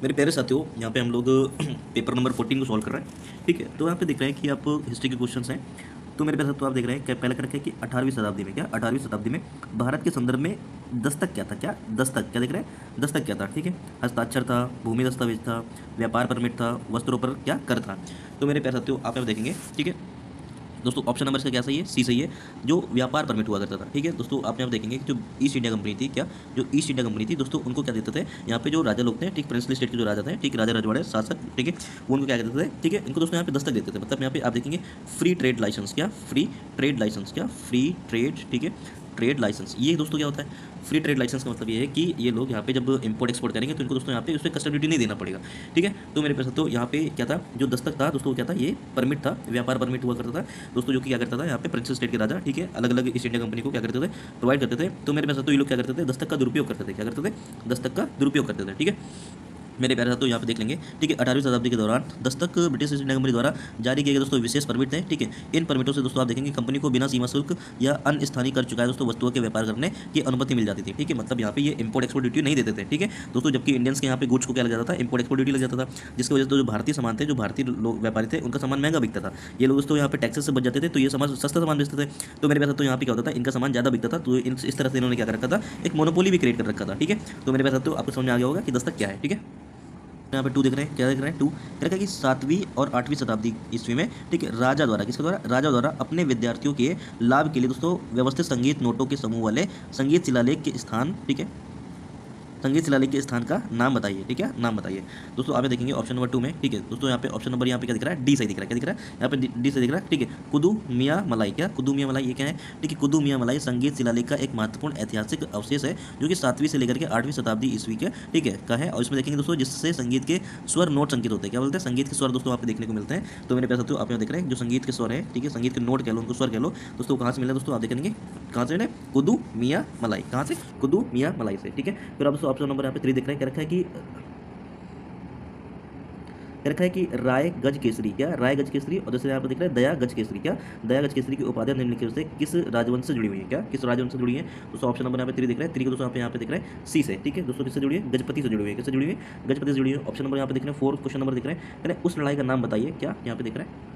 मेरे प्यारे साथियों, यहाँ पे हम लोग पेपर नंबर 14 को सॉल्व कर रहे हैं। ठीक है, तो यहाँ पे देख रहे हैं कि आप हिस्ट्री के क्वेश्चंस हैं। तो मेरे प्यारे साथियों, आप देख रहे हैं कि पहला कर रखा है कि 18वीं शताब्दी में, क्या 18वीं शताब्दी में भारत के संदर्भ में दस्तक क्या था? क्या दस्तक, क्या देख रहे हैं? दस्तक क्या था? ठीक है, हस्ताक्षर था, भूमि दस्तावेज था, व्यापार परमिट था, वस्त्रों पर क्या कर था? तो मेरे प्यारे साथियों, आप यहाँ देखेंगे। ठीक है दोस्तों, ऑप्शन नंबर इसका क्या सही है? सी सही है, जो व्यापार परमिट हुआ करता था। ठीक है दोस्तों, आप यहाँ देखेंगे कि जो ईस्ट इंडिया कंपनी थी, क्या जो ईस्ट इंडिया कंपनी थी दोस्तों, उनको क्या देते थे? यहाँ पे जो राजा लोग थे, ठीक, प्रिंसली स्टेट के जो राजा थे, ठीक, राजा रजवाड़े शासक, ठीक है, वो उनको क्या कहते थे? ठीक है, इनको दोस्तों यहाँ पे दस्तक देते थे। मतलब यहाँ पे आप देखेंगे फ्री ट्रेड लाइसेंस, क्या फ्री ट्रेड लाइसेंस, क्या फ्री ट्रेड, ठीक है, ट्रेड लाइसेंस। ये दोस्तों क्या होता है? फ्री ट्रेड लाइसेंस का मतलब ये है कि ये लोग यहाँ पे जब इंपोर्ट एक्सपोर्ट करेंगे तो इनको दोस्तों यहाँ पे उस पर कस्टम ड्यूटी नहीं देना पड़ेगा। ठीक है, तो मेरे पास तो यहाँ पे क्या था? जो दस्तक था दोस्तों, क्या था? ये परमिट था, व्यापार परमिट हुआ करता था दोस्तों, जो कि क्या करता था? यहाँ पे प्रिंसेस स्टेट के राजा, ठीक है, अलग अलग ईस्ट इंडिया कंपनी को क्या करते थे? प्रोवाइड करते थे। तो मेरे पास तो ये लोग क्या करते थे? दस्तक का दुरुपयोग करते थे। क्या करते थे? दस्तक का दुरुपयोग करते थे। ठीक है, मेरे प्यारे साथियों, यहाँ पे देख लेंगे। ठीक है, 18वीं शताब्दी के दौरान Dastak British east India company द्वारा जारी किए गए दोस्तों विशेष परमिट थे। ठीक है, इन परमिटों से दोस्तों आप देखेंगे कंपनी को बिना सीमा शुल्क या अन्य स्थानीय कर चुका है दोस्तों वस्तुओं के व्यापार करने की अनुमति मिल जाती थी। ठीक है, मतलब यहाँ पे ये इंपोर्ट एक्सपोर्ट ड्यूटी नहीं देते थे। ठीक है दोस्तों, जबकि इंडियंस के यहाँ पे गुड्स को क्या लग जाता था? इंपोर्ट एक्सपोर्ट ड्यूटी लग जाता था, जिसकी वजह से जो भारतीय सामान थे, जो भारतीय लोग व्यापारी थे, उनका सामान महंगा बिकता था। ये लोग दोस्तों यहाँ पे टैक्सेस से बच जाते थे, तो ये सामान सस्ता सामान बेचते थे। तो मेरे पास तो यहाँ पे क्या होता था? इनका सामान ज़्यादा बिकता था, तो इस तरह से इन्होंने क्या कर रखा था? एक मोनोपोली भी क्रिएट कर रखा था। ठीक है, तो मेरे पास तो आपको समझ में आ गया होगा कि दस्तक क्या है। ठीक है, यहाँ पे टू देख रहे हैं। क्या देख रहे हैं? टू कह रखा है कि 7वीं और 8वीं शताब्दी ईस्वी में, ठीक है, राजा द्वारा, किसके द्वारा? राजा द्वारा अपने विद्यार्थियों के लाभ के लिए दोस्तों व्यवस्थित संगीत नोटों के समूह वाले संगीत शिलालेख के स्थान, ठीक है, संगीत शिलालेख के स्थान का नाम बताइए। ठीक है, नाम बताइए दोस्तों। आप देखेंगे ऑप्शन नंबर 2 में। ठीक है दोस्तों, यहाँ पे ऑप्शन नंबर यहाँ पे क्या दिख रहा है? डी सही दिख रहा है। क्या दिख रहा है? यहाँ पे डी सही दिख रहा है। ठीक है, कुदू मियाँ मलाई, क्या कुदू मियाँ मलाई, ये क्या है? ठीक है, कुदू मियाँ मलाई संगीत शिलालेख का एक महत्वपूर्ण ऐतिहासिक अवशेष है, जो कि 7वीं से लेकर के 8वीं शताब्दी ईस्वी के, ठीक है, का है। और इसमें देखेंगे दोस्तों, जिससे संगीत के स्वर नोट संकेत होते हैं। क्या बोलते हैं? संगीत के स्वर दोस्तों आपको देखने को मिलते हैं। तो मेरे पास आप यहाँ देख रहे हैं जो संगीत के स्वर है, ठीक है, संगीत के नोट कह लो, उनको स्वर कह लो दोस्तों, कहाँ से मिला दोस्तों? आप देखेंगे कहाँ से मिले? कुदू मियाँ मलाई, कहाँ से? कुदू मियाँ मलाई से। ठीक है, फिर आप दोस्तों ऑप्शन नंबर यहाँ पे 3 देख रहे हैं। क्या रखा है कि राय गज केसरी, क्या राय गज केसरी, और दूसरे यहाँ पर दिख रहा है दया गज केसरी, क्या दया गज केसरी की उपाधियां निम्नलिखित से किस राजवंश से जुड़ी हुई है? क्या किस राजवंश से जुड़ी है दोस्तों? ऑप्शन नंबर यहाँ पे 3 दिख रहा है। 3 को दोस्तों यहाँ पे दिख रहा है सी से। ठीक है दोस्तों, किससे जुड़ी है? गजपति से जुड़ी हुई है। किससे जुड़ी हुई है? गजपति से जुड़ी है। ऑप्शन नंबर यहाँ पे दिख रहे हैं 4 क्वेश्चन नंबर दिख रहे हैं। उस लड़ाई का नाम बताइए। क्या यहाँ पे दिख रहा है?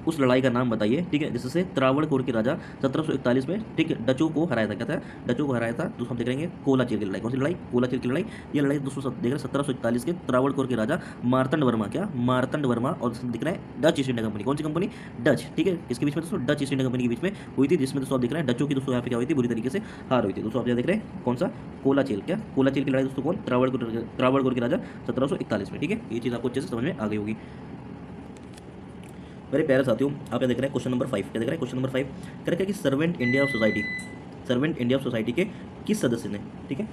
उस लड़ाई का नाम बताइए। ठीक है, जिससे त्रावणकोर के राजा 1741 में, ठीक है, डचों को हराया था। क्या था? डचों को हराया था दोस्तों। हम देख रहे हैं कोलाचीर की लड़ाई। कौन सी लड़ाई? कोलाचीर की लड़ाई। ये लड़ाई दोस्तों देख रहे हैं 1741 के त्रावणकोर के राजा मार्तंड वर्मा, क्या मार्तंड वर्मा, और दिख रहा है डच ईस्ट इंडिया कंपनी। कौन सी कंपनी? डच। ठीक है, किसके बीच में दोस्तों? डच ईस्ट इंडिया कंपनी के बीच में हुई थी, जिसमें दोस्तों आप देख रहे हैं डचों की दोस्तों यहाँ पे क्या हुई थी? बुरी तरीके से हार हुई थी दोस्तों। आप यहाँ देख रहे हैं कौन सा? कोलाचीर। क्या कोलाचीर की लड़ाई दोस्तों? कौन? त्रावणकोर के राजा 1741 में। ठीक है, ये चीज़ आपको अच्छे से समझ में आ गई होगी। मेरे प्यारे साथियों, आप यहाँ देख रहे हैं क्वेश्चन नंबर 5। क्या देख रहे हैं? क्वेश्चन नंबर 5 कह रखा है कि servant India of society, servant India of society के किस सदस्य ने, ठीक है,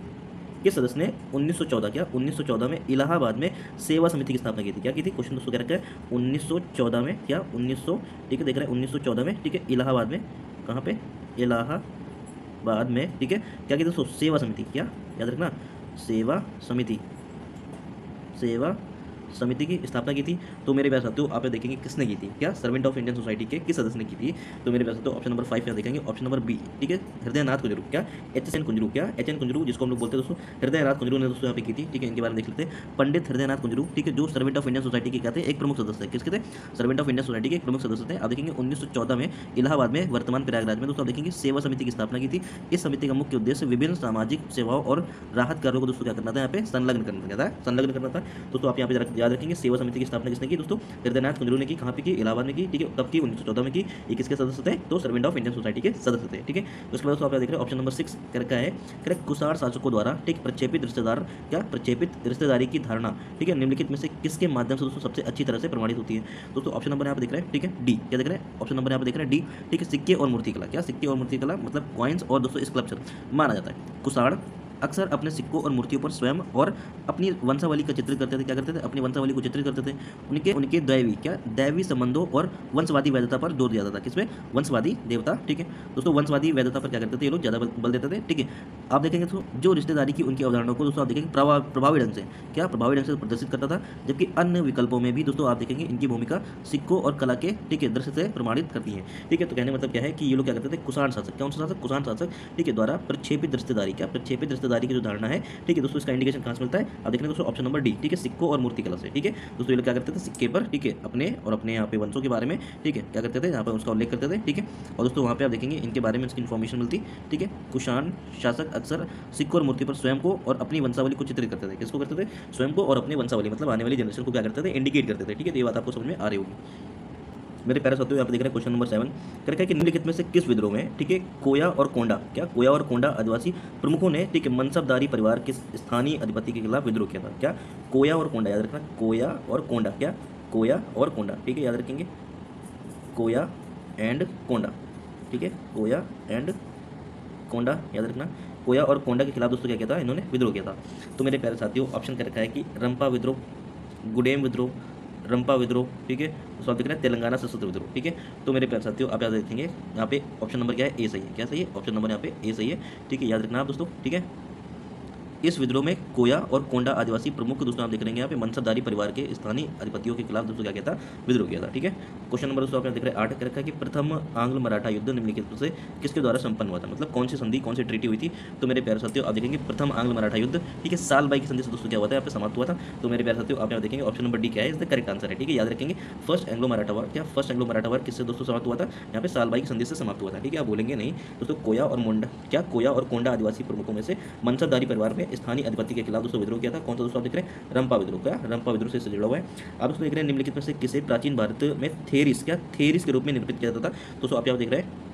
किस सदस्य ने 1914, क्या 1914 में इलाहाबाद में सेवा समिति की स्थापना की थी? क्या की थी? क्वेश्चन दोस्तों क्या रखा है? 1914 में, क्या 1900, ठीक है, देख रहे हैं 1914 में, ठीक है, इलाहाबाद में, कहाँ पे? इलाहाबाद में, ठीक है, क्या की दोस्तों? सेवा समिति। क्या याद रखना? सेवा समिति, सेवा समिति की स्थापना की थी। तो मेरे प्यारे साथियों, आप देखेंगे किसने की थी? क्या सर्वेंट ऑफ इंडियन सोसाइटी के किस सदस्य ने की थी? तो मेरे प्यारे साथियों, ऑप्शन नंबर 5 यहाँ देखेंगे, ऑप्शन नंबर बी। ठीक है, हृदयनाथ कुंजरू। क्या HN कुंजरू, क्या HN कुंजरू, जिसको हम लोग बोलते हैं दोस्तों हृदयनाथ कुंजरू ने दोस्तों यहाँ पे की थी। ठीक है, इनके बारे में देख लेते हैं। पंडित हृदयनाथ कुंजरू, ठीक है, जो सर्वेंट ऑफ इंडियन सोसाइटी के क्या थे? एक प्रमुख सदस्य थे। किसके थे? सर्वेंट ऑफ इंडियन सोसाइटी के एक प्रमुख सदस्य थे। आप देखेंगे 1914 में इलाहाबाद में, वर्तमान प्रयागराज में दोस्तों आप देखेंगे सेवा समिति की स्थापना की थी। इस समिति का मुख्य उद्देश्य विभिन्न सामाजिक सेवाओं और राहत कार्यों को दोस्तों क्या करना था? यहाँ पे संलग्न करना था, संलग्न करना था दोस्तों। आप यहाँ पे याद रखेंगे सेवा समिति की स्थापना किसने की दोस्तों? हृदयनाथ कुंजरू ने की। कहाँ पे की? इलाहाबाद में की। ठीक है, कब की? 1914 में की। ये किसके सदस्य थे? तो सर्वेंट ऑफ इंडियन सोसाइटी के सदस्य थे। ठीक है, उसके बाद आप देख रहे हैं ऑप्शन नंबर 6 क्या है? करेक्ट, कुषाण शासकों द्वारा, ठीक, प्रक्षेपित रिश्तेदार, क्या प्रक्षेपित रिश्तेदारी की धारणा, ठीक है, निम्नलिखित में से किसके माध्यम से दोस्तों सबसे अच्छी तरह से प्रमाणित होती है? दोस्तों ऑप्शन नंबर यहाँ पे दिख रहा है, ठीक है, डी। क्या दिख रहा है? ऑप्शन नंबर यहाँ पे दिख रहा है डी। ठीक है, सिक्के और मूर्ति कला। क्या सिक्के और मूर्ति कला मतलब कॉइन्स और दोस्तों स्कल्पचर माना जाता है। कुषाण अक्सर अपने सिक्कों और मूर्तियों पर स्वयं और अपनी वंशावली का चित्रित करते थे। क्या करते थे? अपनी वंशावली को चित्रित करते थे। उनके उनके दैवी, क्या दैवी संबंधों और वंशवादी वैधता पर जोर दिया जाता था। किसमें? वंशवादी देवता। ठीक है दोस्तों, वंशवादी वैधता पर क्या करते थे ये लोग? ज़्यादा बल देते थे। ठीक है, आप देखेंगे तो जो रिश्तेदारी की उनकी अवधारणाओं को दोस्तों आप देखेंगे प्रभावी ढंग से, क्या प्रभावी ढंग से प्रदर्शित करता था। जबकि अन्य विकल्पों में भी दोस्तों आप देखेंगे इनकी भूमिका सिक्कों और कला के, ठीक है, दृश्य से प्रमाणित करती है। ठीक है, तो कहने मतलब क्या है कि ये लोग क्या करते थे? कुषाण शासक, कौन सा शासक? कुषाण शासक, ठीक है, द्वारा प्रक्षेपित रिश्तेदारी, क्या प्रक्षेपित हिस्सेदारी की जो धारणा है, ठीक है दोस्तों, इसका इंडिकेशन कहाँ से मिलता है? आप देख रहे हैं दोस्तों ऑप्शन नंबर डी, ठीक है, सिक्कों और मूर्तिकला से। ठीक है दोस्तों, ये लोग क्या करते थे सिक्के पर, ठीक है, अपने और अपने यहाँ पे वंशों के बारे में, ठीक है, क्या करते थे यहाँ पर उसका उल्लेख करते थे। ठीक है, और दोस्तों वहाँ पे आप देखेंगे इनके बारे में इसकी इन्फॉर्मेशन मिलती। ठीक है, कुषाण शासक अक्सर सिक्कों और मूर्ति पर स्वयं को और अपनी वंशावली को चित्रित करते थे। किसको करते थे? स्वयं को और अपनी वंशावली, मतलब आने वाली जनरेशन को क्या करते थे? इंडिकेट करते थे। ठीक है, तो ये बात आपको समझ में आ रही होगी। मेरे प्यारे साथियों, यहाँ पे देख रहे हैं क्वेश्चन नंबर 7 कर रखा है कि निम्नलिखित में से किस विद्रोह में, ठीक है, कोया और कोंडा, क्या कोया और कोंडा आदिवासी प्रमुखों ने, ठीक है, मनसबदारी परिवार के स्थानीय अधिपति के खिलाफ विद्रोह किया था? क्या कोया और कोंडा, याद रखना, कोया और कोंडा, क्या कोया और कोंडा, ठीक है, याद रखेंगे, कोया एंड कोंडा, ठीक है, कोया एंड कोंडा, याद रखना, कोया और कोंडा के खिलाफ दोस्तों क्या किया था? इन्होंने विद्रोह किया था। तो मेरे प्यारे साथियों, ऑप्शन कर रखा है कि रंपा विद्रोह, गुडेम विद्रोह, रंपा विद्रोह, ठीक है, तो आप देख रहे हैं तेलंगाना सशस्त्र विद्रोह। ठीक है, तो मेरे प्यारे साथियों आप याद रखेंगे यहाँ पे ऑप्शन नंबर क्या है? ए सही है। क्या सही है? ऑप्शन नंबर यहाँ पे ए सही है। ठीक है, याद रखना आप दोस्तों। ठीक है, इस विद्रोह में कोया और कोंडा आदिवासी प्रमुख दोस्तों आप देख रहे हैं यहाँ पे मनसबदारी परिवार के स्थानीय अधिपतियों के खिलाफ दोस्तों क्या किया था? विद्रोह किया था। ठीक है, क्वेश्चन नंबर दोस्तों आप देख रहे हैं 8 कर रखा है कि प्रथम आंग्ल मराठा युद्ध निम्नलिखित से किसके द्वारा संपन्न हुआ था? मतलब कौन सी संधि, कौन सी ट्रीटी हुई थी? तो मेरे प्यारे साथियों आप देखेंगे प्रथम आंग्ल मराठा युद्ध, ठीक है, साल बाई की संधि से दोस्तों क्या हुआ था? यहाँ पे समाप्त हुआ था। तो मेरे प्यारे साथियों आप यहाँ देखेंगे ऑप्शन नंबर डी क्या है? इज द करेक्ट आंसर है। ठीक है, याद रखेंगे फर्स्ट एंग्लो मराठा वार, क्या फर्स्ट एंग्लो मराठा वार किससे दोस्तों समाप्त हुआ था? यहाँ पे साल बाई की संधि से समाप्त हुआ था। ठीक है, आप बोलेंगे नहीं दोस्तों, कोया और मोंडा, क्या कोया और कोंडा आदिवासी प्रमुखों में से मनसबदारी परिवार में स्थानीय अधिपति के खिलाफ दोस्तों विद्रोह किया था। कौन सा दोस्तों आप देख रहे हैं? रंपा विद्रोह। क्या रंपा विद्रोह से जुड़ा हुआ है। आप दोस्तों देख रहे हैं निम्नलिखित में से किसे प्राचीन भारत में थेरिस, क्या थेरिस के रूप में निरूपित किया जाता था? दोस्तों आप यहाँ देख रहे हैं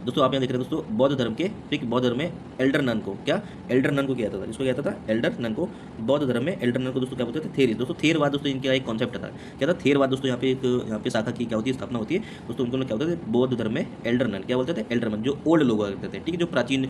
दोस्तों, आप यहाँ देख रहे हैं दोस्तों बौद्ध धर्म के, ठीक, बौद्ध धर्म में एल्डर नन को, क्या एल्डर नन को किया जाता था? किसको कहता था? एल्डर नन को। बौद्ध धर्म में एल्डर नन को दोस्तों क्या बोलते थे? थेरिस। दोस्तों थेरवाद दोस्तों इनका एक कॉन्सेप्ट था। क्या था? थेरवाद दोस्तों यहाँ पे एक यहाँ पे शाखा की क्या होती है? स्थापना होती है दोस्तों। उनको क्या बोलते थे? बौद्ध धर्म में एल्डर नन, क्या बोलते थे? एल्डर नन, जो ओल्ड लोग हुआ करते थे, ठीक है, जो प्राचीन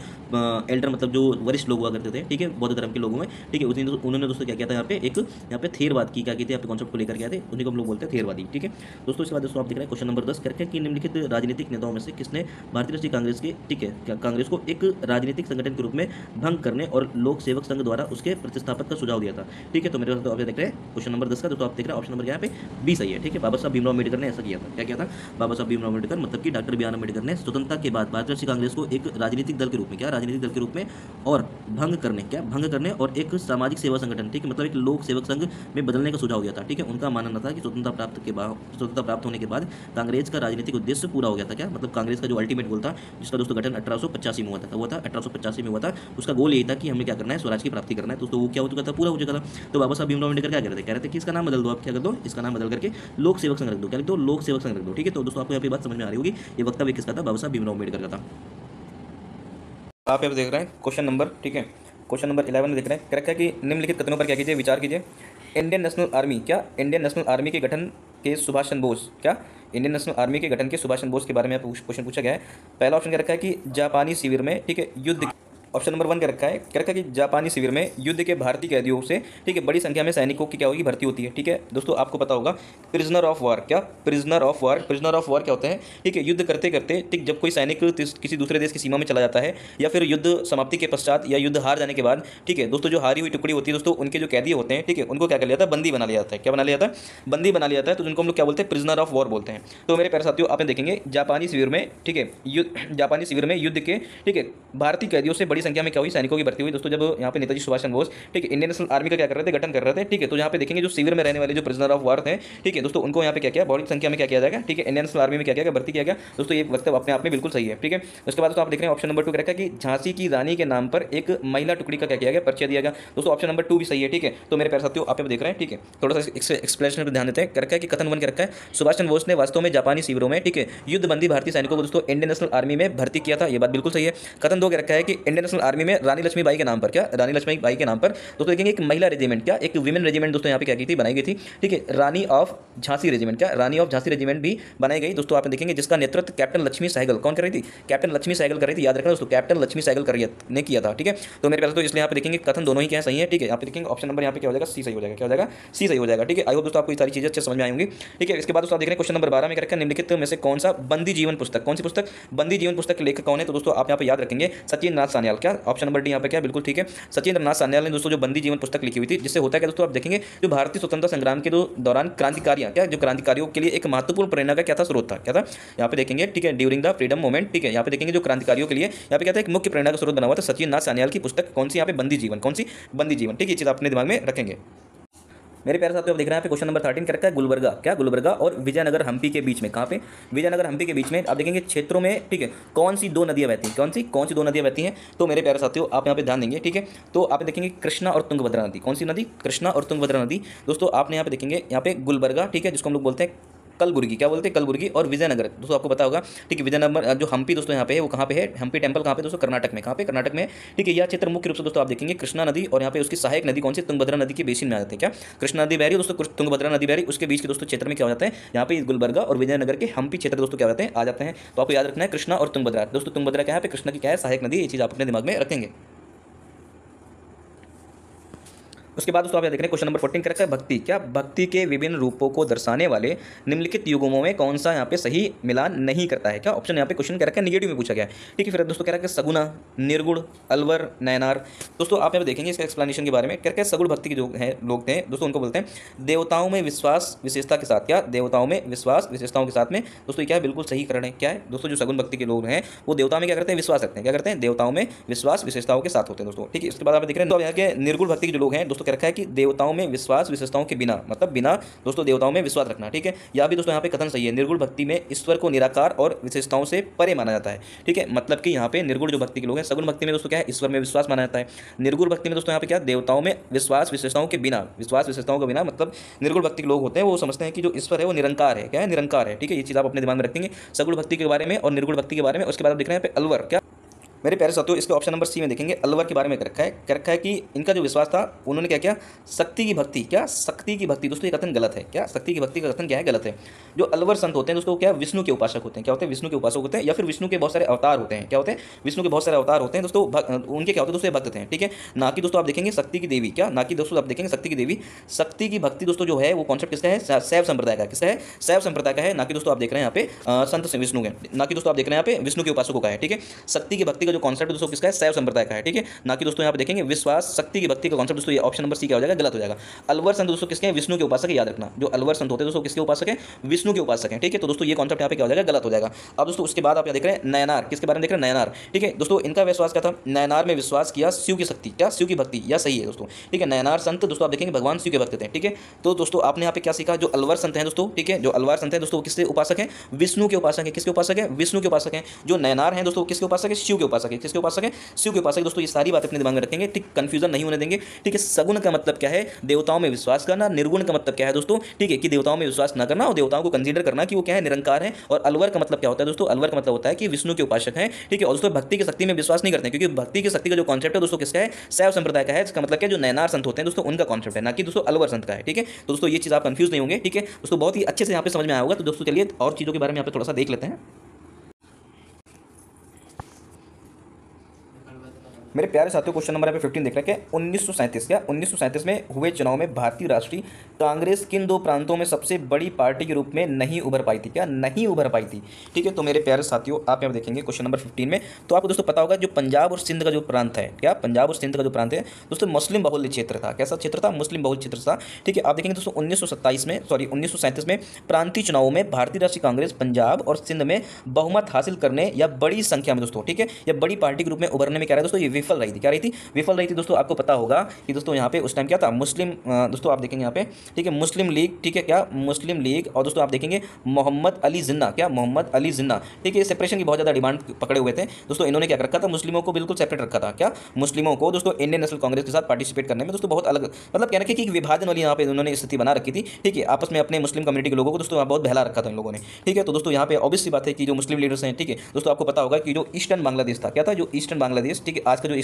एल्डर मतलब जो वरिष्ठ लोग हुआ करते थे, ठीक है, बौद्ध धर्म के लोगों में, ठीक है, उन्होंने दोस्तों क्या किया था? यहाँ पे एक यहाँ पे थेरवाद की क्या की थी? यहाँ पे कॉन्सेप्ट को लेकर गए थे, उन्हीं को हम लोग बोलते हैं थेरवादी। ठीक है दोस्तों, इसके बाद दोस्तों आप देख रहे हैं क्वेश्चन नंबर 10 करके कि निम्नलिखित राजनीतिक नेताओं में से किसने भारतीय राष्ट्रीय कांग्रेस के, ठीक है, कांग्रेस को एक राजनीतिक संगठन के रूप में भंग करने और लोक सेवक संघ द्वारा उसके प्रतिस्थापन का सुझाव दिया था? ठीक है, तो मेरे पास आप देख रहे हैं क्वेश्चन नंबर 10 का, तो आप देख रहे हैं ऑप्शन नंबर यहाँ पे बी सही है। ठीक है, बाबा साहब भीमराव अम्बेडकर ने ऐसा किया था। क्या किया था? बाबा साहब भीमराव अम्बेडकर मतलब कि डॉक्टर बी आर अम्बेडकर ने स्वतंत्रता के बाद भारतीय राष्ट्रीय कांग्रेस को एक राजनीतिक दल के रूप में, क्या राजनीतिक दल के रूप में और भंग करने, क्या भंग करने और एक सामाजिक सेवा संगठन, ठीक है, मतलब एक लोक सेवक संघ में बदलने का सुझाव दिया था। ठीक है, उनका मानना था कि स्वतंत्रता प्राप्त होने के बाद कांग्रेस का राजनीतिक उद्देश्य पूरा हो गया था। क्या मतलब कांग्रेस का जो अल्टीमेट गोल था, जिसका दोस्तों गठन 1885 में हुआ था, वो था 1885 में हुआ था, उसका गोल यही था कि हमें क्या करना है? स्वराज की प्राप्ति करना है। तो वो क्या हो चुका था? पूरा हो चुका था। तो बाबा साहब भीमराव अम्बेडकर क्या कह रहे थे? कह रहे थे कि इसका नाम बदल दो, आप क्या कर दो? इसका नाम बदल करके लोक सेवक संघ रख दो। क्या लिख दो? लोक सेवक संघ रख दो। ठीक है, तो दोस्तों आपको यहाँ पे बात समझ में आ रही होगी, ये वक्तव्य किसका था? बाबा साहब भीमराव अम्बेडकर का था। आप यहाँ देख रहे हैं क्वेश्चन नंबर, ठीक है, क्वेश्चन नंबर 11 में देख रहे हैं, क्या कि निम्नलिखित कथनों पर क्या कीजिए? विचार कीजिए। इंडियन नेशनल आर्मी, क्या इंडियन नेशनल आर्मी के गठन के सुभाष चंद्र बोस, क्या इंडियन नेशनल आर्मी के गठन के सुभाष चंद्र बोस के बारे में क्वेश्चन पूछा गया है। पहला ऑप्शन क्या रखा है कि जापानी शिविर में, ठीक है, युद्ध, ऑप्शन नंबर 1 क्या रखा है? क्या रखा है कि जापानी शिविर में युद्ध के भारतीय कैदियों से, ठीक है, बड़ी संख्या में सैनिकों की क्या होगी? भर्ती होती है। ठीक है दोस्तों, आपको पता होगा प्रिजनर ऑफ वार, क्या prisoner of war, prisoner of war क्या होते हैं? ठीक है, युद्ध करते करते, ठीक, जब कोई सैनिक किसी दूसरे देश की सीमा में चला जाता है या फिर युद्ध समाप्ति के पश्चात या युद्ध हार जाने के बाद, ठीक है दोस्तों, जो हारी हुई टुकड़ी होती है दोस्तों, उनके जो कैदी होते हैं, ठीक है, उनको क्या कर लिया जाता है? बंदी बना लिया जाता है। क्या बना लिया जाता है? बंदी बना लिया जाता है। तो जिनको हम लोग क्या बोलते हैं? प्रिजनर ऑफ वॉर बोलते हैं। तो मेरे प्यारे साथियों आप देखेंगे जापानी शिविर में, ठीक है, जापानी शिविर में युद्ध के, ठीक है, भारतीय कैदियों से बड़ी संख्या में क्या हुई? सैनिकों की भर्ती हुई दोस्तों। जब यहाँ पे नेताजी सुभाष चंद्र बोस, ठीक है, इंडियन नेशनल आर्मी का क्या कर रहे थे? गठन कर रहे थे। ठीक है, तो यहाँ पे देखेंगे जो शिविर में रहने वाले जो प्रिजनर ऑफ वार थे, ठीक है दोस्तों, उनको यहाँ पे क्या किया? बड़ी संख्या में क्या किया जाएगा? ठीक है, इंडियन नेशनल आर्मी में क्या किया गया? भर्ती किया गया दोस्तों। ये वक्तव्य अपने आप में बिल्कुल सही है। ठीक है, उसके बाद तो आप देख रहे हैं ऑप्शन नंबर 2 रखा है कि झांसी की रानी के नाम पर एक महिला टुकड़ी का क्या किया गया? परिचय दिया गया दोस्तों। ऑप्शन नंबर 2 भी सही है। ठीक है, तो मेरे प्यारे साथियों आप देख रहे हैं, ठीक है, थोड़ा सा एक्सप्लेनेशन पर ध्यान देते हैं। रखा है कि कथन 1 क्या रखा है? सुभाष चंद्र बोस ने वास्तव में जापानी शिविरों में, ठीक है, युद्धबंदी भारतीय सैनिकों को दोस्तों इंडियन नेशनल आर्मी में भर्ती किया था। ये बात बिल्कुल सही है। कथन 2 क्या रखा है कि इंडियन नेशनल आर्मी में रानी लक्ष्मीबाई के नाम पर, क्या रानी लक्ष्मीबाई के नाम पर दोस्तों देखेंगे एक महिला रेजिमेंट, क्या एक विमेन रेजिमेंट दोस्तों यहाँ पे क्या की थी? बनाई गई थी। ठीक है, रानी ऑफ झांसी रेजिमेंट, क्या रानी ऑफ झांसी रेजिमेंट भी बनाई गई दोस्तों। आप देखेंगे जिसका नेतृत्व कैप्टन लक्ष्मी सहगल कौन कर रही थी? कैप्टन लक्ष्मी सहगल कर रही थी। याद रखना दोस्तों, कैप्टन लक्ष्मी सहगल ने किया था। ठीक है, तो मेरे पास तो इसलिए यहाँ पे देखेंगे कथन दोनों ही क्या सही है। ठीक है, यहाँ पे देखेंगे ऑप्शन नंबर यहाँ पे क्या हो जाएगा? सी सही हो जाएगा। क्या हो जाएगा? सी सही हो जाएगा। ठीक है, आई होप दोस्तों आपको ये सारी चीजें अच्छे समझ में आएंगी। ठीक है, इसके बाद दोस्तों आप देख रहे हैं क्वेश्चन नंबर 12 में क्या रखा है? निम्नलिखित में से कौन सा बंदी जीवन पुस्तक, कौन सी पुस्तक? बंदी जीवन पुस्तक के लेखक कौन है? तो दोस्तों आप यहाँ पे याद रखेंगे सत्येंद्र नाथ सान्याल। सान्याल, क्या ऑप्शन नंबर डी यहाँ पे क्या बिल्कुल ठीक है। सचिंद्र नाथ सान्याल ने दोस्तों जो बंदी जीवन पुस्तक लिखी हुई थी, जिससे होता है क्या दोस्तों, आप देखेंगे जो भारतीय स्वतंत्रता संग्राम के दौरान क्रांतिकारियां, क्या जो क्रांतिकारियों के लिए एक महत्वपूर्ण प्रेरणा का क्या था, स्रोत था, क्या था यहाँ पे देखेंगे, ठीक है, ड्यूरिंग द फ्रीडम मूवमेंट, ठीक है, यहाँ पे देखेंगे जो क्रांतिकारियों के लिए यहाँ पे क्या था, एक मुख्य प्रेरणा का स्रोत बना हुआ था सचिन नाथ सान्याल की पुस्तक, कौन सी यहाँ पे, बंदी जीवन, कौन सी, बंदी जीवन, ठीक है, ये चीज अपने दिमाग में रखेंगे। मेरे प्यारे साथियों, आप देख रहे हैं यहाँ पे क्वेश्चन नंबर 13 क्या रखा है, गुलबर्गा, क्या गुलबर्गा और विजयनगर हम्पी के बीच में, कहाँ पे, विजयनगर हम्पी के बीच में आप देखेंगे क्षेत्रों में, ठीक है, कौन सी दो नदियाँ बहती हैं, कौन सी दो नदियाँ बहती हैं। तो मेरे प्यारे साथियों आप यहाँ पे ध्यान देंगे, ठीक है, तो आप देखेंगे कृष्णा और तुंगभद्रा नदी, कौन सी नदी, कृष्णा और तुंगभद्रा नदी। दोस्तों आपने यहाँ पे देखेंगे यहाँ पे गुलबर्गा, ठीक है, जिसको हम लोग बोलते हैं कलबुर्गी, क्या बोलते हैं, कलबुर्गी, और विजयनगर दोस्तों आपको पता होगा, ठीक है, विजयनगर जो हम्पी दोस्तों यहाँ पे है वो कहाँ पे है, हम्पी टेम्पल कहाँ पे दोस्तों, कर्नाटक में, कहाँ पे, कर्नाटक में, ठीक है। यह क्षेत्र मुख्य रूप से दोस्तों आप देखेंगे कृष्णा नदी और यहाँ पे उसकी सहायक नदी कौन सी, तुंगभद्रा नदी के बेसिन में आ जाते हैं, क्या कृष्णा नदी बह रही है दोस्तों, तुंगभद्रा नदी बह रही है, उसके बीच के दोस्तों क्षेत्र में क्या हो जाता है, यहाँ पे गुलबर्गा और विजयनगर के हम्पी क्षेत्र दोस्तों क्या हो जाते हैं, आ जाते हैं। तो आपको याद रखना है कृष्णा और तुंगभद्रा, दोस्तों तुंगभद्रा क्या है पे, कृष्णा की क्या है, सहायक नदी, ये चीज़ आप अपने दिमाग में रखेंगे। उसके बाद दोस्तों आप देख रहे हैं क्वेश्चन नंबर 14 क्या रखा है, भक्ति, क्या भक्ति के विभिन्न रूपों को दर्शाने वाले निम्नलिखित युग्मों में कौन सा यहाँ पे सही मिलान नहीं करता है, क्या ऑप्शन यहाँ पे क्वेश्चन क्या रखा है, निगेटिव में पूछा गया है, ठीक है। फिर दोस्तों क्या रखा है, सगुना, निर्गुण, अलवर, नयनार। दोस्तों आप यहाँ पे देखेंगे इसका एक्सप्लेनेशन के बारे में, क्या रखा है, सगुण भक्ति के जो है लोग थे दोस्तों, उनको बोलते हैं देवताओं में विश्वास विशेषता के साथ, क्या देवताओं में विश्वास विशेषताओं के साथ में दोस्तों क्या है, बिल्कुल सही कारण है, क्या है दोस्तों, जो सगुण भक्ति के लोग हैं वो देवताओं में क्या करते हैं, विश्वास रखते हैं, क्या करते हैं, देवताओं में विश्वास विशेषताओं के साथ होते हैं दोस्तों, ठीक है। इसके बाद आप देख रहे हैं यहाँ के निर्गुण भक्ति के जो लोग हैं दोस्तों, क्या रखा है कि देवताओं में विश्वास विशेषताओं के बिना, मतलब बिना दोस्तों देवताओं में विश्वास रखना, ठीक है। या भी दोस्तों यहाँ पे कथन सही है, निर्गुण भक्ति में ईश्वर को निराकार और विशेषताओं से परे माना जाता है, ठीक है। मतलब कि यहाँ पे निर्गुण जो भक्ति के लोग हैं, सगुण भक्ति में दोस्तों क्या है, ईश्वर में विश्वास माना जाता है। निर्गुण भक्ति में दोस्तों यहाँ पे क्या, देवताओं में विश्वास विशेषताओं के बिना, विश्वास विशेषताओं के बिना, मतलब निर्गुण भक्ति के लोग होते हैं वो समझते हैं कि जो ईश्वर है वो निरंकार है, क्या है, निरंकार है, ठीक है। ये चीज़ आप अपने दिमाग में रखेंगे सगुण भक्ति के बारे में और निर्गुण भक्ति के बारे में। उसके बाद आप देख रहे हैं यहाँ पे अलवर, क्या मेरे प्यारे साथियों, इसके ऑप्शन नंबर सी में देखेंगे अलवर के बारे में क्या रखा है कि इनका जो विश्वास था उन्होंने क्या किया, शक्ति की भक्ति, क्या शक्ति की भक्ति, दोस्तों ये कथन गलत है, क्या शक्ति की भक्ति का कथन क्या है, गलत है। जो अलवर संत होते हैं दोस्तों क्या विष्णु के उपासक होते हैं, क्या होते हैं, विष्णु के उपासक होते हैं, या फिर विष्णु के बहुत सारे अवतार होते हैं, क्या होते हैं, विष्णु के बहुत सारे अवतार होते हैं दोस्तों, उनके क्या होते हैं दोस्तों, भक्त हैं, ठीक है, ना कि दोस्तों आप देखेंगे शक्ति की देवी, क्या ना कि दोस्तों आप देखेंगे शक्ति की देवी। शक्ति की भक्ति दोस्तों जो है वो कॉन्सेप्ट किसका है, शैव संप्रदाय का, किसका है, शैव संप्रदाय का है, ना कि दोस्तों आप देख रहे हैं यहाँ पे संत विष्णु के, ना कि दोस्तों आप देख रहे हैं यहाँ पे विष्णु के उपासकों का है, ठीक है। शक्ति की भक्ति का जो कॉन्सेप्ट दोस्तों किसका है, शैव संप्रदाय का है, ठीक है, ना कि दोस्तों यहाँ पे देखेंगे विश्वास शक्ति की भक्ति का कॉन्सेप्ट दोस्तों, ये ऑप्शन नंबर सी क्या हो जाएगा, गलत हो जाएगा। अलवर संत दोस्तों किसके हैं, विष्णु के उपासक है, याद रखना, जो अलवर संत होते हैं दोस्तों किसके उपासक हैं, विष्णु के उपासक हैं, ठीक है। तो दोस्तों ये कॉन्सेप्ट यहाँ पे क्या हो जाएगा, गलत हो जाएगा। अब दोस्तों उसके बाद आप देख रहे हैं नयनार, किसके बारे में देख रहे हैं, नयनार, ठीक है। दोस्तों इनका विश्वास क्या था, नयनार में विश्वास किया शिव की शक्ति, क्या शिव की भक्ति, या सही है दोस्तों, ठीक है। नयनार संत दोस्तों आप देखेंगे भगवान शिव के भक्त थे, ठीक है। तो दोस्तों आपने यहाँ पे क्या सीखा, जो अलवर संत हैं दोस्तों, ठीक है, जो अलवर संत हैं दोस्तों किसके उपासक हैं, विष्णु के उपासक हैं, किसके उपासक है, विष्णु के उपासक हैं। जो नयनार हैं दोस्तों किसके उपासक है, शिव के उपासक है, किसके उपासक है, शिव के उपासक। दोस्तों ये सारी बातें अपने दिमाग में रखेंगे, ठीक, कंफ्यूजन नहीं होने देंगे, ठीक है। सगुण का मतलब क्या है, देवताओं में विश्वास करना, निर्गुण का मतलब क्या है दोस्तों, ठीक है, कि देवताओं में विश्वास न करना और देवताओं को कंसीडर करना कि वो क्या है, निरंकार है। और अलवर का मतलब क्या होता है दोस्तों, अलवर का मतलब होता है कि विष्णु के उपासक हैं, ठीक है। और दोस्तों भक्ति की शक्ति में विश्वास नहीं करते, क्योंकि भक्ति की शक्ति का जो कॉन्सेप्ट है दोस्तों किसका है, शैव संप्रदाय का है। इसका मतलब क्या, जो नयनार संत होते हैं दोस्तों उनका कॉन्सेप्ट है, ना कि दोस्तों अलवर संत का है, ठीक है। तो दोस्तों ये चीज़ आप कंफ्यूज नहीं होंगे, ठीक है दोस्तों, बहुत ही अच्छे से यहाँ पे समझ में आया होगा। तो दोस्तों चलिए और चीज़ों के बारे में यहाँ पे थोड़ा सा देख लेते हैं। मेरे प्यारे साथियों क्वेश्चन नंबर यहाँ पे 15 देख रहे हैं, 1937 क्या 1937 में हुए चुनाव में भारतीय राष्ट्रीय कांग्रेस किन दो प्रांतों में सबसे बड़ी पार्टी के रूप में नहीं उभर पाई थी, क्या नहीं उभर पाई थी, ठीक है। तो मेरे प्यारे साथियों आप यहाँ देखेंगे क्वेश्चन नंबर 15 में, तो आपको दोस्तों पता होगा जो पंजाब और सिंध का जो प्रांत है, क्या पंजाब और सिंध का जो प्रांत है दोस्तों मुस्लिम बहुल क्षेत्र था, कैसा क्षेत्र था, मुस्लिम बहुल क्षेत्र था, ठीक है। आप देखेंगे दोस्तों 1937 में प्रांतीय चुनावों में भारतीय राष्ट्रीय कांग्रेस पंजाब और सिंध में बहुमत हासिल करने या बड़ी संख्या में दोस्तों, ठीक है, या बड़ी पार्टी के रूप में उभरने में क्या रहा दोस्तों, ये विफल रही थी, क्या रही थी, विफल रही थी दोस्तों। आपको पता होगा कि दोस्तों यहाँ पे उस टाइम क्या था, मुस्लिम दोस्तों आप देखेंगे यहाँ पे, ठीक है, मुस्लिम लीग, ठीक है, क्या मुस्लिम लीग, और दोस्तों आप देखेंगे मोहम्मद अली जिन्ना, क्या मोहम्मद अली जिन्ना, ठीक है, सेपरेशन की बहुत ज़्यादा डिमांड पकड़े हुए थे दोस्तों। इन्होंने क्या रखा था, मुस्लिमों को बिल्कुल सेपरेट रखा था, क्या मुस्लिमों को दोस्तों इंडियन नेशनल कांग्रेस के साथ पार्टिसिपेट करने में दोस्तों बहुत अलग, मतलब कहना कि विभाजन वाली यहाँ पे उन्होंने स्थिति बना रखी थी, ठीक है, आपस में अपने मुस्लिम कम्युनिटी के लोगों को दोस्तों बहुत बहला रखा था इन लोगों ने, ठीक है। तो दोस्तों यहाँ पे ऑब्वियस सी बात है कि जो मुस्लिम लीडर्स हैं, ठीक है दोस्तों, आपको पता होगा कि जो ईस्टर्न बांग्लादेश था, क्या था, जो ईस्टर्न बांग्लादेश, ठीक है, आज का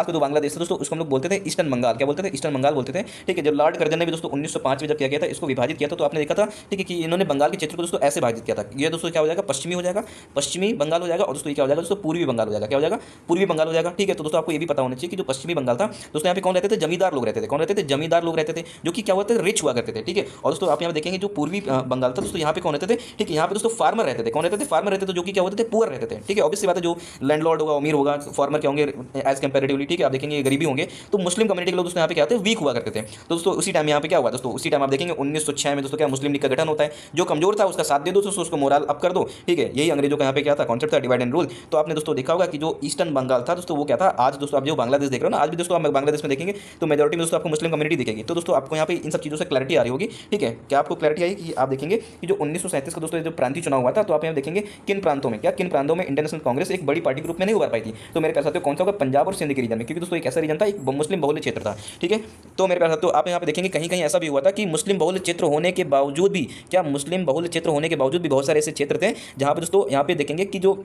जो बांग्लादेश था दोस्तों उसको हम लोग बोलते थे ईस्टर्न बंगाल, क्या बोलते थे, ईस्टर्न बंगाल बोलते थे, ठीक है। जब लॉर्ड कर्जन ने भी दोस्तों 1905 में जब किया गया था, इसको विभाजित किया था, तो आपने देखा था, ठीक है, कि इन्होंने बंगाल के क्षेत्र को दोस्तों ऐसे विभाजित किया था, ये दोस्तों क्या हो जाएगा, पश्चिमी हो जाएगा, पश्चिमी बंगाल हो जाएगा, और दोस्तों ये क्या हो जाएगा दोस्तों, पूर्वी बंगाल हो जाएगा, क्या हो जाएगा, पूर्वी बंगाल हो जाएगा, ठीक है। तो दोस्तों आपको ये भी पता होना चाहिए कि जो पश्चिमी बंगाल था दोस्तों यहाँ पे कौन रहते थे, जमींदार लोग रहते थे, कौन रहते थे, जमींदार लोग रहते थे, जो कि क्या होते थे, रिच हुआ करते थे, ठीक है। और दोस्तों आप यहाँ देखेंगे जो पूर्वी बंगाल था दोस्तों, यहाँ पे कौन रहते थे, ठीक है, यहाँ पे दोस्तों फार्मर रहते थे, कौन रहते थे, फार्मर रहते थे, जो कि क्या होते थे, पुअर रहते थे, ठीक है। ऑब्वियसली बात है, जो लैंडलॉर्ड होगा, अमीर होगा, फार्मर क्या होंगे, एज कंपेरेटिवली, ठीक है, आप देखेंगे गरीबी होंगे तो मुस्लिम कम्युनिटी के लोग दोस्तों यहाँ पे क्या होते हैं, वीक हुआ करते थे। तो दोस्तों उसी टाइम यहाँ पे क्या हुआ दोस्तों, उसी टाइम आप देखेंगे 1906 में दोस्तों क्या मुस्लिम लीग का गठन होता है। जो कमजोर था उसका साथ दे दो दोस्तों, उसको मोरल अप कर दो, ठीक है। यही अंग्रेजों का यहाँ पे क्या था, कॉन्सेप्ट था, डिवाइड एंड रूल। तो आपने दोस्तों देखा होगा कि जो ईस्टर्न बंगाल था दोस्तों वो क्या था, आज दोस्तों आप जो बांग्लादेश देख रहे हो ना, आज भी दोस्तों आप बांग्लादेश में देखेंगे तो मेजोरिटी में दोस्तों आपको मुस्लिम कम्युनिटी दिखेगी। तो दोस्तों आपको यहाँ पे इन सब चीज़ों से क्लैरिटी आ रही होगी, ठीक है। क्या आपको क्लैरिटी आई कि आप देखेंगे कि जो 1937 का दोस्तों जो प्रांतीय चुनाव हुआ था, तो आप यहाँ देखेंगे किन प्रांतों में इंटरनेशनल कांग्रेस एक बड़ी पार्टी ग्रुप में नहीं उभर पाई थी। तो मेरे प्यारे साथियों कौन सा होगा, पंजाब और सिंध के रीजन में, क्योंकि दोस्तों एक ऐसा रीजन था, एक मुस्लिम बहुल क्षेत्र था, ठीक है। तो मेरे प्यारे साथियों आप यहाँ पे देखेंगे कहीं कहीं ऐसा भी हुआ था कि मुस्लिम बहुल क्षेत्र होने के बावजूद भी, क्या मुस्लिम बहुल क्षेत्र होने के बावजूद भी बहुत सारे ऐसे क्षेत्र थे जहाँ पे दोस्तों यहाँ पे देखेंगे कि जो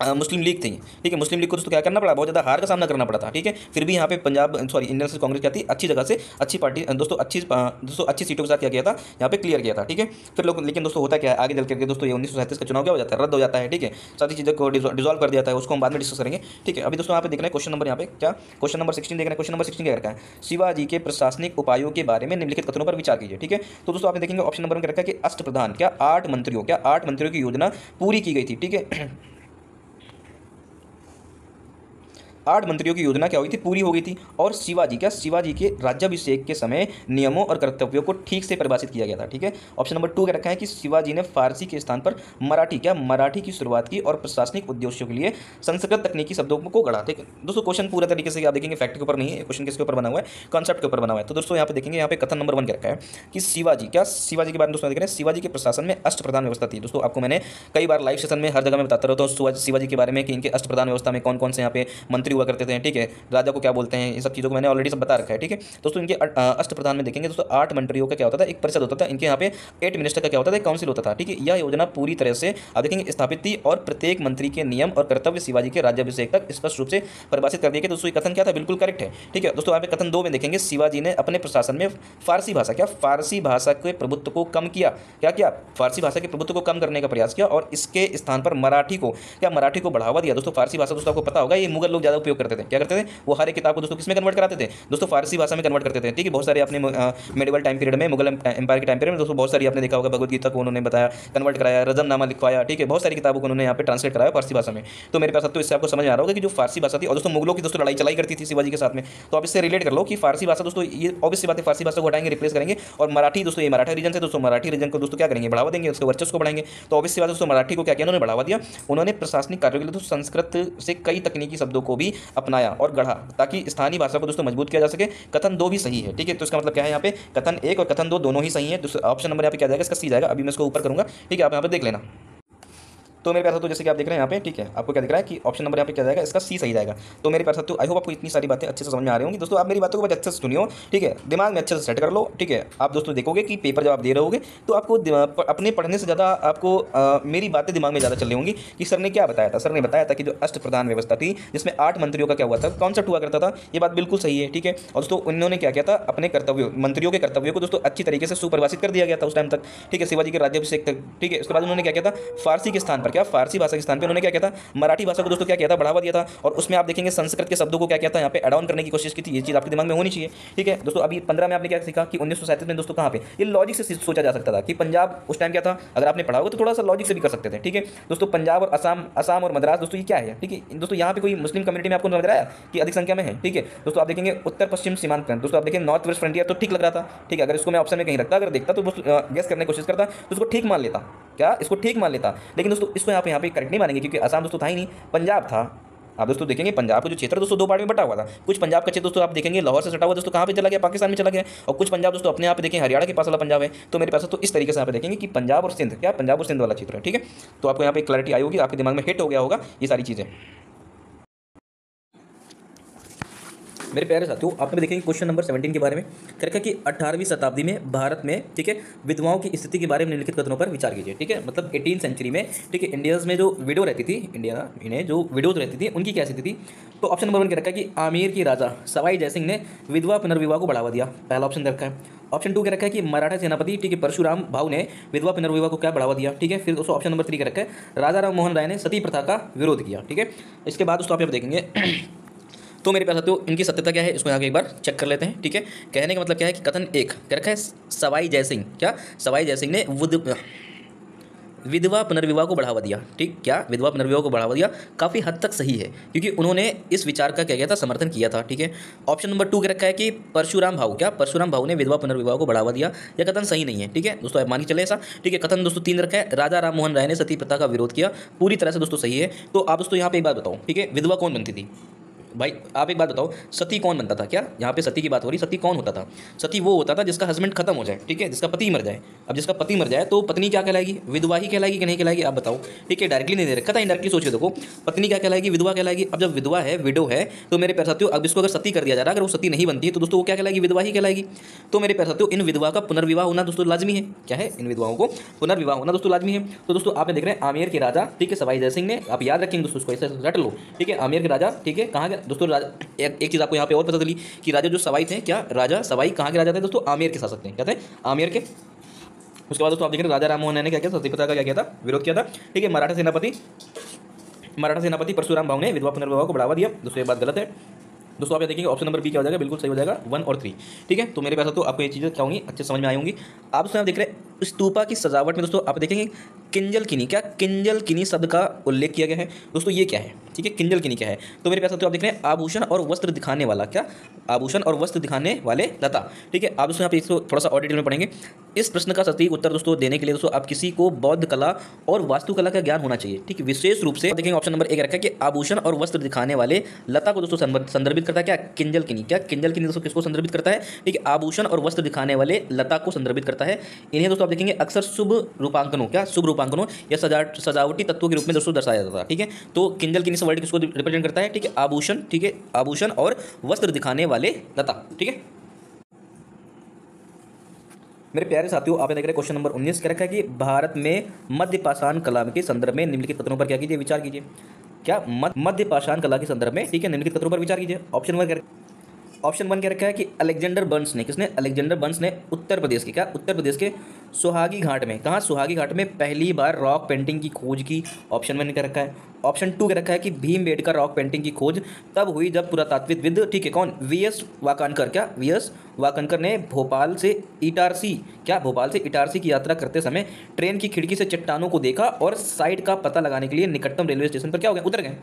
मुस्लिम लीग थी, ठीक है, मुस्लिम लीग को दोस्तों क्या करना पड़ा, बहुत ज़्यादा हार का सामना करना पड़ा था, ठीक है। फिर भी यहाँ पे इंडियन नेशनल कांग्रेस क्या थी, अच्छी जगह से अच्छी पार्टी दोस्तों अच्छी सीटों के साथ क्या किया था, यहाँ पे क्लियर किया था, ठीक है। फिर लोग लेकिन दोस्तों होता क्या है आगे चल करके दोस्तों, ये 1937 का चुनाव क्या हो जाता है, रद्द हो जाता है, ठीक है। सारी चीज़ों को डिजोल्व कर दिया था, उसको हम बाद में डिस्कस करेंगे, ठीक है। अभी दोस्तों यहाँ पे देख रहे हैं क्वेश्चन नंबर, यहाँ पे क्या क्वेश्चन नंबर 16 देख रहे हैं। क्वेश्चन नंबर 16 क्या रखा है, शिवाजी के प्रशासनिक उपायों के बारे में निम्नलिखित कथनों पर विचार कीजिए, ठीक है। तो दोस्तों आप देखेंगे ऑप्शन नंबर में क्या रखा है कि अष्टप्रधान, क्या 8 मंत्रियों की योजना पूरी की गई थी, ठीक है। 8 मंत्रियों की योजना क्या हुई थी, पूरी हो गई थी। और शिवाजी के राज्याभिषेक के समय नियमों और कर्तव्यों को ठीक से परिभाषित किया गया था, ठीक है। ऑप्शन नंबर 2 क्या रखा है कि शिवाजी ने फारसी के स्थान पर मराठी की शुरुआत की और प्रशासनिक उद्देश्यों के लिए संस्कृत तकनीकी शब्दों को गढ़ा, ठीक है। दोस्तों क्वेश्चन पूरा तरीके से आप देखेंगे फैक्ट के ऊपर नहीं है, क्वेश्चन किसके ऊपर बना हुआ है, कॉन्सेप्ट के ऊपर बना हुआ है। तो दोस्तों यहाँ पे देखेंगे, यहाँ पे कथन नंबर 1 क्या रखा है कि शिवाजी के बारे में दोस्तों देख रहे हैं, शिवाजी के प्रशासन में अष्टप्रधान व्यवस्था थी। दोस्तों आपको मैंने कई बार लाइव सेशन में हर जगह में बताता रहता हूँ शिवाजी के बारे में कि इनके अष्टप्रधान व्यवस्था में कौन कौन से यहाँ पे मंत्री हुआ करते थे, ठीक है, राजा को क्या बोलते हैं, इन सब चीज़ों को मैंने ऑलरेडी सब बता रखा है, ठीक है। दोस्तों इनके अष्टप्रधान में देखेंगे दोस्तों 8 मंत्रियों का क्या होता था, एक परिषद होता था, इनके यहाँ पे 8 मिनिस्टर का क्या होता था, एक काउंसिल होता था, ठीक है। यह योजना पूरी तरह से आप देखेंगे स्थापित थी और प्रत्येक मंत्री के नियम और कर्तव्य शिवाजी के राज्याभिषेक तक स्पष्ट रूप से परिभाषित कर दिए गए। दोस्तों ये कथन क्या था, बिल्कुल करेक्ट है, ठीक है। दोस्तों यहाँ पे कथन 2 में देखेंगे शिवाजी ने अपने प्रशासन में फारसी भाषा के प्रभुत्व को कम किया, क्या किया, फारसी भाषा के प्रभुत्व को कम करने का प्रयास किया और इसके स्थान पर मराठी को बढ़ावा दिया। दोस्तों फारसी भाषा दोस्तों आपको पता होगा ये मुगल लोग ज़्यादा उपयोग करते थे, क्या करते थे, वो हर एक किताब को दोस्तों किसमें कन्वर्ट कराते थे, दोस्तों फारसी भाषा में कन्वर्ट करते थे, ठीक है। बहुत सारे अपने मेडिवल टाइम पीरियड में, मुगल एम्पायर के टाइम पीरियड में दोस्तों बहुत सारी आपने देखा होगा, भगवद गीता को उन्होंने बताया, कन्वर्ट कराया, रजमनामा लिखवाया, ठीक है, बहुत सारी किताबों को उन्होंने यहाँ पे ट्रांसलेट कराया फारसी भाषा में। तो मेरे पास तो इससे आपको समझ आ रहा होगा कि जो फारसी भाषा थी, और दोस्तों मुगलों की दोस्तों लड़ाई चलाई करती थी शिवाजी के साथ में, तो आप इससे रिलेट कर लो कि फारसी भाषा दोस्तों ये ऑब्वियस बात है, फारसी भाषा को हटाएंगे, रिप्लेस करेंगे, और मराठी दोस्तों ये मराठा रीजन से दोस्तों मराठी रीजन को दोस्तों क्या करेंगे, बढ़ावा देंगे, उसके वर्चस्व को बढ़ाएंगे। तो ऑब्वियस बात दोस्तों मराठी को क्या किया, उन्होंने बढ़ावा दिया, उन्होंने प्रशासनिक कार्यों के लिए दोस्तों संस्कृत से कई तकनीकी शब्दों को भी अपनाया और गढ़ा ताकि स्थानीय भाषा को दोस्तों मजबूत किया जा सके। कथन 2 भी सही है, ठीक है। तो इसका मतलब क्या है, यहाँ पे कथन 1 और कथन 2 दोनों ही सही है। ऑप्शन नंबर यहाँ पे क्या जाएगा, इसका सी जाएगा। अभी मैं इसको ऊपर करूंगा, ठीक है, आप यहाँ पे देख लेना। तो मेरे प्यार साथियों जैसे कि आप देख रहे हैं यहाँ पे, ठीक है, आपको क्या दिख रहा है कि ऑप्शन नंबर यहाँ पे क्या जाएगा, इसका सी सही जाएगा। तो मेरे प्यार साथियों आई होप आपको इतनी सारी बातें अच्छे से समझ में आ रही होंगी। दोस्तों आप मेरी बातों को बहुत अच्छे से सुनियो, ठीक है, दिमाग में अच्छे से सेट कर लो, ठीक है। आप दोस्तों देखोगे कि पेपर जब आप दे रहे होगे तो आपको अपने पढ़ने से ज़्यादा आपको मेरी बातें दिमाग में ज़्यादा चल रही होंगी कि सर ने क्या बताया था। सर ने बताया था कि जो अष्टप्रधान व्यवस्था थी जिसमें 8 मंत्रियों का क्या हुआ था, कॉन्सेप्ट हुआ करता था, ये बात बिल्कुल सही है, ठीक है। और दोस्तों उन्होंने क्या किया था, अपने मंत्रियों के कर्तव्यों को दोस्तों अच्छी तरीके से सुपरिभाषित कर दिया गया था उस टाइम तक, ठीक है, शिवाजी के राज्याभिषेक तक, ठीक है। उसके बाद उन्होंने क्या किया था, फारसी के स्थान पर क्या, फारसी भाषा के स्थान पर उन्होंने क्या किया था, मराठी भाषा को दोस्तों क्या किया था, बढ़ावा दिया था। और उसमें आप देखेंगे संस्कृत के शब्दों को क्या किया था, यहाँ पे एड ऑन करने की कोशिश की थी। ये चीज़ आपके दिमाग में होनी चाहिए, ठीक है। दोस्तों अभी 15 में आपने क्या सीखा कि 1937 में दोस्तों कहाँ पे, ये लॉजिक से सोचा जा सकता था कि पंजाब उस टाइम क्या था, अगर आपने पढ़ा होगा तो थोड़ा सा लॉजिक से भी कर सकते थे, ठीक है। दोस्तों पंजाब और असम और मद्रास दोस्तों ये क्या है, ठीक है। दोस्तों यहाँ पे कोई मुस्लिम कम्युनिटी में आपको नजर आया कि अधिक संख्या में है, ठीक है। दोस्तों आप देखेंगे उत्तर पश्चिम सीमांत, दोस्तों आप देखेंगे नॉर्थ वेस्ट फ्रंटियर तो ठीक लग रहा था, ठीक है। अगर इसको मैं ऑप्शन में कहीं रखता, अगर देखता तो गेस करने की कोशिश करता तो उसको ठीक मान लेता, क्या इसको ठीक मान लेता। लेकिन दोस्तों इसको यहाँ पे करेक्ट नहीं मानेंगे क्योंकि असम दोस्तों था ही नहीं, पंजाब था। आप दोस्तों देखेंगे पंजाब का जो क्षेत्र दोस्तों 2 पार्ट में बटा हुआ था। कुछ पंजाब का क्षेत्र दोस्तों आप देखेंगे लाहौर से सटा हुआ दोस्तों कहाँ पे चला गया, पाकिस्तान में चला गया। और कुछ पंजाब दोस्तों अपने यहाँ पे देखें हरियाणा के पास वाला पंजाब है। तो मेरे पास तो इस तरीके से यहाँ पे देखेंगे कि पंजाब और सिंध, क्या पंजाब और सिंध वाला क्षेत्र है, ठीक है। तो आपको यहाँ पे क्लैरिटी आई होगी, आपके दिमाग में हिट हो गया होगा ये सारी चीज़ें। मेरे प्यारे साथियों आपने देखेंगे क्वेश्चन नंबर 17 के बारे में क्या रखा कि 18वीं शताब्दी में भारत में, ठीक है, विधवाओं की स्थिति के बारे में निम्नलिखित कथनों पर विचार कीजिए, ठीक है। मतलब 18th सेंचुरी में, ठीक है, इंडिया में जो विडो रहती थी, इन्हें जो विडोज रहती थी उनकी क्या स्थिति थी। तो ऑप्शन नंबर 1 क्या रखा है कि आमेर के राजा सवाई जयसिंह ने विधवा पुनर्विवाह को बढ़ावा दिया, पहला ऑप्शन रखा है। ऑप्शन 2 क्या रखा है कि मराठा सेनापति, ठीक है, परशुराम भाऊ ने विधवा पुनर्विवाह को क्या बढ़ावा दिया, ठीक है। फिर दोस्तों ऑप्शन नंबर 3 क्या रखा है, राजा राम मोहन राय ने सती प्रथा का विरोध किया, ठीक है। इसके बाद दोस्तों आप यहाँ देखेंगे तो मेरे पास साथियों इनकी सत्यता क्या है इसको यहाँ एक बार चेक कर लेते हैं, ठीक है। कहने का मतलब क्या है कि कथन 1 क्या रखा है, सवाई जयसिंह, क्या सवाई जयसिंह ने विधवा पुनर्विवाह को बढ़ावा दिया। ठीक, क्या विधवा पुनर्विवाह को बढ़ावा दिया? काफ़ी हद तक सही है, क्योंकि उन्होंने इस विचार का क्या किया था, समर्थन किया था। ठीक है, ऑप्शन नंबर 2 के रखा है कि परशुराम भाऊ, क्या परशुराम भाऊ ने विधवा पुनर्विवाह को बढ़ावा दिया? यह कथन सही नहीं है। ठीक है दोस्तों, मान के चले ऐसा। ठीक है, कथन दोस्तों 3 रखा है, राजा राम मोहन राय ने सती प्रथा का विरोध किया, पूरी तरह से दोस्तों सही है। तो आप दोस्तों यहाँ पे एक बात बताओ, ठीक है, विधवा कौन बनती थी? भाई आप एक बात बताओ, सती कौन बनता था? क्या यहाँ पे सती की बात हो रही, सती कौन होता था? सती वो होता था जिसका हस्बैंड खत्म हो जाए, ठीक है, जिसका पति मर जाए। अब जिसका पति मर जाए तो पत्नी क्या कहलाएगी? विधवा ही कहलाएगी कि नहीं कहलाएगी? आप बताओ। ठीक है, डायरेक्टली नहीं दे रखा था, इनडायरेक्टली सोचिए, देखो पत्नी क्या कहलाएगी? विधवा कहलाएगी। अब जब विधवा है, विडो है, तो मेरे प्यारे साथियों अब इसको अगर सती कर दिया जा रहा है, अगर वो सती नहीं बनती है तो दोस्तों वो क्या कहलाएगी? विधवा ही कहलाएगी। तो मेरे प्यारे साथियों इन विधवा का पुनर्विवाह होना दोस्तों लाजमी है। क्या है? इन विधवाओं को पुनर्विवाह होना दोस्तों लाजमी है। तो दोस्तों आपने देख रहे हैं आमेर के राजा, ठीक है, सवाई जय सिंह ने, आप याद रखेंगे दोस्तों, इसको ऐसे रट लो। ठीक है, आमेर के राजा, ठीक है, कहाँ के दोस्तों? एक चीज़ आपको यहाँ पे और पता चली कि राजा जो सवाई थे, क्या राजा सवाई कहाँ के राजा थे दोस्तों? आमेर के शासक थे। क्या थे? आमेर के। उसके बाद दोस्तों आप देख रहे हैं राजा राम मोहन राय ने क्या किया? सती प्रथा का क्या किया था? विरोध किया था। ठीक है, मराठा सेनापति परशुराम भाऊ ने विधवा पुनर्विवाह को बढ़ावा दिया। दोस्तों ये बात गलत है। दोस्तों आप ये देखेंगे ऑप्शन नंबर बी क्या हो जाएगा? बिल्कुल सही हो जाएगा, 1 और 3। ठीक है, तो मेरे पास तो आपको ये चीज़ें क्या होंगी, अच्छे समझ में आई होंगी। आप दोस्तों देख रहे हैं स्तूपा की सजावट में दोस्तों आप देखेंगे किंजलकिनी, क्या किंजलकिनी शब्द का उल्लेख किया गया है? दोस्तों ये क्या है? ठीक है, किंजलकिनी क्या है? तो मेरे पास तो आप देख रहे हैं आभूषण और वस्त्र दिखाने वाला, क्या आभूषण और वस्त्र दिखाने वाले लता। ठीक है, आप दोस्तों यहाँ पे इसको थोड़ा सा और डिटेल में पढ़ेंगे। इस प्रश्न का सटीक उत्तर दोस्तों देने के लिए दोस्तों आप किसी को बौद्ध कला और वास्तुकला का ज्ञान होना चाहिए। ठीक है, विशेष रूप से देखेंगे ऑप्शन नंबर 1 रखा है कि आभूषण और वस्त्र दिखाने वाले लता को दोस्तों संदर्भित करता है। क्या? किंजलकिनी। क्या किंजलकिनी दोस्तों किसको संदर्भित करता है? ठीक है, आभूषण और वस्त्र दिखाने वाले लता को संदर्भित करता है। इन्हें दोस्तों आप देखेंगे अक्सर शुभ रूपांकनों, क्या शुभ रूपांकनों या सजावटी तत्वों के रूप में दोस्तों दर्शाया जाता है। ठीक है, तो किंजलकिनी से वर्ड किसको रिप्रेजेंट करता है? ठीक है, आभूषण। ठीक है, आभूषण और वस्त्र दिखाने वाले लता। ठीक है मेरे प्यारे साथियों, आप देख रहे हैं क्वेश्चन नंबर 19 क्या रखा है कि भारत में मध्य पाषाण कला के संदर्भ में निम्नलिखित कथनों पर क्या कीजिए? विचार कीजिए। क्या? मध्य पाषाण कला के संदर्भ में, ठीक है, निम्नलिखित कथनों पर विचार कीजिए। ऑप्शन 1 क्या रखा है कि अलेक्जेंडर बर्न्स ने, किसने? अलेक्जेंडर बर्न्स ने उत्तर प्रदेश के, क्या उत्तर प्रदेश के सुहागी घाट में, कहाँ सुहागी घाट में पहली बार रॉक पेंटिंग की खोज की। ऑप्शन 1 क्या रखा है। ऑप्शन 2 क्या रखा है कि भीमबेटका रॉक पेंटिंग की खोज तब हुई जब पुरातात्विकविद, ठीक है, कौन? वीएस वाकानकर, क्या वीएस वाकनकर ने भोपाल से इटारसी, क्या भोपाल से इटारसी की यात्रा करते समय ट्रेन की खिड़की से चट्टानों को देखा और साइट का पता लगाने के लिए निकटतम रेलवे स्टेशन पर क्या हो गए? उतर गए।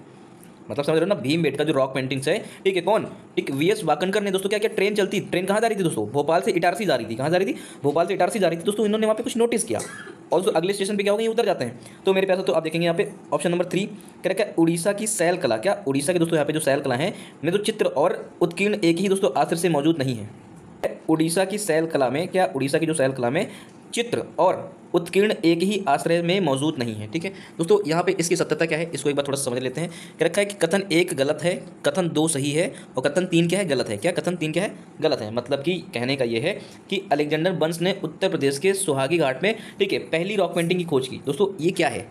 मतलब समझ रहे हो ना, भीमबेटका जो रॉक पेंटिंग्स है, ठीक है, कौन? ठीक, वीएस वाकनकर ने दोस्तों क्या किया? ट्रेन चलती, ट्रेन कहाँ जा रही थी दोस्तों? भोपाल से इटारसी जा रही थी। कहाँ जा रही थी? भोपाल से इटारसी जा रही थी दोस्तों। इन्होंने वहाँ पे कुछ नोटिस किया और दोस्तों अगले स्टेशन पे क्या हो गया? उतर जाते हैं। तो मेरे पास तो आप देखेंगे यहाँ पे ऑप्शन नंबर 3 क्या रखा है? उड़ीसा की शैल कला, क्या उड़ीसा के दोस्तों यहाँ पे जो शैल कला है में तो चित्र और उत्कीर्ण एक ही दोस्तों आश्रय से मौजूद नहीं है। उड़ीसा की शैल कला में, क्या उड़ीसा की जो शैल कला में चित्र और उत्कीर्ण एक ही आश्रय में मौजूद नहीं है। ठीक है दोस्तों, यहाँ पे इसकी सत्यता क्या है इसको एक बार थोड़ा सा समझ लेते हैं। क्या रखा है कि कथन 1 गलत है, कथन 2 सही है और कथन 3 क्या है? गलत है। क्या कथन 3 क्या है? गलत है। मतलब कि कहने का ये है कि अलेक्जेंडर बर्न्स ने उत्तर प्रदेश के सुहागी घाट में, ठीक है, पहली रॉक पेंटिंग की खोज की। दोस्तों ये क्या है?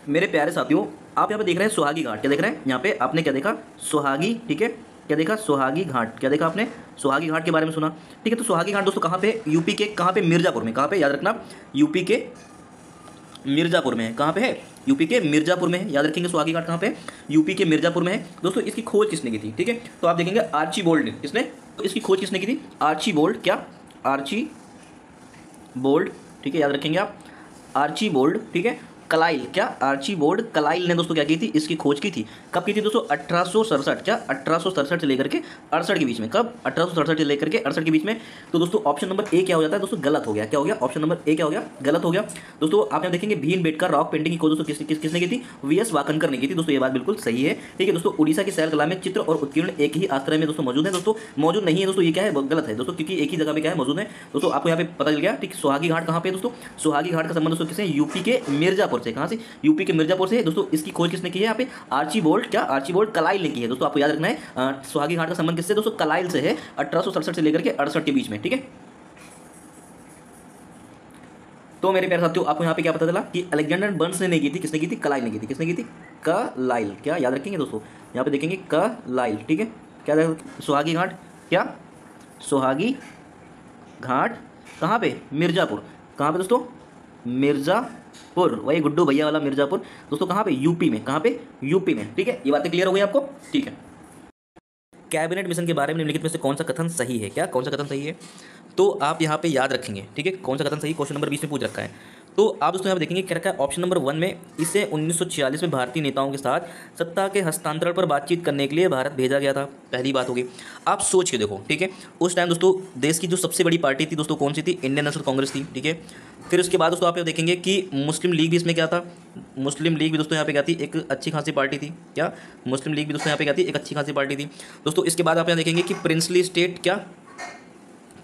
मेरे प्यारे साथियों, आप यहाँ पे देख रहे हैं सुहागी घाट, क्या देख रहे हैं यहाँ पे? आपने क्या देखा? सुहागी, ठीक है, क्या देखा? सुहागी घाट, क्या देखा आपने? सुहागी घाट के बारे में सुना, ठीक है। तो सुहागी घाट दोस्तों कहाँ पे? यूपी के कहाँ पे? मिर्जापुर में। कहाँ पे? याद रखना, यूपी के मिर्जापुर में है। कहाँ पे है? यूपी के मिर्जापुर में है। याद रखेंगे सुहागी घाट कहाँ पे? यूपी के मिर्जापुर में है। दोस्तों इसकी खोज किसने की थी? ठीक है, तो आप देखेंगे आर्चीबोल्ड ने। किसने? तो इसकी खोज किसने की थी? आर्चीबोल्ड, क्या आर्चीबोल्ड, ठीक है, याद रखेंगे आप, आर्चीबोल्ड, ठीक है, कलाइल, क्या आर्चीबोल्ड कलाइल ने दोस्तों क्या की थी? इसकी खोज की थी। कब की थी दोस्तों? 1867, क्या 1867 से लेकर के 68 के बीच में। कब? 1867 से लेकर के 68 के बीच में। तो दोस्तों ऑप्शन नंबर ए क्या हो जाता है दोस्तों? गलत हो गया। क्या हो गया? ऑप्शन नंबर ए क्या हो गया? गलत हो गया। दोस्तों आप यहाँ देखेंगे भीमबेटका रॉक पेंटिंग की खोज दोस्तों किसने की थी? वीएस वाकनकर ने की थी। दोस्तों ये बात बिल्कुल सही है। ठीक है दोस्तों, उड़ीसा की शैल कला में चित्र और उत्कीर्ण एक ही आश्रय में दोस्तों मौजूद है। दोस्तों मौजूद नहीं है दोस्तों, ये क्या है? गलत है दोस्तों, क्योंकि एक ही जगह पे क्या है? मौजूद है। दोस्तों आपको यहाँ पे पता चल गया। ठीक, सुहागी घाट कहाँ पे दोस्तों? सुहागी घाट का संबंध दोस्तों किससे? यूपी के मिर्जापुर से। कहाँ से? यूपी के मिर्जापुर से। दोस्तों इसकी खोज किसने की है? यहाँ पे आर्चीबोल्ड, क्या आर्चीबोल्ड कलाइल ने की है। दोस्तों आपको याद रखना है सुहागी घाट का संबंध किससे? दोस्तों कलाइल से है, 1867 से लेकर के 68 के बीच में। ठीक है, तो मेरे प्यारे साथियों आपको यहाँ पे क्या पता चला कि अलेक्जेंडर बर्न्स ने नहीं की थी। किसने की थी? कलाइल ने की थी। किसने की थी? कलाइल, क्या याद रखेंगे दोस्तों? यहाँ पे देखेंगे कलाइल, ठीक है, क्या सुहागी घाट, क्या सुहागी घाट कहाँ पे? मिर्जापुर। कहाँ पे दोस्तों? मिर्जापुर, वही गुड्डू भैया वाला मिर्जापुर। दोस्तों कहाँ पे? यूपी में। कहाँ पे? यूपी में। ठीक है, ये बातें क्लियर हो गई आपको? ठीक है, कैबिनेट मिशन के बारे में निम्नलिखित में से कौन सा कथन सही है? क्या कौन सा कथन सही है? तो आप यहाँ पे याद रखेंगे, ठीक है, कौन सा कथन सही, क्वेश्चन नंबर 20 में पूछ रखा है। तो आप दोस्तों यहाँ पे देखेंगे क्या रखा है ऑप्शन नंबर 1 में, इसे 1946 में भारतीय नेताओं के साथ सत्ता के हस्तांतरण पर बातचीत करने के लिए भारत भेजा गया था। पहली बात होगी, आप सोच के देखो, ठीक है, उस टाइम दोस्तों देश की जो सबसे बड़ी पार्टी थी दोस्तों कौन सी थी? इंडियन नेशनल कांग्रेस थी, ठीक है। फिर उसके बाद दोस्तों आप यहाँ देखेंगे कि मुस्लिम लीग भी इसमें क्या था? मुस्लिम लीग भी दोस्तों यहाँ पे क्या थी? एक अच्छी खासी पार्टी थी। क्या मुस्लिम लीग भी दोस्तों यहाँ पे क्या थी? एक अच्छी खासी पार्टी थी दोस्तों। इसके बाद आप यहाँ देखेंगे कि प्रिंसली स्टेट, क्या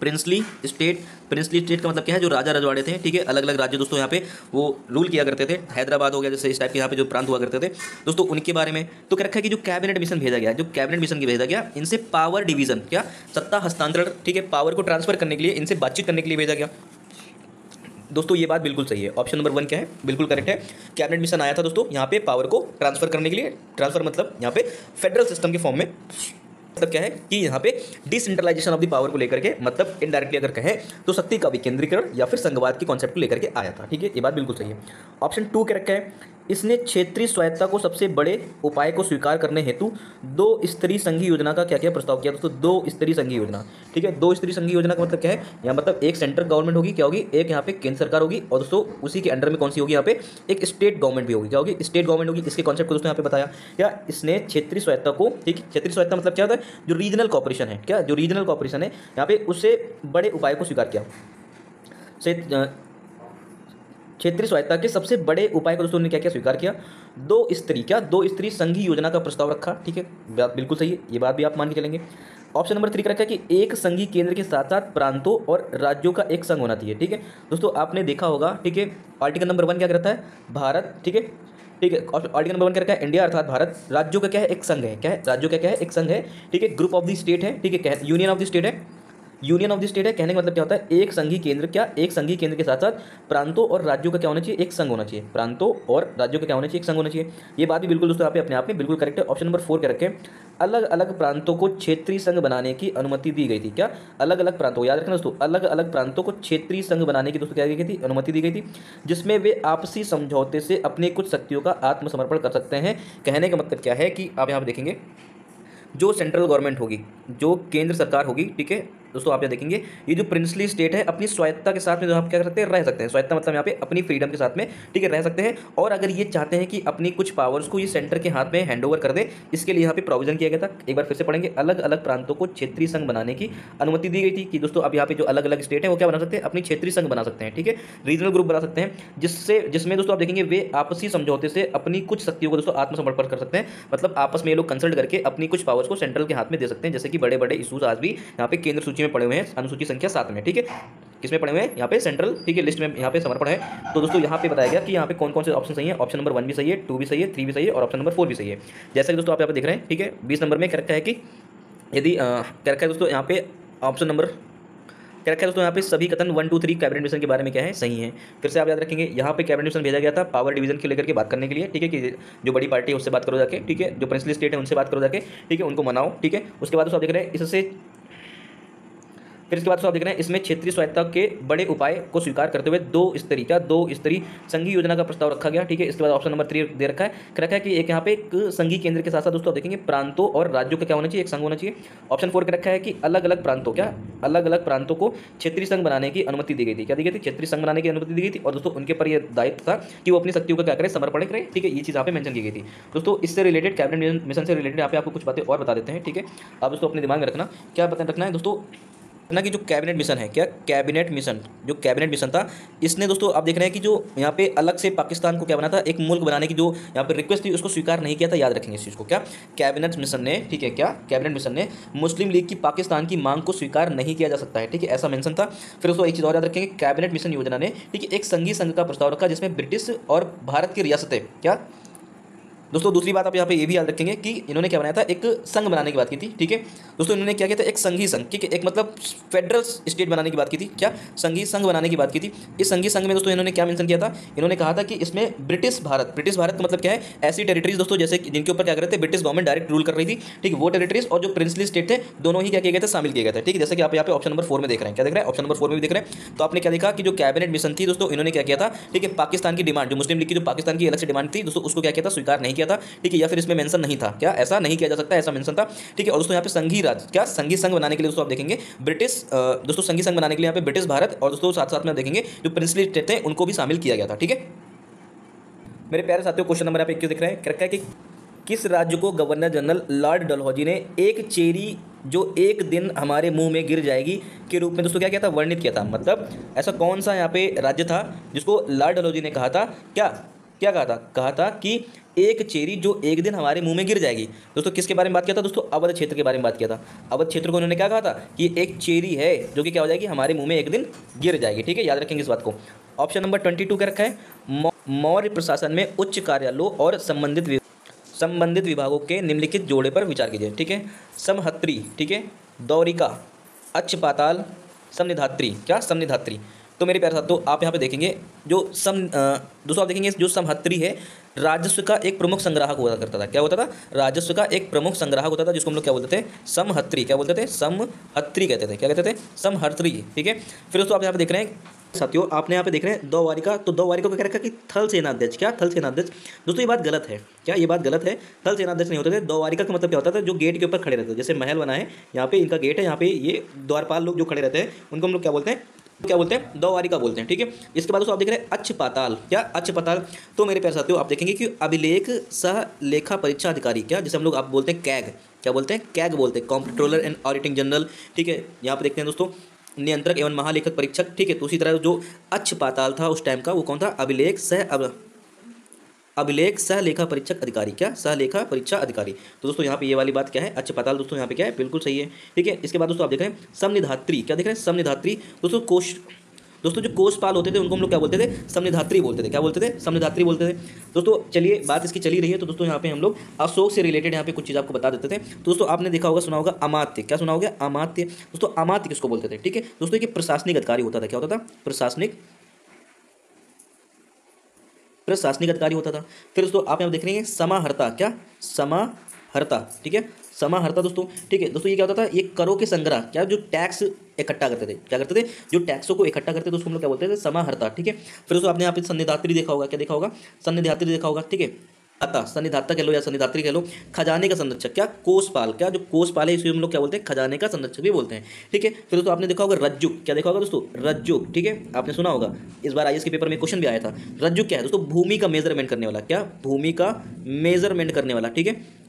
प्रिंसली स्टेट, प्रिंसली स्टेट का मतलब क्या है? जो राजा रजवाड़े थे, ठीक है, अलग अलग राज्य दोस्तों यहाँ पे वो रूल किया करते थे। हैदराबाद हो गया, जैसे इस टाइप के यहाँ पे जो प्रांत हुआ करते थे दोस्तों, उनके बारे में तो क्या रखा है कि जो कैबिनेट मिशन भेजा गया, जो कैबिनेट मिशन की भेजा गया, इनसे पावर डिवीजन, क्या सत्ता हस्तांतरण, ठीक है, पावर को ट्रांसफर करने के लिए, इनसे बातचीत करने के लिए भेजा गया दोस्तों। ये बात बिल्कुल सही है, ऑप्शन नंबर 1 क्या है? बिल्कुल करेक्ट है। कैबिनेट मिशन आया था दोस्तों यहाँ पे पावर को ट्रांसफर करने के लिए। ट्रांसफर मतलब यहाँ पे फेडरल सिस्टम के फॉर्म में, मतलब क्या है कि यहाँ पे डिसेंट्रलाइजेशन ऑफ द पावर को लेकर के, मतलब इनडायरेक्टली अगर कहें तो शक्ति का विकेंद्रीकरण या फिर संघवाद के कॉन्सेप्ट को लेकर के आया था, ठीक है, ये बात बिल्कुल सही है। ऑप्शन 2 क्या रखा है? इसने क्षेत्रीय स्वायत्तता को सबसे बड़े उपाय को स्वीकार करने हेतु 2 स्तरीय संघीय योजना का क्या क्या प्रस्ताव किया दोस्तों? 2 स्तरीय संघीय योजना, ठीक है। 2 स्तरीय संघीय योजना का मतलब क्या है? यहाँ मतलब एक सेंट्रल गवर्नमेंट होगी, क्या होगी? एक यहाँ पे केंद्र सरकार होगी, और दोस्तों उसी के अंडर में कौन सी होगी? यहाँ पे एक स्टेट गवर्नमेंट भी होगी, क्या होगी? स्टेट गवर्नमेंट होगी। इसके कॉन्सेप्ट को दोस्तों यहाँ पे बताया क्या? इसने क्षेत्रीय स्वायत्तता को, ठीक है, क्षेत्रीय स्वायत्तता मतलब क्या होता है? जो रीजनल कॉर्पोरेशन है, क्या जो रीजनल कॉर्पोरेशन है यहाँ पे, उससे बड़े उपाय को स्वीकार किया। क्षेत्रीय स्वायत्तता के सबसे बड़े उपाय को दोस्तों ने क्या क्या स्वीकार किया? 2 स्तरीय, क्या 2 स्तरीय संघीय योजना का प्रस्ताव रखा, ठीक है, बात बिल्कुल सही है, ये बात भी आप मान के चलेंगे। ऑप्शन नंबर 3 का रखा है कि एक संघीय केंद्र के साथ साथ प्रांतों और राज्यों का एक संघ होना चाहिए, ठीक है दोस्तों। आपने देखा होगा, ठीक है, आर्टिकल नंबर 1 क्या कहता है? भारत, ठीक है, ठीक है, आर्टिकल नंबर 1 क्या रखा है? इंडिया अर्थात भारत राज्यों का क्या है? एक संघ है, क्या है? राज्यों का क्या है? एक संघ है, ठीक है। ग्रुप ऑफ द स्टेट है, ठीक है, यूनियन ऑफ द स्टेट है, यूनियन ऑफ द स्टेट है। कहने का मतलब क्या होता है? एक संघीय केंद्र, क्या एक संघीय केंद्र के साथ साथ प्रांतों और राज्यों का क्या होना चाहिए? एक संघ होना चाहिए। प्रांतों और राज्यों का क्या होना चाहिए? एक संघ होना चाहिए। ये बात भी बिल्कुल दोस्तों यहाँ पे अपने आप में बिल्कुल करेक्ट है। ऑप्शन नंबर 4 क्या रखें? अलग अलग प्रांतों को क्षेत्रीय संघ बनाने की अनुमति दी गई थी, क्या अलग अलग प्रांतों, याद रखना दोस्तों, अलग अलग प्रांतों को क्षेत्रीय संघ बनाने की दोस्तों क्या दी गई थी? अनुमति दी गई थी, जिसमें वे आपसी समझौते से अपनी कुछ शक्तियों का आत्मसमर्पण कर सकते हैं। कहने का मतलब क्या है कि आप यहाँ पे देखेंगे जो सेंट्रल गवर्नमेंट होगी, जो केंद्र सरकार होगी, ठीक है दोस्तों, आप यहाँ देखेंगे ये जो प्रिंसली स्टेट है अपनी स्वायत्तता के साथ में जो आप क्या कर सकते हैं? रह सकते हैं। स्वायत्तता मतलब यहाँ पे अपनी फ्रीडम के साथ में, ठीक है, रह सकते हैं। और अगर ये चाहते हैं कि अपनी कुछ पावर्स को ये सेंटर के हाथ में हैंड ओवर कर दे, इसके लिए यहाँ पे प्रोविजन किया गया था। एक बार फिर से पढ़ेंगे, अलग अलग प्रांतों को क्षेत्रीय संघ बनाने की अनुमति दी गई थी कि दोस्तों अब यहाँ पे जो अलग अलग स्टेट है वो क्या बना सकते हैं? अपनी क्षेत्रीय संघ बना सकते हैं, ठीक है, रीजनल ग्रुप बना सकते हैं, जिसमें दोस्तों आप देखेंगे वे आपसी समझौते से अपनी कुछ शक्तियों को दोस्तों आत्मसमर्पण कर सकते हैं। मतलब आपस में ये लोग कंसल्ट करके अपनी कुछ पावर्स को सेंट्रल के हाथ में दे सकते हैं। जैसे कि बड़े बड़े इशूज आज भी यहाँ पे केंद्र सूची में पड़े हुए हैं, अनुसूची संख्या 7 में, ठीक है, किसमें पड़े हुए हैं? यहाँ पे सेंट्रल, ठीक है, लिस्ट में यहाँ पे समर्पण है। तो दोस्तों यहाँ पे बताया गया कि यहाँ पे कौन कौन से ऑप्शन सही है। ऑप्शन नंबर 1 भी सही है, 2 भी सही है, 3 भी सही है और ऑप्शन नंबर 4 भी सही है। जैसा कि दोस्तों आप यहाँ पे देख रहे हैं, ठीक है, 20 नंबर में क्या रखा है कि यदि क्या रखा है दोस्तों यहाँ पे ऑप्शन नंबर क्या रखा है दोस्तों यहाँ पे सभी कथन 1, 2, 3 कैबिनेट मिशन के बारे में क्या है? सही है। फिर से आप याद रखेंगे यहाँ पे कैबिनेट मिशन भेजा गया था पावर डिवीजन के लेकर के बात करने के लिए, ठीक है, कि जो बड़ी पार्टी है उससे बात करो जाके, ठीक है, जो प्रिंसली स्टेट है उनसे बात करो जाके, ठीक है, उनको मनाओ, ठीक है। उसके बाद दोस्तों आप देख रहे हैं इससे, फिर इसके बाद आप देख रहे हैं इसमें क्षेत्रीय स्वायत्तता के बड़े उपाय को स्वीकार करते हुए 2 स्तरीय संघीय योजना का प्रस्ताव रखा गया, ठीक है। इसके बाद ऑप्शन नंबर 3 दे रखा है कि एक यहाँ पे एक संघीय केंद्र के साथ साथ दोस्तों आप देखेंगे प्रांतों और राज्यों का क्या होना चाहिए? एक संघ होना चाहिए। ऑप्शन 4 का रखा है कि अलग अलग प्रांतों, क्या अलग अलग प्रांतों को क्षेत्रीय संघ बनाने की अनुमति दी गई थी। क्या दी गई थी? क्षेत्रीय संघ बनाने की अनुमति दी गई थी और दोस्तों उनके पर यह दायित्व था कि वो अपनी शक्तियों का क्या करें? समर्पण करें, ठीक है, ये चीज़ यहाँ पे मेंशन की गई थी। दोस्तों इससे रिलेटेड कैबिनेट मिशन से रिलेटेड यहाँ पे आपको कुछ बातें और बता देते हैं, ठीक है। आप दोस्तों अपने दिमाग में रखना, क्या बता रखना है दोस्तों ना कि जो कैबिनेट मिशन है, क्या कैबिनेट मिशन, जो कैबिनेट मिशन था, इसने दोस्तों आप देख रहे हैं कि जो यहाँ पे अलग से पाकिस्तान को क्या बना था? एक मुल्क बनाने की जो यहाँ पे रिक्वेस्ट थी उसको स्वीकार नहीं किया था। याद रखेंगे इस चीज़ को। क्या कैबिनेट मिशन ने, ठीक है, क्या कैबिनेट मिशन ने मुस्लिम लीग की पाकिस्तान की मांग को स्वीकार नहीं किया जा सकता है, ठीक है, ऐसा मेंशन था। फिर उसको एक चीज़ और याद रखेंगे, कैबिनेट मिशन योजना ने, ठीक है, एक संघीय संघ का प्रस्ताव रखा जिसमें ब्रिटिश और भारत की रियासतें, क्या दोस्तों दूसरी बात आप यहाँ पे ये भी याद रखेंगे कि इन्होंने क्या बनाया था? एक संघ बनाने की बात की थी, ठीक है दोस्तों। इन्होंने क्या किया था? एक संघीय संघ, ठीक है, एक मतलब फेडरल स्टेट बनाने की बात की थी। क्या संघीय संघ बनाने की बात की थी। इस संघीय संघ में दोस्तों इन्होंने क्या मेंशन किया था? इन्होंने कहा था कि इसमें ब्रिटिश भारत का मतलब क्या है? ऐसी टेरिटरीज दोस्तों जैसे जिनके ऊपर क्या कर रहे थे? ब्रिटिश गवर्नमेंट डायरेक्ट रूल कर रही थी, ठीक है, वो टेरिटरीज और जो प्रिंसली स्टेट थे दोनों ही क्या किए गए थे? शामिल किए गए थे, ठीक है। जैसे कि आप यहाँ पे ऑप्शन नंबर 4 में देख रहे हैं, क्या देख रहे हैं? ऑप्शन नंबर 4 में भी देख रहे हैं। तो आपने क्या देखा कि जो कैबिनेट मिशन थी दोस्तों इन्होंने क्या किया था? ठीक है, पाकिस्तान की डिमांड, जो मुस्लिम लीग की जो पाकिस्तान की अलग से डिमांड थी दोस्तों, उसको क्या किया था? स्वीकार नहीं किया था, ठीक है, या फिर इसमें मेंशन नहीं था, क्या ऐसा नहीं किया जा सकता, ऐसा मेंशन था, ठीक है। और दोस्तों यहाँ पे संघीय राज्य, क्या संघीय संघ बनाने के लिए दोस्तों आप देखेंगे ब्रिटिश, दोस्तों संघीय संघ बनाने के लिए यहाँ पे ब्रिटिश भारत और दोस्तों साथ साथ में देखेंगे जो प्रिंसली स्टेट थे उनको भी शामिल किया गया था, ठीक है। मेरे प्यारे साथियों क्वेश्चन नंबर यहाँ पे 21 दिख रहे हैं, क्या रखा है कि किस राज्य को गवर्नर जनरल लॉर्ड डलहौजी ने एक चेरी जो एक दिन हमारे मुंह में गिर जाएगी के रूप में दोस्तों क्या किया था, वर्णित किया था। मतलब ऐसा कौन सा यहाँ पे राज्य था जिसको लॉर्ड डलहौजी ने कहा था, क्या क्या कहा था कि एक चेरी जो एक दिन हमारे मुंह में गिर जाएगी। दोस्तों किसके बारे में बात किया था, दोस्तों अवध क्षेत्र के बारे में बात किया था। अवध क्षेत्र को उन्होंने क्या कहा था कि एक चेरी है जो कि क्या हो जाएगी, हमारे मुंह में एक दिन गिर जाएगी, ठीक है, याद रखेंगे इस बात को। ऑप्शन नंबर 22 क्या रखा है, मौर्य प्रशासन में उच्च कार्यालयों और संबंधित विभागों के निम्नलिखित जोड़े पर विचार कीजिए, ठीक है। समहत्री, ठीक है, दौरिका, अक्षपाताल, समनिधात्री, क्या समनिधात्री। तो मेरे प्यारे साथियों आप यहाँ पे देखेंगे जो दोस्तों आप देखेंगे जो समहत्री है राजस्व का एक प्रमुख संग्राहक हुआ करता था, क्या होता था, राजस्व का एक प्रमुख संग्राहक होता था, जिसको हम लोग क्या बोलते थे, समहत्री, क्या बोलते थे, समहत्री कहते थे, क्या कहते थे, समहत्री, ठीक है। फिर दोस्तों आप यहाँ पे देख रहे हैं साथियों, आपने यहाँ पे देख रहे हैं द्वारिका, तो द्वारिका को क्या रखा कि थल सेनाध्यक्ष, क्या थल सेनाध्यक्ष। दोस्तों ये बात गलत है, क्या ये बात गलत है, थल सेनाध्यक्ष नहीं होते थे। द्वारिका का मतलब क्या होता था, जो गेट के ऊपर खड़े रहते थे, जैसे महल बना है यहाँ पे इनका गेट है, यहाँ पे ये द्वारपाल लोग जो खड़े रहते हैं उनको हम लोग क्या बोलते हैं, द्वारिका बोलते हैं, ठीक है। इसके बाद दोस्तों आप देख रहे हैं अक्षपाताल, क्या अक्षपाताल। तो मेरे प्यारे साथियों आप देखेंगे कि अभिलेख सह लेखा परीक्षा अधिकारी, क्या जिसे हम लोग आप बोलते हैं कैग, क्या बोलते हैं, कैग बोलते हैं, कॉम्प्ट्रोलर एंड ऑडिटिंग जनरल, ठीक है। यहाँ पे देखते हैं दोस्तों नियंत्रक एवं महालेखक परीक्षक, ठीक है। तो उसी तरह जो अक्षपाताल था उस टाइम का वो कौन था, अभिलेख सह लेखा परीक्षक अधिकारी, क्या सह लेखा परीक्षा अधिकारी। तो दोस्तों यहाँ पे ये वाली बात क्या है, अक्षपाताल दोस्तों यहाँ पे क्या है, बिल्कुल सही है, ठीक है। इसके बाद दोस्तों आप देख रहे हैं समनिधात्री, क्या देख रहे हैं, समनिधात्री। दोस्तों जो कोषपाल होते थे उनको हम लोग क्या बोलते थे, समनिधात्री बोलते थे, क्या बोलते थे, समनिधात्री बोलते थे। दोस्तों चलिए बात इसकी चली रही है, तो दोस्तों यहाँ पे हम लोग अशोक से रिलेटेड यहाँ पे कुछ चीज़ आपको बता देते थे। तो दोस्तों आपने देखा होगा, सुना होगा अमात्य, क्या सुना होगा, अमात्य। दोस्तों अमात्य किसको बोलते थे, ठीक है। दोस्तों ये प्रशासनिक अधिकारी होता था, क्या होता था, प्रशासनिक अधिकारी होता था। फिर दोस्तों आप यहाँ देख रहे हैं समाहर्ता, क्या समाहर्ता, ठीक है, समाहर्ता दोस्तों, ठीक है। दोस्तों ये क्या होता था, ये करों के संग्रह, क्या जो टैक्स इकट्ठा करते थे, क्या करते थे, जो टैक्सों को इकट्ठा करते थे उसको हम लोग क्या बोलते थे, समाहर्ता, ठीक है। फिर दोस्तों आपने यहाँ पे सन्निधात्री देखा होगा, क्या देखा होगा, सन्निधात्री देखा होगा, ठीक है। सन्निधाता कह लो या सन्निधात्री कह लो। खजाने का संरक्षक, क्या कोषपाल, क्या जो कोषपाल है इसे हम लोग क्या बोलते हैं, खजाने का संरक्षक भी बोलते हैं, ठीक है। फिर दोस्तों आपने देखा होगा रज्जुक, क्या देखा होगा दोस्तों, रज्जुक, ठीक है, आपने सुना होगा, इस बार आईएएस के पेपर में क्वेश्चन भी आया था। रज्जुक क्या है दोस्तों, भूमि का मेजरमेंट करने वाला, क्या भूमि का मेजरमेंट करने वाला, ठीक है,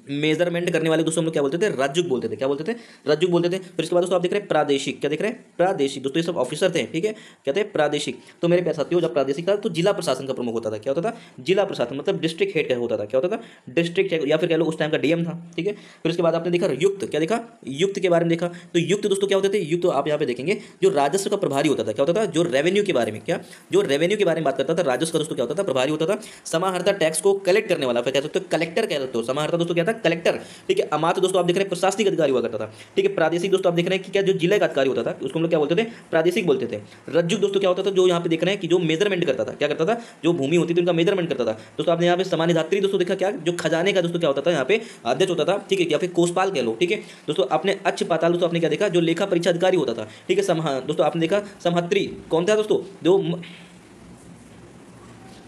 मेजरमेंट करने वाले दोस्तों हम लोग क्या बोलते थे, रज्जुक बोलते थे, क्या बोलते थे, रज्जुक बोलते थे। फिर इसके बाद दोस्तों आप देख रहे हैं प्रादेशिक, क्या देख रहे हैं, प्रादेशिक। दोस्तों ये सब ऑफिसर थे, ठीक है, कहते हैं प्रादेशिक। तो मेरे प्यारे साथियों जब प्रादेशिक था तो जिला प्रशासन का प्रमुख होता था, क्या होता था, जिला प्रशासन, मतलब डिस्ट्रिक्ट हेड होता था, क्या होता था, डिस्ट्रिक्ट हेड, या फिर कह लो उस टाइम का डीएम था, ठीक है। फिर उसके बाद आपने देखा युक्त, क्या देखा, युक्त के बारे में देखा। तो युक्त दोस्तों क्या होते थे, युक्त आप यहाँ पे देखेंगे जो राजस्व का प्रभारी होता था, क्या होता था, जो रेवेन्यू के बारे में, क्या जो रेवेन्यू के बारे में बात करता था, राजस्व का दोस्तों क्या होता था, प्रभारी होता था। समाहर्ता टैक्स को कलेक्ट करने वाला, फिर कह सकते हो कलेक्टर कह सकते हो, समाहर्ता दोस्तों क्या था, कलेक्टर, ठीक है। अमात्य दोस्तों आप देख रहे हैं प्रशासनिक अधिकारी हुआ करता था, ठीक है। प्रादेशिक दोस्तों आप देख रहे हैं कि क्या जो जिला का अधिकारी होता था उसको हम लोग क्या बोलते थे, प्रादेशिक बोलते थे। रज्जुक दोस्तों क्या होता था, जो यहाँ पे देख रहे हैं कि जो मेजरमेंट करता था, क्या करता था, जो भूमि होती थी उनका मेजरमेंट करता था। दोस्तों आपने यहाँ पे समानिधात्री दोस्तों देखा, क्या जो खजाने का दोस्तों क्या होता था, यहाँ पे अध्यक्ष होता था, ठीक है, या फिर कोषपाल कह लो, ठीक है। दोस्तों आपने अक्षपाताल दोस्तों आपने क्या देखा, जो लेखा परीक्षा अधिकारी होता था, ठीक है। दोस्तों आपने देखा समहत्री कौन था दोस्तों, जो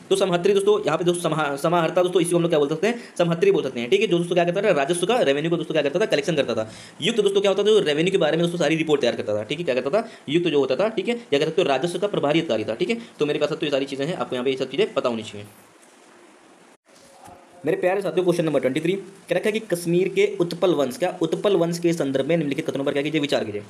तो समहत्री दोस्तों यहाँ पे दोस्तों समाहर्ता दोस्तों इसी को हम लोग क्या बोल सकते हैं, समहत्री बोल सकते हैं, ठीक है। जो दोस्तों क्या करता था, राजस्व का रेवेन्यू को दोस्तों क्या करता था, कलेक्शन करता था। युक्त दोस्तों क्या होता था, जो रेवेन्यू के बारे में दोस्तों सारी रिपोर्ट तैयार करता था, ठीक है, क्या करता था, युक्त जो होता था, ठीक है, क्या कहते हो, राजस्व का प्रभारी अधिकारी था, ठीक है। तो मेरे पास तो ये सारी चीज़ें हैं, आपको यहाँ पे ये सब चीज़ें पता होनी चाहिए। मेरे प्यारे साथियों क्वेश्चन नंबर 23 क्या रखा है कि कश्मीर के उत्पल वंश, क्या उत्पल वंश के संदर्भ में निम्नलिखित कथनों पर क्या कीजिए, विचार कीजिए।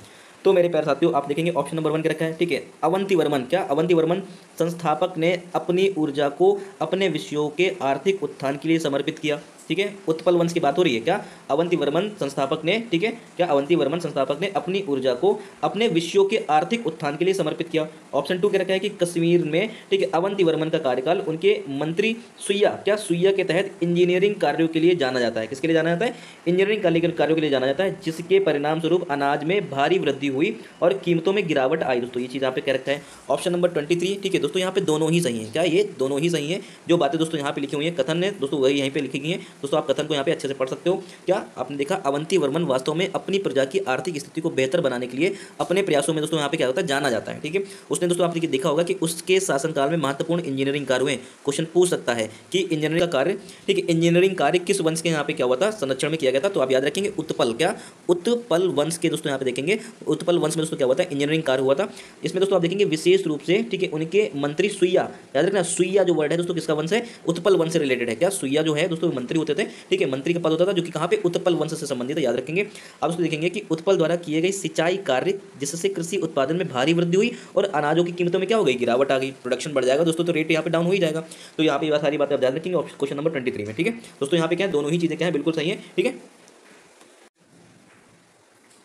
तो मेरे प्यारे साथियों आप देखेंगे ऑप्शन नंबर 1 क्या रखा है, ठीक है, अवंती वर्मन, क्या अवंती वर्मन संस्थापक ने अपनी ऊर्जा को अपने विषयों के आर्थिक उत्थान के लिए समर्पित किया, ठीक है। उत्पल वंश की बात हो रही है, क्या अवंती वर्मन संस्थापक ने, ठीक है, क्या अवंती वर्मन संस्थापक ने अपनी ऊर्जा को अपने विषयों के आर्थिक उत्थान के लिए समर्पित किया। ऑप्शन 2 क्या रखा है कि कश्मीर में, ठीक है, अवंती वर्मन का कार्यकाल उनके मंत्री सुइया, क्या सुइया के तहत इंजीनियरिंग कार्यों के लिए जाना जाता है, किसके लिए जाना जाता है, इंजीनियरिंग कार्यों के लिए जाना जाता है, जिसके परिणाम स्वरूप अनाज में भारी वृद्धि हुई और कीमतों में गिरावट आई। दोस्तों ये चीज़ यहाँ पे कह रखा है ऑप्शन नंबर 23, ठीक है। दोस्तों यहाँ पे दोनों ही सही है, क्या ये दोनों ही सही है, जो बातें दोस्तों यहाँ पे लिखी हुई है, कथन ने दोस्तों वही यहीं पे लिखी गई है, दोस्तों आप कथन को यहाँ पे अच्छे से पढ़ सकते हो। क्या आपने देखा, अवंती वर्मन वास्तव में अपनी प्रजा की आर्थिक स्थिति को बेहतर बनाने के लिए अपने प्रयासों में दोस्तों यहाँ पे क्या होता है, जाना जाता है। ठीक है, उसने दोस्तों आपने देखा होगा कि उसके शासनकाल में महत्वपूर्ण इंजीनियरिंग कार्य हुए। क्वेश्चन पूछ सकता है कि इंजीनियरिंग का कार्य, ठीक है, इंजीनियरिंग कार्य किस वंश के यहाँ पे क्या हुआ था, संरक्षण में किया गया था। तो आप याद रखेंगे उत्पल, क्या उत्पल वंश के दोस्तों यहाँ पे देखेंगे, उत्पल वंश में दोस्तों क्या हुआ था, इंजीनियरिंग कार्य हुआ था। इसमें दोस्तों आप देखेंगे विशेष रूप से, ठीक है, उनके मंत्री सुइया, याद रखना सुइया जो वर्ड है दोस्तों किसका वंश है, उत्पल वंश से रिलेटेड है। क्या सुइया जो है दोस्तों मंत्री होते थे, ठीक है, मंत्री का पद होता था जो कि कहाँ पे, उत्पल वंश से संबंधित है, याद रखेंगे। अब उसको देखेंगे कि उत्पल द्वारा किए गए सिंचाई कार्य जिससे कृषि उत्पादन में भारी वृद्धि हुई और अनाजों की कीमतों में क्या हो गई, गिरावट आ गई, प्रोडक्शन बढ़ जाएगा दोस्तों, तो रेट यहाँ पे डाउन हो ही जाएगा। तो यहाँ पे ये सारी बातें आप ध्यान रखेंगे क्वेश्चन नंबर 23 में। ठीक है दोस्तों, यहाँ पे क्या है, दोनों ही चीजें क्या है, बिल्कुल सही है। ठीक है,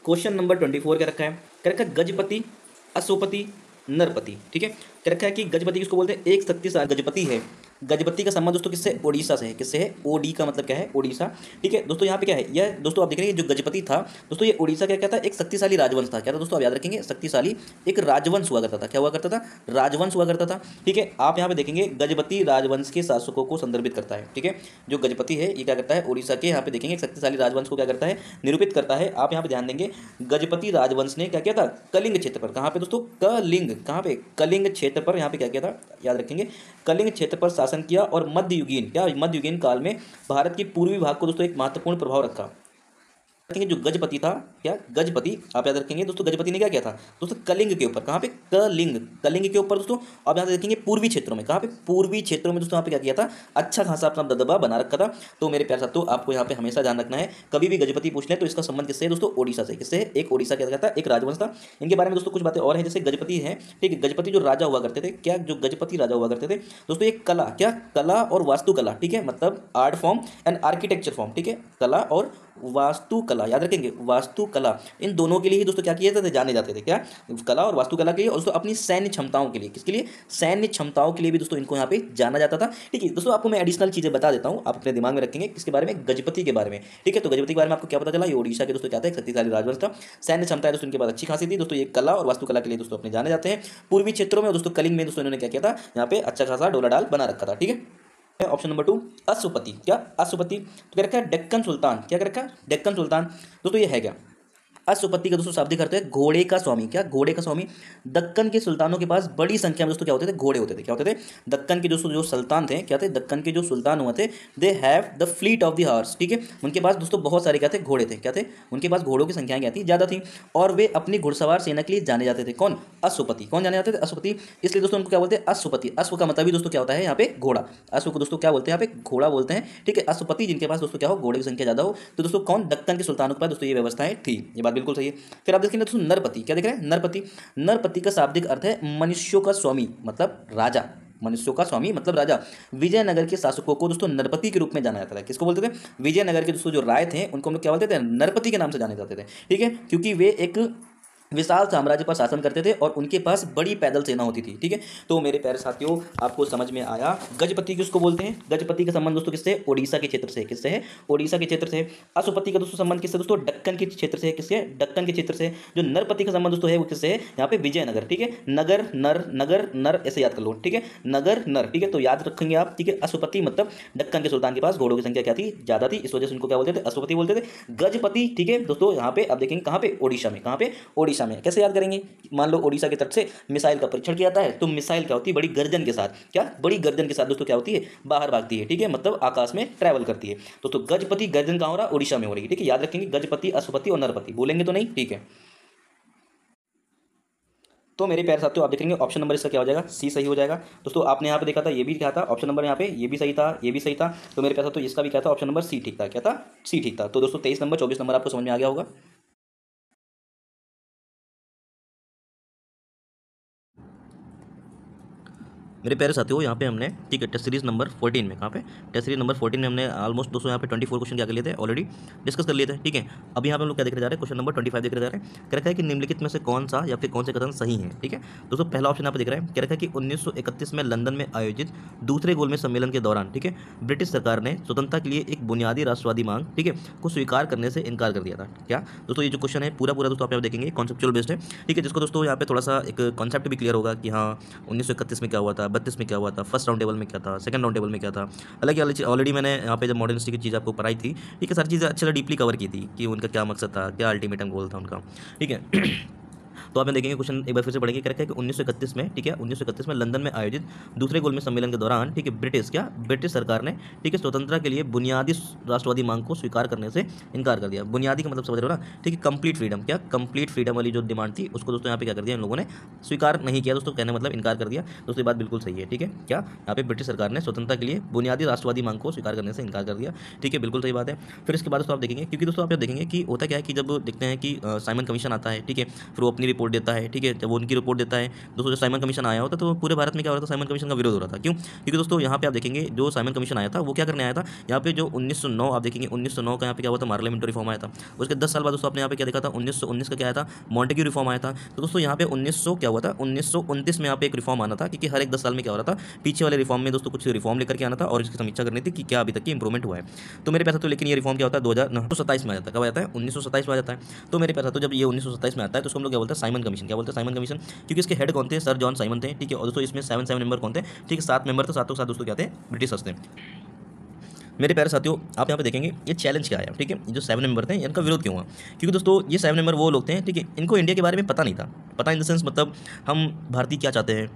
क्वेश्चन नंबर 24 क्या रखा है, क्या रखा है, गजपति, अश्वपति, नरपति। ठीक है, क्या रखा है कि गजपति किसको बोलते हैं, एक शक्तिशाली गजपति है। गजपति का संबंध दोस्तों किससे, ओडिशा से है। किससे है, ओडी का मतलब क्या है, ओडिशा। ठीक है दोस्तों, यहाँ पे क्या है, यह दोस्तों आप देख रहे हैं जो गजपति था दोस्तों, ये ओडिशा क्या कहता है, एक शक्तिशाली राजवंश था। क्या था दोस्तों, आप याद रखेंगे, शक्तिशाली एक राजवंश हुआ करता था। क्या हुआ करता था, राजवंश हुआ करता था। ठीक है, आप यहाँ पे देखेंगे गजपति राजवंश के शासकों को संदर्भित करता है। ठीक है, जो गजपति है ये क्या करता है, ओडिशा के यहाँ पे देखेंगे एक शक्तिशाली राजवंश को क्या करता है, निरूपित करता है। आप यहाँ पे ध्यान देंगे, गजपति राजवंश ने क्या किया था, कलिंग क्षेत्र पर, कहाँ पे दोस्तों, कलिंग, कहाँ पे, कलिंग क्षेत्र पर यहाँ पे क्या किया था, याद रखेंगे, कलिंग क्षेत्र पर शासन किया और मध्ययुगीन, क्या मध्ययुगीन काल में भारत के पूर्वी भाग को दोस्तों एक महत्वपूर्ण प्रभाव रखा। रखेंगे जो गजपति था, क्या गजपति, आप याद रखेंगे दोस्तों, गजपति ने क्या किया था दोस्तों, कलिंग के ऊपर, कहाँ पे, कलिंग, कलिंग के ऊपर दोस्तों आप यहाँ देखेंगे पूर्वी क्षेत्रों में, कहाँ पे, पूर्वी क्षेत्रों में दोस्तों यहाँ पे क्या किया था, अच्छा खासा अपना दबदबा बना रखा था। तो मेरे प्यारे साथियों, आपको यहाँ पे हमेशा ध्यान रखना है, कभी भी गजपति पूछ ले तो इसका संबंध किससे है दोस्तों, ओडिशा से। किससे है, एक ओडिशा क्या कहता है, एक राजवंश था। इनके बारे में दोस्तों कुछ बातें और हैं, जैसे गजपति है, ठीक है, गजपति जो राजा हुआ करते थे, क्या जो गजपति राजा हुआ करते थे दोस्तों, एक कला, क्या कला और वास्तुकला, ठीक है, मतलब art form and architecture form, ठीक है, कला और वास्तुकला, याद रखेंगे, वास्तुकला, इन दोनों के लिए ही दोस्तों क्या किए थे, जाने जाते थे। क्या, कला और वास्तुकला के लिए, और दोस्तों अपनी सैन्य क्षमताओं के लिए, किसके लिए, सैन्य क्षमताओं के लिए भी दोस्तों इनको यहाँ पे जाना जाता था। ठीक है दोस्तों, आपको मैं एडिशनल चीजें बता देता हूँ, आप अपने दिमाग में रखेंगे किसके बारे में, गजपति के बारे में। ठीक है, तो गजपति के बारे में आपको क्या पता चला, ये ओडिशा के दोस्तों क्या था, एक शक्तिशाली राजवंश था। सैन्य क्षमता दोस्तों इनके पास अच्छी खासी थी दोस्तों, ये कला और वास्तुकला के लिए दोस्तों अपने जाने जाते हैं। पूर्वी क्षेत्रों में दोस्तों कलिंग में दोस्तों इन्होंने क्या किया था, यहाँ पे अच्छा खासा डोला डाल बना रखा था। ठीक है, ऑप्शन नंबर 2 अश्वपति, क्या अश्वपति, तो क्या रखा है, डेक्कन सुल्तान, क्या रखा है, डेक्कन सुल्तान। दोस्तों ये है क्या, अश्वपति का दोस्तों शाब्दिक अर्थ है घोड़े का स्वामी। क्या, घोड़े का स्वामी। दक्कन के सुल्तानों के पास बड़ी संख्या में दोस्तों क्या होते थे, घोड़े होते थे। क्या होते थे, दक्कन के दोस्तों जो सुल्तान थे, क्या थे, दक्कन के जो सुल्तान हुए थे, they have the fleet of the horse. ठीक है, उनके पास दोस्तों बहुत सारे क्या थे, घोड़े थे। क्या थे, उनके पास घोड़ों की संख्या क्या थी, ज़्यादा थी, और वे अपनी घुड़सवार सेना के लिए जाने जाते थे। कौन, अश्वपति। कौन जाने जाते थे, अश्वपति। इसलिए दोस्तों उनको क्या बोलते हैं, अश्वपति। अश्व का मतलब भी दोस्तों क्या होता है यहाँ पे, घोड़ा। अश्व को दोस्तों क्या बोलते हैं, यहाँ पे घोड़ा बोलते हैं। ठीक है, अश्वपति जिनके पास दोस्तों क्या हो, घोड़े की संख्या ज़्यादा हो, तो दोस्तों कौन, दक्कन के सुल्तानों के पास दोस्तों ये व्यवस्थाएं थी। ये बात बिल्कुल सही है। फिर आप देखेंगे दोस्तों नरपति, क्या देख रहे हैं, नरपति। नरपति का शाब्दिक अर्थ है मनुष्यों का स्वामी, मतलब राजा। मनुष्यों का स्वामी मतलब राजा। विजयनगर के शासकों को दोस्तों नरपति के रूप में जाना जाता था। किसको बोलते थे, विजयनगर के दोस्तों जो राय थे उनको हम लोग क्या बोलते थे, नरपति के नाम से जाने जाते थे। ठीक है, क्योंकि वे एक विशाल साम्राज्य पर शासन करते थे और उनके पास बड़ी पैदल सेना होती थी। ठीक है, तो मेरे प्यारे साथियों आपको समझ में आया, गजपति किसको बोलते हैं, गजपति का संबंध दोस्तों किससे, ओडिशा के क्षेत्र से। किससे है, ओडिशा के क्षेत्र से। अश्वपति का दोस्तों संबंध किससे दोस्तों, दक्कन के क्षेत्र से। किससे, दक्कन के क्षेत्र से। जो नरपति का संबंध दोस्तों है वो किससे है, यहाँ पे विजयनगर। ठीक है, नगर नर, नगर नर ऐसे याद कर लो। ठीक है, नगर नर। ठीक है, तो याद रखेंगे आप। ठीक है, अश्वपति मतलब दक्कन के सुल्तान के पास घोड़ों की संख्या क्या थी, ज़्यादा थी, इस वजह से उनको क्या बोलते थे, अश्वपति बोलते थे। गजपति, ठीक है दोस्तों, यहाँ पे आप देखेंगे कहाँ पे, ओडिशा में। कहाँ पे, ओडिशा में। कैसे याद करेंगे, मान लो ओडिशा के तट से मिसाइल का परीक्षण किया जाता है, तो मिसाइल क्या होती है, बड़ी गर्जन के साथ। क्या, बड़ी गर्जन के साथ दोस्तों क्या होती है, बाहर भागती है। ठीक है, मतलब आकाश में ट्रैवल करती है। दोस्तों गजपति गर्जन कहाँ हो रहा है, ओडिशा में हो रही है। ठीक है, याद रखेंगे, गजपति, अश्वपति और नरपति बोलेंगे तो नहीं। ठीक है, तो मेरे प्यारे साथियों आप देखेंगे ऑप्शन नंबर इसका क्या हो जाएगा, सी सही हो जाएगा। दोस्तों आपने यहाँ पे देखा था, ये भी क्या था, ऑप्शन नंबर यहाँ पे ये भी सही था, ये भी सही था। तो मेरे प्यारे साथियों इसका भी क्या था, ऑप्शन नंबर सी ठीक था। क्या था, सी ठीक था। तो दोस्तों 23 नंबर 24 नंबर आपको समझ में आ गया होगा। मेरे प्यारे साथियों यहाँ पे हमने, ठीक है, टेस्ट सीरीज नंबर 14 में, कहाँ पे, टेस्ट सीरीज नंबर 14 में हमने ऑलमोस्ट दोस्तों यहाँ पे 24 क्वेश्चन क्या कर लिए थे, ऑलरेडी डिस्कस कर लिए थे। ठीक है, अब यहाँ पे हम लोग क्या देखने जा रहे हैं, क्वेश्चन नंबर 25 देखने जा रहे हैं। क्या रखा है कि निम्नलिखित में से कौन सा या फिर कौन से कथन सही है। ठीक है, दोस्तों पहला ऑप्शन यहाँ पे दिख रहा है, क्या रखा है कि 1931 में लंदन में आयोजित दूसरे गोलमेज सम्मेलन के दौरान, ठीक है, ब्रिटिश सरकार ने स्वतंत्रता के लिए एक बुनियादी राष्ट्रवादी मांग, ठीक है, को स्वीकार करने से इनकार कर दिया था। क्या दोस्तों, ये जो क्वेश्चन है पूरा दोस्तों आप यहाँ देखेंगे कॉन्सेप्चुअल बेस्ड है। ठीक है, जिसको दोस्तों यहाँ पे थोड़ा सा एक कॉन्सेप्ट भी क्लियर होगा कि हाँ 1931 में क्या हुआ था, 1932 में क्या हुआ था, फर्स्ट राउंड टेबल में क्या था, सेकंड राउंड टेबल में क्या था, अलग अलग चीज़ ऑलरेडी मैंने यहाँ पे जब मॉडर्न हिस्ट्री की चीज़ आपको पढ़ाई थी, ठीक है, सारी चीज़ें अच्छे से डीपली कवर की थी कि उनका क्या मकसद था, क्या अल्टीमेटम गोल था उनका, ठीक है। तो आप यहाँ देखेंगे क्वेश्चन एक बार फिर से पढ़ेंगे, क्या रखा है कि 1931 में, ठीक है, 1931 में लंदन में आयोजित दूसरे गोलमेज सम्मेलन के दौरान, ठीक है, ब्रिटिश सरकार ने, ठीक है, स्वतंत्रता के लिए बुनियादी राष्ट्रवादी मांग को स्वीकार करने से इनकार कर दिया। बुनियादी का मतलब समझ रहे हो ना, ठीक है, कंप्लीट फ्रीडम, क्या कंप्लीट फ्रीडम वाली जो डिमांड थी उसको दोस्तों यहाँ पे क्या कर दिया इन लोगों ने, स्वीकार नहीं किया दोस्तों, कहने मतलब इनकार कर दिया दोस्तों। ये बात बिल्कुल सही है, ठीक है, क्या यहाँ पे ब्रिटिश सरकार ने स्वतंत्रता के लिए बुनियादी राष्ट्रवादी मांग को स्वीकार करने से इनकार कर दिया, ठीक है, बिल्कुल सही बात है। फिर इसके बाद दोस्तों आप देखेंगे, क्योंकि दोस्तों आप देखेंगे कि होता क्या है कि जब देखते हैं कि साइमन कमीशन आता है, ठीक है, फिर वो अपनी रिपोर्ट देता है, ठीक है, जब वो उनकी रिपोर्ट देता है दोस्तों, जो साइमन कमीशन आया होता तो पूरे भारत में क्या हो रहा था, साइमन कमीशन का विरोध हो रहा था। क्यों? क्योंकि दोस्तों यहाँ पे आप देखेंगे जो साइमन कमीशन आया था वो क्या करने आया था, यहाँ पे जो 1909 आप देखेंगे 1909 का यहाँ पे क्या हुआ था, पार्लियामेंट्री रिफॉर्म आया था। उसके 10 साल बाद दोस्तों आपने यहाँ पे क्या देखा था, 1919 का क्या आया था, मॉन्टेग्यू रिफॉर्म आया था। तो दोस्तों यहाँ पे 1900 क्या हुआ था, 1929 में यहाँ पे एक रिफॉर्म आना था, क्योंकि हर एक 10 साल में क्या हो रहा था, पीछे वाले रिफॉर्म में दोस्तों कुछ रिफॉर्म लेकर के आना था और इसकी समीक्षा करनी थी कि क्या अभी तक की इंप्रूवमेंट हुआ है। तो मेरे पैसा तो, लेकिन ये रिफॉर्म क्या होता है 2027 में आ जाता है, कब आता है 1927 में आ जाता है। तो मेरे पैसा तो जब ये 1927 में आता है तो उसको हम लोग क्या बोलते हैं, साइमन कमीशन। क्या बोलते हैं, साइमन कमीशन, क्योंकि इसके हेड कौन थे, सर जॉन साइमन थे, ठीक है, और दोस्तों इसमें 7 मेंबर कौन थे, ठीक है, 7 मेंबर थे, सातों के साथ दोस्तों क्या थे, ब्रिटिशर्स थे। मेरे प्यारे साथियों आप यहाँ पे देखेंगे ये चैलेंज क्या आया, ठीक है, जो 7 मेंबर थे इनका विरोध क्यों हुआ, क्योंकि दोस्तों ये 7 मेंबर वो लोग थे, ठीक है, इनको इंडिया के बारे में पता नहीं था। पता इन द सेंस मतलब हम भारतीय क्या चाहते हैं,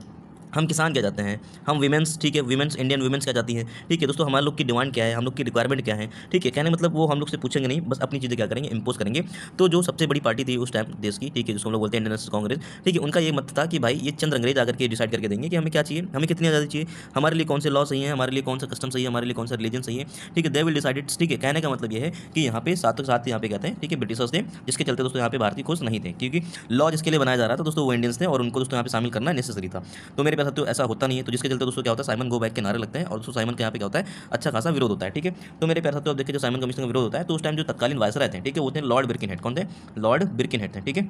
हम किसान क्या चाहते हैं, हम वीमेंस, ठीक है, वीमेंस इंडियन वीमेंस क्या चाहती हैं, ठीक है दोस्तों, हमारे लोग की डिमांड क्या है, हम लोग की रिक्वायरमेंट क्या है, ठीक है, कहने मतलब वो हम लोग से पूछेंगे नहीं, बस अपनी चीज़ें क्या करेंगे, इंपोज करेंगे। तो जो सबसे बड़ी पार्टी थी उस टाइम देश की, ठीक है, जिसको हम लोग बोलते हैं इंडियन नेशनल कांग्रेस, ठीक है, उनका ये मत था कि भाई ये चंद अंग्रेज आकर के डिसाइड करके देंगे कि हमें क्या चाहिए, हमें कितनी आज़ादी चाहिए, हमारे लिए कौन से लॉ सही है, हमारे लिए कौन सा कस्टम सही है, हमारे लिए कौन सा रिलीजन सही है, ठीक है, दे विल डिसाइडेड, ठीक है। कहने का मतलब ये है कि यहाँ पे साथ साथ यहाँ पे कहते हैं, ठीक है, ब्रिटिशर्स थे, जिसके चलते दोस्तों यहाँ पे भारतीय खुश नहीं थे, क्योंकि लॉ जिसके लिए बनाया जा रहा था दोस्तों वो इंडियंस थे और उनको दोस्तों यहाँ पे शामिल करना नेसेसरी था। तो मेरे पास तो ऐसा होता नहीं है, तो जिसके चलते दोस्तों क्या होता है, साइमन गो बैक के नारे लगते हैं और दोस्तों साइमन के यहाँ पे क्या होता है, अच्छा खासा विरोध होता है, ठीक है। तो मेरे प्यारे साथियों अब देखिए जो साइमन कमीशन का विरोध होता है तो उस टाइम जो तत्कालीन वायसराय थे, ठीक है, वो थे लॉर्ड बिरकिनहेड। कौन थे, लॉर्ड बिरकिनहेड थे, ठीक है,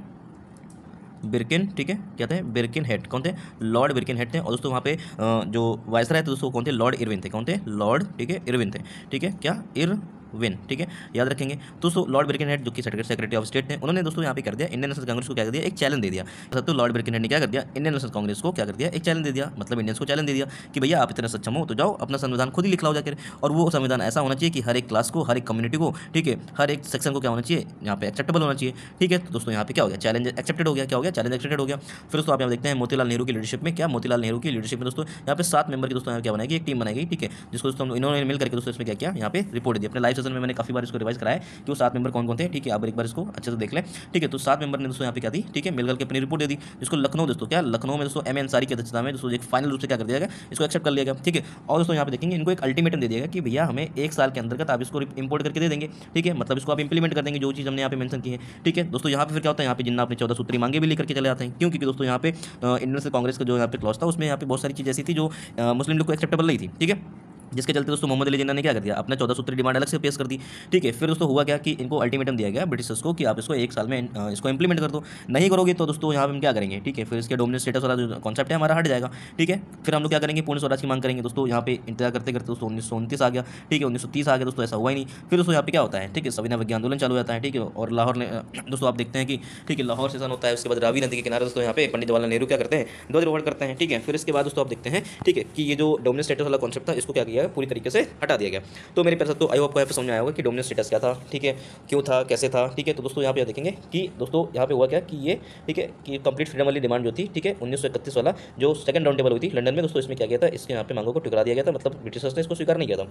बिरकिन, ठीक है, क्या थे, बिरकिनहेड, कौन थे, लॉर्ड बिरकिनहेड थे। और दोस्तों वहाँ पे जो वायसराय थे दोस्तों कौन थे, लॉर्ड इरविन थे। कौन थे, लॉर्ड, ठीक है, इरविन थे, ठीक है, क्या, इरविन, ठीक है, याद रखेंगे। दोस्तों लॉर्ड बिरकिनहेड जो कि सेक्रेटरी ऑफ स्टेट थे, उन्होंने दोस्तों यहाँ पे कर दिया इंडियन नेशनल कांग्रेस को क्या कर दिया, एक चैलेंज दे दिया। तो लॉर्ड बिरकिनहेड ने क्या कर दिया, इंडियन नेशनल कांग्रेस को क्या कर दिया, एक चैलेंज दे दिया, मतलब इंडियंस को चैलेंज दे दिया कि भैया आप इतने सक्षम हो तो जाओ अपना संविधान खुद ही लिख लाओ जाकर। और वो संविधान ऐसा होना चाहिए कि हर एक क्लास को, हर एक कम्युनिटी को, ठीक है, हर एक सेक्शन को क्या होना चाहिए, यहाँ पे एक्सेप्टेबल होना चाहिए, ठीक है। तो दोस्तों यहाँ पे क्या हो गया, चैलेंज एक्सेप्टेड हो गया, क्या हो गया, चैलेंज एक्सेप्टेड हो गया। फिर दोस्तों आप यहाँ देखते हैं मोतीलाल नेहरू की लीडरशिप में, क्या, मोतीलाल नेहरू की लीडरशिप में दोस्तों यहाँ पे 7 मेंबर की दोस्तों यहाँ क्या बनाएगी, एक टीम बनाएगी, ठीक है, जिसको दोस्तों इन्होंने मिल करके दोस्तों इसमें क्या किया, यहाँ पे रिपोर्ट दी। अपने लाइव सेशन में मैंने काफी बार इसको रिवाइज कराया कि वो 7 मेंबर कौन कौन थे, ठीक है, आप एक बार इसको अच्छे से देख लें, ठीक है। तो 7 मेंबर ने दोस्तों यहाँ पे क्या दी, ठीक है, मिलकर के अपनी रिपोर्ट दे दी, जिसको लखनऊ दोस्तों क्या, लखनऊ में दोस्तों M.A. अंसारी की अध्यक्षता में दोस्तों एक फाइनल रूप से क्या कर दिया गया, इसको एक्सेप्ट कर लिया गया, ठीक है। और दोस्तों यहाँ पे देखेंगे इनको एक अल्टीमेटम दे दिया गया कि भैया हमें 1 साल के अंतर्गत आप इसको इंपोर्ट करके दे देंगे, ठीक है, मतलब इसको आप इंप्लीमेंट कर देंगे जो चीज़ हमने यहाँ पे मेंशन की है, ठीक है। दोस्तों यहाँ पे फिर क्या होता है, यहाँ पे जिन्ना अपनी 14 सूत्री मांगे भी लेकर के चले आते हैं। क्यों? क्योंकि दोस्तों यहाँ पे इंडियन नेशनल कांग्रेस का जो यहाँ पे क्लॉज था उसमें यहाँ पे बहुत सारी चीज़ ऐसी थी जो मुस्लिम लोग को एक्सेप्टेबल नहीं थी, ठीक है, जिसके चलते दोस्तों मोहम्मद अली जिन्ना ने क्या कर दिया, अपना 14 सूत्री डिमांड अलग से पेश कर दी, ठीक है। फिर दोस्तों हुआ क्या कि इनको अल्टीमेटम दिया गया ब्रिटिशर्स को कि आप इसको 1 साल में इसको इंप्लीमेंट कर दो, नहीं करोगे तो दोस्तों यहाँ पे हम क्या करेंगे, ठीक है, फिर इसके डोमिनेट स्टेटस वाला जो कॉन्सेप्ट है हमारा हट जाएगा, ठीक है। फिर हम लोग क्या करेंगे, पूर्ण स्वराज की मांग करेंगे। दोस्तों यहाँ पे इंतजार करते करते दोस्तों 1929 आ गया, ठीक है, 1930 आ गया दोस्तों, ऐसा हुआ ही नहीं। फिर दोस्तों यहाँ पे क्या होता है, ठीक है, सविनय अवज्ञा आंदोलन चालू होता है, ठीक है, और लाहौर ने दोस्तों आप देखते हैं कि ठीक है लाहौर सेशन होता है, उसके बाद रावी नदी के किनारे दोस्तों यहाँ पे पंडित जवाहरलाल नेहरू क्या करते हैं, ध्वजारोहण करते हैं, ठीक है। फिर इसके बाद दोस्तों आप देखते हैं, ठीक है, कि ये जो डोमिनेट स्टेटस वाला कॉन्सेप्ट था इसको क्या किया पूरी तरीके से हटा दिया गया। तो मेरे पैसा तो आई होप को यहाँ पे समझ में आया होगा कि डोमिनेट स्टेटस क्या था, ठीक है, क्यों था, कैसे था, ठीक है। तो दोस्तों यहाँ पे देखेंगे कि दोस्तों यहाँ पे हुआ क्या कि ये, ठीक है, कि कंप्लीट फ्रीडम वाली डिमांड जो थी, ठीक है, 1931 वाला जो सेकंड राउंड टेबल हुई थी लंदन में दोस्तों, इसमें क्या किया था, इसके यहाँ पे मांगों को ठुकरा दिया गया था, मतलब ब्रिटिशर्स ने इसको स्वीकार नहीं किया था।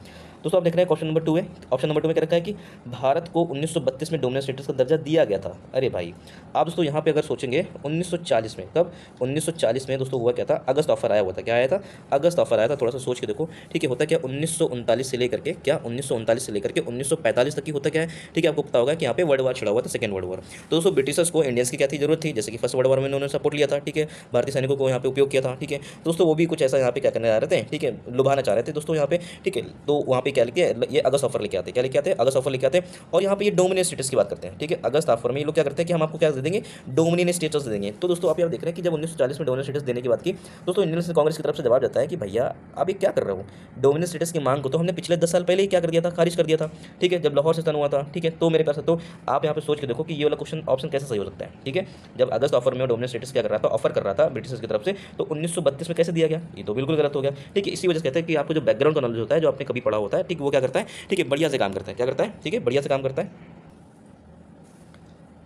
दोस्तों आप देख रहे हैं क्वेश्चन नंबर 2 है, ऑप्शन नंबर 2 में क्या रखा है कि भारत को 1932 में डोमिनेट स्टेटस का दर्जा दिया गया था। अरे भाई आप दोस्तों यहाँ पे अगर सोचेंगे 1940 में, कब 1940 में दोस्तों हुआ क्या था, अगस्त ऑफर आया हुआ था, क्या आया था, अगस्त ऑफर आया था। थोड़ा सा सोच के देखो, ठीक है, होता क्या 1939 से लेकर के, क्या 1939 से लेकर के 1945 तक की होता क्या है, ठीक है, आपको पता होगा कि यहाँ पे वर्ल्ड वार छिड़ा हुआ था, सेकंड वर्ल्ड वार। तो दोस्तों ब्रिटिशर्स को इंडियंस की क्या थी जरूरत थी, जैसे कि फर्स्ट वर्ल्ड वार में उन्होंने सपोर्ट लिया था, ठीक है, भारतीय सैनिकों को यहाँ पे उपयोग किया था, ठीक है। दोस्तों वो भी कुछ ऐसा यहाँ पे क्या करने जा रहे थे, ठीक है, लुभाना चाह रहे थे दोस्तों यहाँ पे, ठीक है। तो वहाँ पे क्या लिखे, ये अगस्त ऑफर लेके आते, क्या लेके आते, अगस्त ऑफर लेके आते। और यहाँ पे ये डोमिनेट स्टेटस की बात करते हैं, ठीक है, अगस्त ऑफर में ये लोग क्या करते हैं कि हम आपको क्या दे देंगे, डोमिनेट स्टेटस दे देंगे। तो दोस्तों आप यहाँ देख रहे हैं कि जब 1940 में डोमिनेट स्टेटस देने की बात की, दोस्तों इंडियन नेशनल कांग्रेस की तरफ से जवाब जाता है कि भैया आप ये क्या कर रहे हो, डोमिनेट डोमिनेंट स्टेटस की मांग को तो हमने पिछले 10 साल पहले ही क्या कर दिया था, खारिज कर दिया था। ठीक है, जब लाहौर सेशन हुआ था। ठीक है, तो मेरे पास तो आप यहाँ पे सोच के देखो कि ये वाला क्वेश्चन ऑप्शन कैसे सही हो सकता है। ठीक है, जब अगस्त ऑफर में डोमिनेंट स्टेटस क्या कर रहा था, ऑफर कर रहा था ब्रिटिशर्स की तरफ से, तो 1932 में कैसे दिया गया, ये तो बिल्कुल गलत हो गया। ठीक है, इसी वजह से कहते हैं कि आपको जो बैकग्राउंड का नॉलेज होता है, जो आपने कभी पढ़ा होता है, ठीक, वो क्या करता है, ठीक है, बढ़िया से काम करता है। क्या करता है, ठीक है, बढ़िया से काम करता है।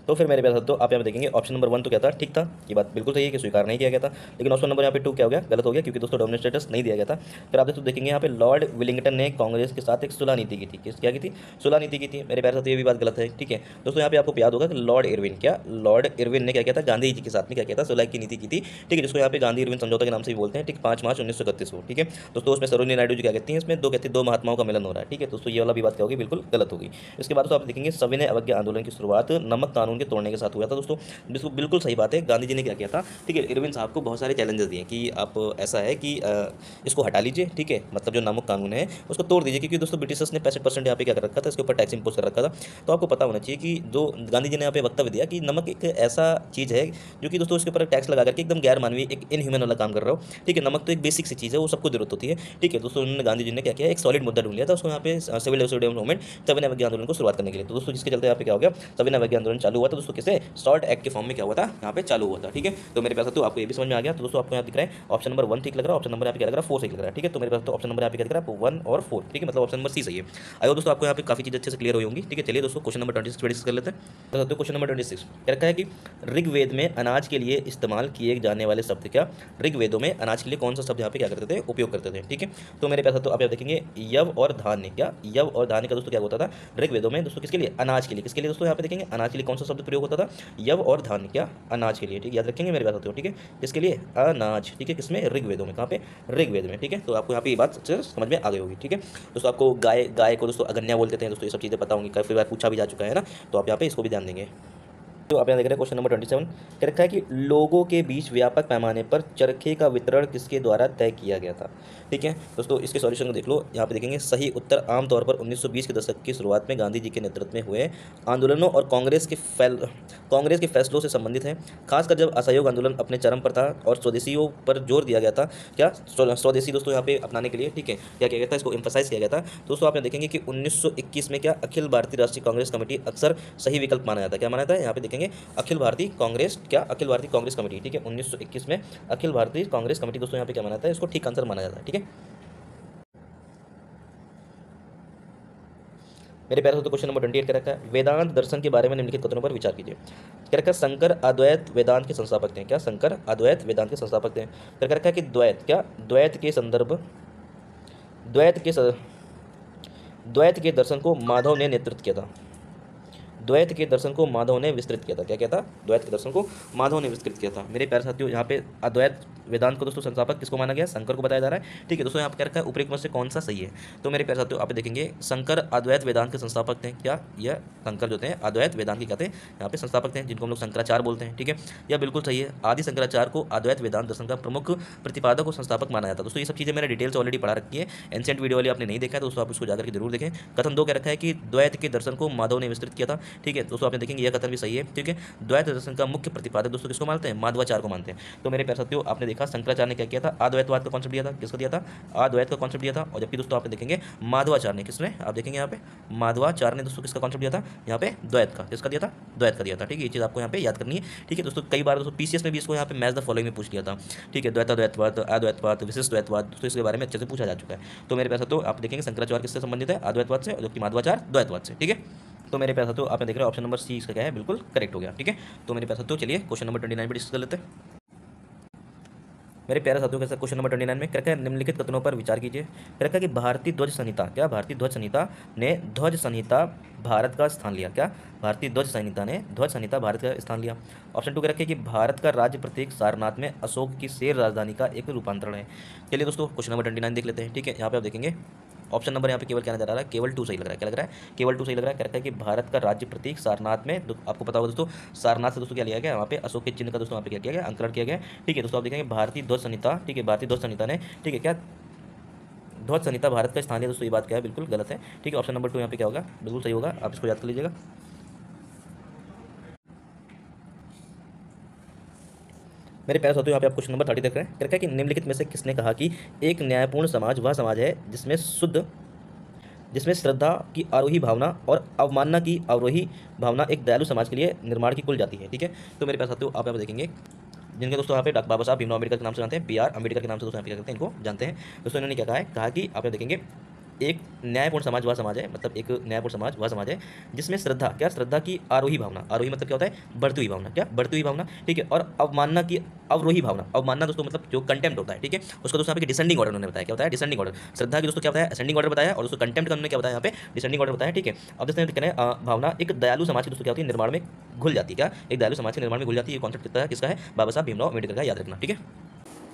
तो फिर मेरे प्यारे साथियों आप यहाँ पे देखेंगे ऑप्शन नंबर 1 तो क्या था, ठीक था, ये बात बिल्कुल सही है कि स्वीकार नहीं किया गया था। लेकिन ऑप्शन नंबर यहाँ पे 2 क्या हो गया, गलत हो गया, क्योंकि दोस्तों डोमिनेंट स्टेटस नहीं दिया गया था। फिर आप दोस्तों देखेंगे यहाँ पे लॉर्ड विलिंगटन ने कांग्रेस के साथ एक सुलह नीति की थी। क्या की थी, सुलह नीति की थी। मेरे प्यारे साथियों ये भी बात गलत है। ठीक है दोस्तों, यहाँ पे आपको याद होगा कि लॉर्ड इरविन, क्या लॉर्ड इरविन ने क्या किया था, गांधी जी के साथ में क्या किया था, सुलह की नीति की थी। ठीक है, जिसको यहाँ पे गांधी इरविन समझौता के नाम से भी बोलते हैं। ठीक, 5 मार्च 1931 को। ठीक है दोस्तों, उसमें सरोजिनी नायडू जी क्या कहती हैं, इसमें दो कहती है, 2 महात्माओं का मिलन हो रहा है। ठीक है दोस्तों, ये वाला भी बात क्या होगी, बिल्कुल गलत होगी। इसके बाद दोस्तों आप देखेंगे सविनय अवज्ञा आंदोलन की शुरुआत नमक कानून के तोड़ने के साथ हुआ था। दोस्तों बिल्कुल सही बात है, गांधी जी ने क्या किया था, ठीक है, इरविन साहब को बहुत सारे चैलेंजेस दिए कि आप ऐसा है कि इसको हटा लीजिए। ठीक है, मतलब जो नमक कानून है उसको तोड़ दीजिए, क्योंकि दोस्तों ब्रिटिशर्स ने 65% यहाँ पे क्या कर रखा था, इसके ऊपर टैक्स इंपोज कर रखा था। तो आपको पता होना चाहिए कि जो गांधी जी ने यहाँ पे वक्तव्य दिया कि नमक एक ऐसा चीज़ है जो कि दोस्तों इसके ऊपर टैक्स लगा करके एकदम गैर मानवीय, एक इनह्यूमन वाला काम कर रहा हो। ठीक है, नमक तो एक बेसिक सी चीज़ है, वो सबको जरूरत होती है। ठीक है दोस्तों, उन्होंने गांधी जी ने क्या किया, एक सॉलिड मुद्दा ढूंढ लिया था, उसको यहाँ पे सिविल डिसोबीडियंस मूवमेंट, सविनय अवज्ञा आंदोलन को शुरुआत करने के लिए। तो दोस्तों जिसके चलते यहाँ पे क्या हो गया, सविनय अवज्ञा आंदोलन चालू हुआ था दोस्तों, किसे, सॉल्ट एक्ट के फॉर्म में क्या हुआ था, यहाँ पे चालू हुआ था। ठीक है, तो मेरे पास तो आपको ये भी समझ में आ गया। तो दोस्तों आपको यहाँ दिख रहा है ऑप्शन नंबर 1 ठीक लग रहा है, ऑप्शन नंबर यहाँ पे क्या लग रहा है, 4 सही लग रहा है। ठीक है, तो मेरे पास तो ऑप्शन नंबर यहाँ पे क्या दिख रहा है, 1 और 4। ठीक है, मतलब ऑप्शन नंबर सी सही है। आयो दोस्तों, आपको यहाँ पे काफी चीज़ अच्छे से क्लियर हुई होंगी। ठीक है, चलिए दोस्तों क्वेश्चन नंबर 26 डिस्कस कर लेते हैं। तो क्वेश्चन नंबर 26 क्या रखा है कि ऋग्वेद में अनाज के लिए इस्तेमाल किए जाने वाले शब्द, क्या ऋग्वेदों में अनाज के लिए कौन सा शब्द यहाँ पे क्या करते थे, उपयोग करते थे। ठीक है, तो मेरे पास तो आप यहाँ देखेंगे यव और धान्य, क्या यव और धान्य का दोस्तों क्या होता था ऋग्वेदों में, दोस्तों किसके लिए, अनाज के लिए। किसके लिए दोस्तों, यहाँ पे देखेंगे अनाज के लिए कौन सा शब्द प्रयोग होता था, यव और धान्य, क्या अनाज के लिए। ठीक, याद रखेंगे मेरे पास। ठीक है, किसके लिए, अनाज। ठीक है, किसमें, ऋग्वेदों में, कहाँ पे, ऋग्वेद में। ठीक है, तो आपको यहाँ पे ये बात अच्छे से समझ में आ गई होगी। ठीक है दोस्तों, आपको गाय को दोस्तों अगन्या बोलते थे दोस्तों, ये सब चीज़ें पता होंगी, काफ़ी बार पूछा भी जा चुका है ना, तो आप यहाँ पे इसको भी ध्यान देंगे। तो आप यहाँ देख रहे हैं क्वेश्चन नंबर 27 क्या रखा है कि लोगों के बीच व्यापक पैमाने पर चरखे का वितरण किसके द्वारा तय किया गया था। ठीक है दोस्तों, इसके सॉल्यूशन को देख लो। यहाँ पे देखेंगे सही उत्तर आमतौर पर 1920 के दशक की शुरुआत में गांधी जी के नेतृत्व में हुए आंदोलनों और कांग्रेस के फैसलों से संबंधित है। खासकर जब असहयोग आंदोलन अपने चरम पर था और स्वदेशियों पर जोर दिया गया था, क्या स्वदेशी दोस्तों यहाँ पे अपनाने के लिए। ठीक है, क्या किया गया था, इसको एम्फसाइज किया गया था। दोस्तों आप यहाँ देखेंगे कि 1921 में क्या अखिल भारतीय राष्ट्रीय कांग्रेस कमेटी अक्सर सही विकल्प माना जाता है। क्या माना जाता है, यहाँ पे देखेंगे अखिल भारतीय कांग्रेस, क्या अखिल भारतीय कांग्रेस कमेटी। ठीक है, 1921 में अखिल भारतीय कांग्रेस कमेटी दोस्तों यहाँ पे क्या माना जाता है, इसको ठीक आंसर माना जाता है। ठीक है, मेरे प्यारे दोस्तों क्वेश्चन नंबर 28 क्या रखा है, वेदांत दर्शन के बारे में निम्नलिखित कथनों पर विचार कीजिए। क्या रखा है, शंकर अद्वैत वेदांत के संस्थापक थे। क्या शंकर अद्वैत वेदांत के संस्थापक थे। क्या रखा है कि द्वैत, क्या द्वैत के संदर्भ, द्वैत के द्वैत के दर्शन को माधव ने नेतृत्व किया था। द्वैत के दर्शन को माधव ने विस्तृत किया था। क्या किया था, द्वैत के दर्शन को माधव ने विस्तृत किया था। मेरे प्यारे साथियों, यहाँ पे अद्वैत वेदांत को दोस्तों संस्थापक किसको माना गया, शंकर को बताया जा रहा है। ठीक है दोस्तों, यहाँ पे क्या रखा है, उपरोक्त में से कौन सा सही है। तो मेरे प्यारे साथियों आप देखेंगे शंकर अद्वैत वेदांत के संस्थापक थे। क्या यह शंकर जो थे अद्वैत वेदांत के क्या थे, यहाँ पे संस्थापक थे, जिनको हम लोग शंकराचार्य बोलते हैं। ठीक है, यह बिल्कुल सही है। आदि शंकराचार्य को अद्वैत वेदांत दर्शन का प्रमुख प्रतिपादक और संस्थापक माना जाता है। दोस्तों ये सब चीज़ें मैंने डिटेल से ऑलरेडी पढ़ा रखी है, एंशिएंट वीडियो वाली आपने नहीं देखा है तो दोस्तों आप उसको जाकर के जरूर देखें। कथन 2 क्या रखा है कि द्वैत के दर्शन को माधव ने विस्तृत किया था। ठीक है दोस्तों, आपने देखेंगे यह कथन भी सही है। ठीक है, द्वैत दर्शन का मुख्य प्रतिपादक दोस्तों किसको मानते हैं, माधवाचार्य को मानते हैं। तो मेरे प्यारे साथियों आपने देखा शंकराचार्य ने क्या किया था, अद्वैतवाद का कॉन्सेप्ट दिया था। किसका दिया था, अद्वैत का कॉन्सेप्ट दिया था। और जबकि दोस्तों आप देखेंगे माधवाचार्य ने, किसने, आप देखेंगे यहाँ पे माधवाचार्य ने दोस्तों किसका कॉन्सेप्ट दिया था, यहाँ पे द्वैत का। किसका दिया था, द्वैत का दिया था। ठीक है, ये चीज़ आपको यहाँ पे याद करनी है। ठीक है दोस्तों, कई बार दोस्तों पीसीएस में भी इसको यहाँ पे मैच द फॉलोइंग में पूछ लिया था। ठीक है, द्वैतवाद, अद्वैतवाद, विशिष्ट द्वैतवाद, दोस्तों इसके बारे में अच्छे से पूछा जा चुका है। तो मेरे प्यारे साथियों आप देखेंगे शंकराचार्य किससे संबंधित है, अद्वैतवाद से, और जबकि माधवाचार्य द्वैतवाद से। ठीक है, तो मेरे प्यारे साथियों आपने देख रहे हो ऑप्शन नंबर सी इसका क्या है, बिल्कुल करेक्ट हो गया। ठीक है, तो मेरे प्यारे साथियों चलिए क्वेश्चन नंबर 29 पे डिस्कस कर लेते हैं। मेरे प्यारे साथियों के साथ क्वेश्चन नंबर 29 में क्या है, निम्नलिखित कथनों पर विचार कीजिए। क्या रखा है कि भारतीय ध्वज संहिता, क्या भारतीय ध्वज संहिता ने ध्वज संहिता भारत का स्थान लिया। क्या भारतीय ध्वज संहिता ने ध्वज संहिता भारत का स्थान लिया। ऑप्शन 2 क्या रखे कि भारत का राज्य प्रतीक सारनाथ में अशोक की शेर राजधानी का एक रूपांतरण है। चलिए दोस्तों क्वेश्चन नंबर 29 देख लेते हैं। ठीक है, यहाँ पे आप देखेंगे ऑप्शन नंबर यहाँ पे केवल क्या नजर आ रहा है, केवल 2 सही लग रहा है। क्या लग रहा है, केवल 2 सही लग रहा है। क्या कहता है कि भारत का राज्य प्रतीक सारनाथ में, आपको पता होगा दोस्तों सारनाथ से दोस्तों क्या लिया गया, वहाँ पे अशोक के चिन्ह का दोस्तों वहाँ पे क्या किया गया, अंकरण किया गया। ठीक है दोस्तों, आप देखेंगे भारतीय ध्वज संहिता, ठीक है भारतीय ध्वज संहिता ने, ठीक है क्या ध्वज संहिता भारत का स्थान लिया। दोस्तों ये बात क्या है, बिल्कुल गलत है। ठीक है, ऑप्शन नंबर 2 यहाँ पे क्या होगा, बिल्कुल सही होगा, आप इसको याद कर लीजिएगा। मेरे प्यारे साथियों, यहाँ पे आप क्वेश्चन नंबर 30 देख रहे हैं। क्या कि निम्नलिखित में से किसने कहा कि एक न्यायपूर्ण समाज वह समाज है जिसमें श्रद्धा की आरोही भावना और अवमानना की अवरोही भावना एक दयालु समाज के लिए निर्माण की कुल जाती है। ठीक है, तो मेरे प्यारे साथियों, आप यहाँ पे देखेंगे जिनके दोस्तों यहाँ पे डॉक्टर बाबा साहब भीमराव अम्बेडकर के नाम से जानते हैं, BR अम्बेडकर के नाम से दोस्तों यहाँ पे क्या करते हैं, इनको जानते हैं। दोस्तों इन्होंने क्या कहा कि आप यहाँ देखेंगे एक न्यायपूर्ण समाज वह समाज है, मतलब एक न्यायपूर्ण समाज वह समाज है जिसमें श्रद्धा की आरोही भावना, आरोही मतलब क्या होता है, बढ़ती हुई भावना, क्या बढ़ती हुई भावना, ठीक है, और अवमानना की अवरोही भावना, अवमानना दोस्तों मतलब जो कंटेम्प्ट होता है, ठीक है, उसका दोस्तों यहाँ पे डिसेंडिंग ऑर्डर उन्होंने बताया, क्या बताया, डिसेंडिंग ऑर्डर। श्रद्धा की दोस्तों क्या बताया, असेंडिंग ऑर्डर बताया, और दोस्तों कंटेम्प्ट का उन्होंने क्या बताया, यहाँ पे डिसेंडिंग ऑर्डर बताया। ठीक है, अब दोस्तों कहते हैं भावना एक दयालु समाज की दोस्तों क्या होती है, निर्माण में घुल जाती है। क्या एक दयालु समाज के निर्माण में घुल जाती है, ये कॉन्सेप्ट कितना है, किसका है, बाबा साहब भीमराव अम्बेडकर का, याद रखना। ठीक है,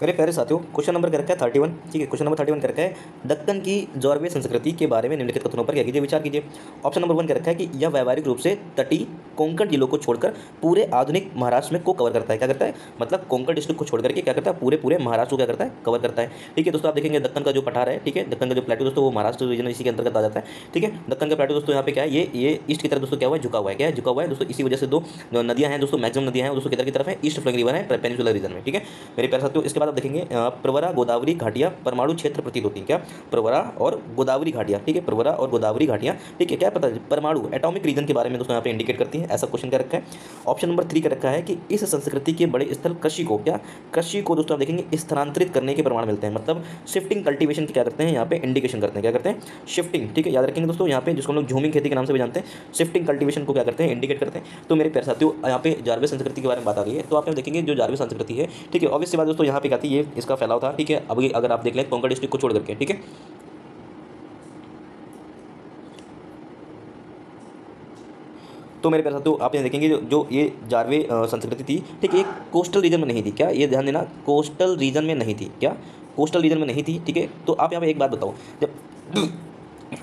मेरे प्यारे साथियों, क्वेश्चन नंबर कर रखा है 31। ठीक है, क्वेश्चन नंबर 31 कर रखा है दक्कन की जौरवीय संस्कृति के बारे में निम्नलिखित कथनों पर क्या कीजिए, विचार कीजिए। ऑप्शन नंबर 1 कर रखा है कि यह व्यावहारिक रूप से तटीय कोंकण जिलों को छोड़कर पूरे आधुनिक महाराष्ट्र में को कवर करता है। क्या करता है, मतलब कोंकण डिस्ट्रिक्ट को छोड़ करके क्या करता है, पूरे महाराष्ट्र को क्या करता है, कवर करता है। ठीक है दोस्तों, आप देखेंगे दक्कन का जो पठार है, ठीक है, दक्कन का जो प्लेटो दोस्तों वो महाराष्ट्र रीजन इसी के अंतर्गत आ जाता है। ठीक है, दक्कन का प्लेटो दोस्तों यहाँ पे क्या है, ये ईस्ट की तरफ दोस्तों क्या हुआ है, झुका हुआ है, क्या है, झुका हुआ है दोस्तों। इसी वजह से दो नदियां हैं दोस्तों, मैक्सिमम नदियां हैं दोस्तों किधर की तरफ है, ईस्ट फ्लोइंग रिवर है पेनिनसुलर रीजन में। ठीक है मेरे प्यारे साथियों, इसके बाद आप देखेंगे प्रवरा गोदावरी घाटियां परमाणु क्षेत्र प्रतीत होती है। क्या, प्रवरा और गोदावरी घाटियां, ठीक है, प्रवरा और गोदावरी घाटियां, ठीक है, क्या पता है, परमाणु एटॉमिक रीजन के बारे में दोस्तों यहाँ पे इंडिकेट करती है, ऐसा क्वेश्चन क्या रखा है। ऑप्शन नंबर 3 का रखा है कि इस संस्कृति के बड़े स्थल कृषि को, क्या कृषि को दोस्तों आप देखेंगे स्थानांतरित करने के प्रमाण मिलते हैं, मतलब शिफ्टिंग कल्टीवेशन की क्या करते हैं, यहाँ पे इंडिकेशन करते हैं, क्या करते हैं, शिफ्टिंग। ठीक है, याद रखेंगे दोस्तों, यहाँ पे जिसको हम लोग झूमिंग खेती के नाम से भी जानते हैं, शिफ्टिंग कल्टीवेशन को क्या करते हैं, इंडिकेट करते हैं। तो मेरे प्यारे साथियों, यहाँ पे जारवे संस्कृति के बारे में बात आ रही है, तो आप यहाँ देखेंगे जो जारवे संस्कृति है, ठीक है, ऑब्वियस सी बात दोस्तों यहाँ पे क्या थी, ये इसका फैलाव था। ठीक है, अभी अगर आप देख लें कोंकण डिस्ट्रिक्ट को छोड़ करके, ठीक है, तो मेरे प्यारे साथियों आप यहाँ देखेंगे जो ये जारवे संस्कृति थी, ठीक है, ये कोस्टल रीजन में नहीं थी। क्या, ये ध्यान देना, कोस्टल रीजन में नहीं थी। क्या, कोस्टल रीजन में नहीं थी। ठीक है, तो आप यहाँ पे एक बात बताओ,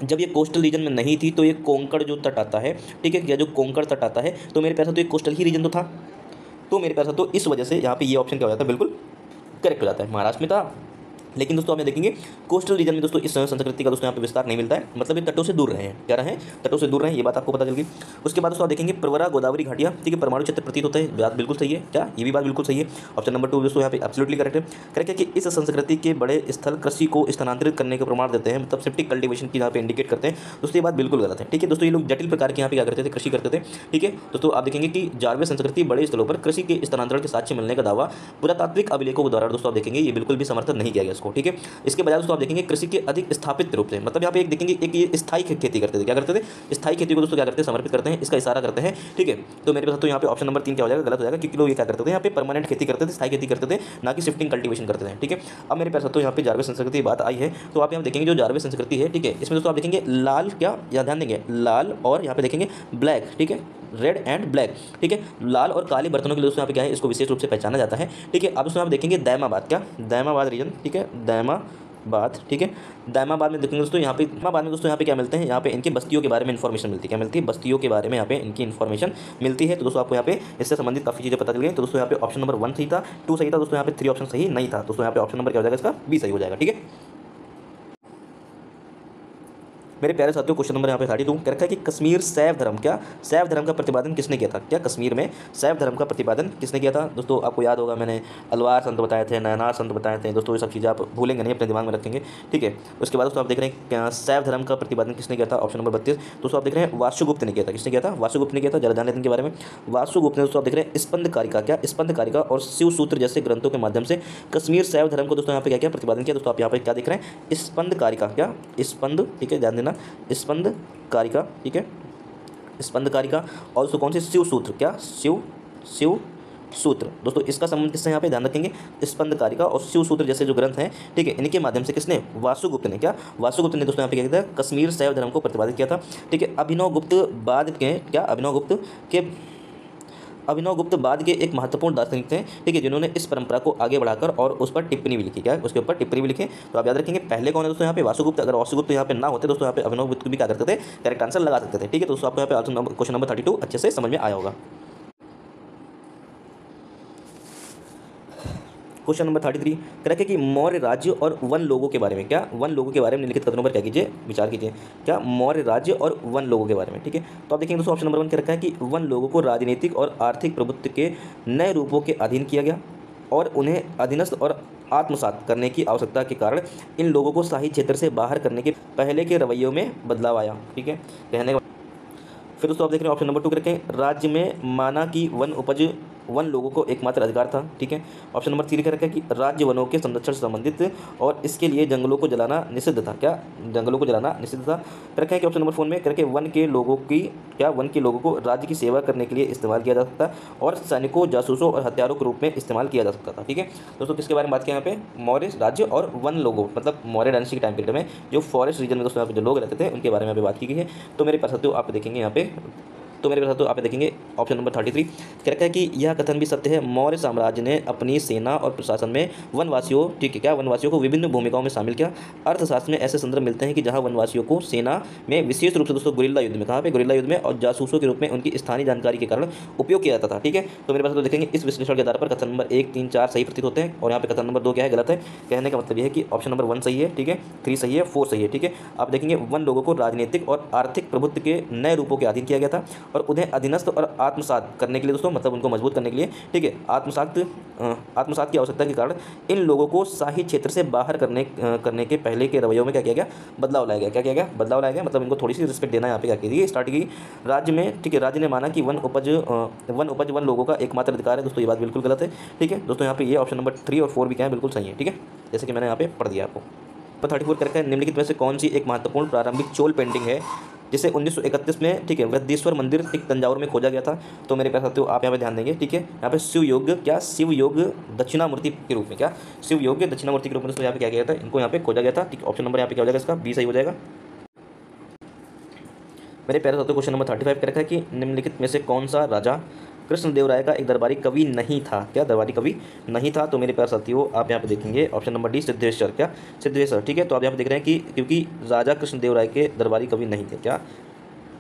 जब ये कोस्टल रीजन में नहीं थी तो ये कोंकण जो तट आता है, ठीक है, या जो कोंकण तट आता है, तो मेरे प्यारे साथियों ये कोस्टल ही रीजन तो था। तो मेरे प्यारे साथियों इस वजह से यहाँ पे ये ऑप्शन क्या हो जाता है, बिल्कुल करेक्ट हो जाता है। महाराष्ट्र में था, लेकिन दोस्तों आप देखेंगे कोस्टल रीजन में दोस्तों इस संस्कृति का दोस्तों यहाँ पे विस्तार नहीं मिलता है, मतलब ये तटों से दूर रहे हैं, क्या रहे हैं, तटों से दूर रहे हैं, ये बात आपको पता चल गई। उसके बाद दोस्तों आप देखेंगे प्रवरा गोदावरी घाटियां, ठीक है, परमाणु क्षेत्र प्रतीत होता है, बात बिल्कुल सही है। क्या, ये भी बात बिल्कुल सही है। ऑप्शन नंबर 2 दोस्तों यहाँ पे एब्सोल्युटली करेक्ट है। करेक्ट है कि इस संस्कृति के बड़े स्थल कृषि को स्थानांतरित करने के प्रमाण देते हैं, मतलब शिफ्टिंग कल्टीवेशन की यहाँ पे इंडिकेट करते हैं। दोस्तों ये बात बिल्कुल गलत है। ठीक है दोस्तों, ये लोग जटिल प्रकार के यहाँ पे क्या करते थे, कृषि करते थे। ठीक है दोस्तों, आप देखेंगे कि जारवे संस्कृति बड़े स्थलों पर कृषि के स्थानांतरण के साक्ष्य मिलने का दावा पुरातात्विक अभिलेखों के द्वारा दोस्तों आप देखेंगे ये बिल्कुल भी समर्थन नहीं किया गया इसको। ठीक है, इसके बजाय दोस्तों आप देखेंगे कृषि के अधिक स्थापित रूप से, मतलब यहाँ पे एक देखेंगे एक ये स्थायी खेती करते थे, क्या करते थे, स्थायी खेती को दोस्तों क्या करते हैं, समर्पित करते हैं, इसका इशारा करते हैं। ठीक है, तो मेरे पास तो यहाँ पे ऑप्शन नंबर 3 क्या हो जाएगा, गलत हो जाएगा, क्योंकि लोग ये क्या करते थे, यहाँ पे परमानेंट खेती करते थे, स्थायी खेती करते थे, ना कि शिफ्टिंग कल्टीवेशन करते थे। ठीक है, अब मेरे पास तो यहाँ पे जारवे संस्कृति की बात आई है, तो आप यहाँ देखेंगे जो जारवे संस्कृति है, ठीक है, इसमें दोस्तों आप देखेंगे लाल, क्या या ध्यान देंगे लाल, और यहाँ पे देखेंगे ब्लैक, ठीक है, रेड एंड ब्लैक। ठीक है, लाल और काले बर्तनों के लिए दोस्तों यहाँ पे क्या है, इसको विशेष रूप से पहचाना जाता है। ठीक है, अब दोस्तों आप देखेंगे दैमाबाद, क्या दैमाबाद रीजन, ठीक है, दैमाबाद, ठीक है, दैमाबाद में देखेंगे दोस्तों यहाँ पे, दैमाबाद में दोस्तों यहाँ पे क्या मिलते हैं, यहाँ पे इनकी बस्तियों के बारे में इन्फॉर्मेशन मिलती है। क्या मिलती है, बस्तियों के बारे में यहाँ पे इनकी इन्फॉर्मेशन मिलती है। तो दोस्तों आपको यहाँ पे इससे संबंधित काफ़ी चीज़ें पता चल गई। तो दोस्तों यहाँ पे ऑप्शन नंबर 1 सही था, 2 सही था दोस्तों, यहाँ पे 3 ऑप्शन सही नहीं था दोस्तों, यहाँ पे ऑप्शन नंबर क्या हो जाएगा इसका, बी सही हो जाएगा। ठीक है मेरे प्यारे साथियों, क्वेश्चन नंबर यहाँ पे 32 कह रखा है कि कश्मीर शैव धर्म, क्या शैव धर्म का प्रतिपादन किसने किया था। क्या कश्मीर में शैव धर्म का प्रतिपादन किसने किया था। दोस्तों आपको याद होगा, मैंने अलवार संत बताए थे, नयनार संत बताए थे दोस्तों, ये सब चीज़ें आप भूलेंगे नहीं, अपने दिमाग में रखेंगे। ठीक है, उसके बाद दोस्तों आप देख रहे हैं शैव धर्म का प्रतिपादन किसने किया था, ऑप्शन नंबर 32 दोस्तों आप देख रहे हैं वासुगुप्त ने किया था। किसने किया था, वासुगुप्त ने किया था, जरा जान लेते हैं इनके बारे में। वासुगुप्त ने दोस्तों आप देख रहे हैं स्पंद कारिका, क्या स्पंद कारिका और शिव सूत्र जैसे ग्रंथों के माध्यम से कश्मीर शैव धर्म को दोस्तों यहाँ पे क्या किया, प्रतिपादन किया। दोस्तों आप यहाँ पे क्या देख रहे हैं, स्पंद कारिका, क्या स्पंद, ठीक है ध्यान देना, स्पंद कारिका, ठीक है, स्पंद कारिका, और उसको कौन से, शिव सूत्र, क्या शिव सूत्र। दोस्तों इसका संबंध किससे यहाँ पे ध्यान रखेंगे, स्पंद कारिका और शिव सूत्र जैसे जो ग्रंथ हैं, ठीक है, इनके माध्यम से किसने, वासुगुप्त ने, क्या वासुगुप्त ने दोस्तों यहाँ पे क्या किया था, कश्मीर शैव धर्म को प्रतिपादित किया था। ठीक है, अभिनव गुप्त बाद के, क्या अभिनव गुप्त बाद के एक महत्वपूर्ण दार्शनिक थे, ठीक है, जिन्होंने इस परंपरा को आगे बढ़ाकर और उस पर टिप्पणी भी लिखी। क्या उसके ऊपर टिप्पणी भी लिखे। तो आप याद रखेंगे पहले कौन है दोस्तों यहाँ पे, वासुगुप्त। अगर वासुगुप्त यहाँ पे ना होते दोस्तों यहाँ पे अभिनव गुप्त भी क्या करते थे, करेक्ट आंसर लगा सकते थे। ठीक है, दोस्तों आपको यहाँ पे क्वेश्चन नंबर 32 अच्छे से समझ में आया होगा। क्वेश्चन नंबर 33 कह रखा है कि मौर्य राज्य और वन लोगों के बारे में, क्या वन लोगों के बारे में निम्नलिखित कथनों पर क्या कीजिए, विचार कीजिए। क्या मौर्य राज्य और वन लोगों के बारे में, ठीक है, तो आप देखेंगे दोस्तों ऑप्शन नंबर 1 कह रखा है कि वन लोगों को राजनीतिक और आर्थिक प्रभुत्व के नए रूपों के अधीन किया गया। और उन्हें अधीनस्थ और आत्मसात करने की आवश्यकता के कारण इन लोगों को शाही क्षेत्र से बाहर करने के पहले के रवैयों में बदलाव आया। ठीक है, कहने का फिर दोस्तों आप देख रहे हैं ऑप्शन नंबर 2 रखें, राज्य में माना कि वन उपज वन लोगों को एकमात्र अधिकार था। ठीक है, ऑप्शन नंबर 3 रखा है कि राज्य वनों के संरक्षण से संबंधित और इसके लिए जंगलों को जलाना निषिद्ध था। क्या जंगलों को जलाना निषिद्ध था। रखा है कि ऑप्शन नंबर 4 में करके वन के लोगों को राज्य की सेवा करने के लिए इस्तेमाल किया जा सकता और सैनिकों, जासूसों और हथियारों के रूप में इस्तेमाल किया जा सकता था। ठीक है दोस्तों, किसके बारे में बात किया यहाँ पे, मौर्य राज्य और वन लोगों, मतलब मौर्य डायनेस्टी के टाइम पीरियड में जो फॉरेस्ट रीजन में दोस्तों यहाँ पे जो लोग रहते थे उनके बारे में बात की गई है। तो मेरे पास आप देखेंगे यहाँ पे आप देखेंगे ऑप्शन नंबर 33 क्या रखा है कि यह कथन भी सत्य है, मौर्य साम्राज्य ने अपनी सेना और प्रशासन में वनवासियों, ठीक है क्या, वनवासियों को विभिन्न भूमिकाओं में शामिल किया। अर्थशास्त्र में ऐसे संदर्भ मिलते हैं कि जहां वनवासियों को सेना में विशेष रूप से दोस्तों गुरिल्ला युद्ध में, कहाँ पे गुरिल्ला युद्ध में, और जासूसों के रूप में उनकी स्थानीय जानकारी के कारण उपयोग किया जाता था। ठीक है, तो मेरे पास तो देखेंगे इस विश्लेषण के आधार पर कथन नंबर 1, 3, 4 सही प्रतीत होते हैं और यहाँ पे कथन नंबर 2 क्या है, गलत है। कहने का मतलब यह है कि ऑप्शन नंबर 1 सही है, ठीक है, 3 सही है, 4 सही है। ठीक है, आप देखेंगे वन लोगों को राजनीतिक और आर्थिक प्रभुत्व के नए रूपों के अधीन किया गया था और उन्हें अधीनस्थ और आत्मसात करने के लिए दोस्तों, मतलब उनको मजबूत करने के लिए, ठीक है, आत्मसात की आवश्यकता के कारण इन लोगों को शाही क्षेत्र से बाहर करने के पहले के रवैयों में क्या किया गया, बदलाव लाया गया। क्या किया गया, बदलाव लाया गया, मतलब इनको थोड़ी सी रिस्पेक्ट देना यहाँ पे क्या कीजिए स्टार्ट की राज्य में। ठीक है, राज्य ने माना कि वन उपज वन लोगों का एकमात्र अधिकार है। दोस्तों ये बात बिल्कुल गलत है। ठीक है दोस्तों, यहाँ पे ये ऑप्शन नंबर 3 और 4 भी क्या है, बिल्कुल सही है। ठीक है, जैसे कि मैंने यहाँ पे पढ़ दिया आपको। 34 कर रखा है, निम्नलिखित में से कौन सी एक महत्वपूर्ण प्रारंभिक चोल पेंटिंग है जिसे 1931 में, ठीक है, वृद्धेश्वर मंदिर, ठीक, तंजावुर में खोजा गया था। तो मेरे पास साथियों आप यहाँ पे ध्यान देंगे। ठीक है, यहाँ पे शिव योग दक्षिणामूर्ति के रूप में, क्या शिव योग दक्षिणामूर्ति के रूप में दोस्तों यहाँ पे क्या किया गया था, इनको यहाँ पे खोजा गया था। ठीक, ऑप्शन नंबर यहाँ पे क्या हो जाएगा, इसका बी सही हो जाएगा। मेरे प्यारे साथियों क्वेश्चन नंबर 35 कर रखा है कि निम्नलिखित में से कौन सा राजा कृष्णदेवराय का एक दरबारी कवि नहीं था। क्या दरबारी कवि नहीं था। तो मेरे प्यारे साथियों आप यहाँ पे देखेंगे ऑप्शन नंबर डी सिद्धेश्वर। क्या सिद्धेश्वर। ठीक है, तो आप यहाँ पे देख रहे हैं कि क्योंकि राजा कृष्णदेवराय के दरबारी कवि नहीं थे। क्या,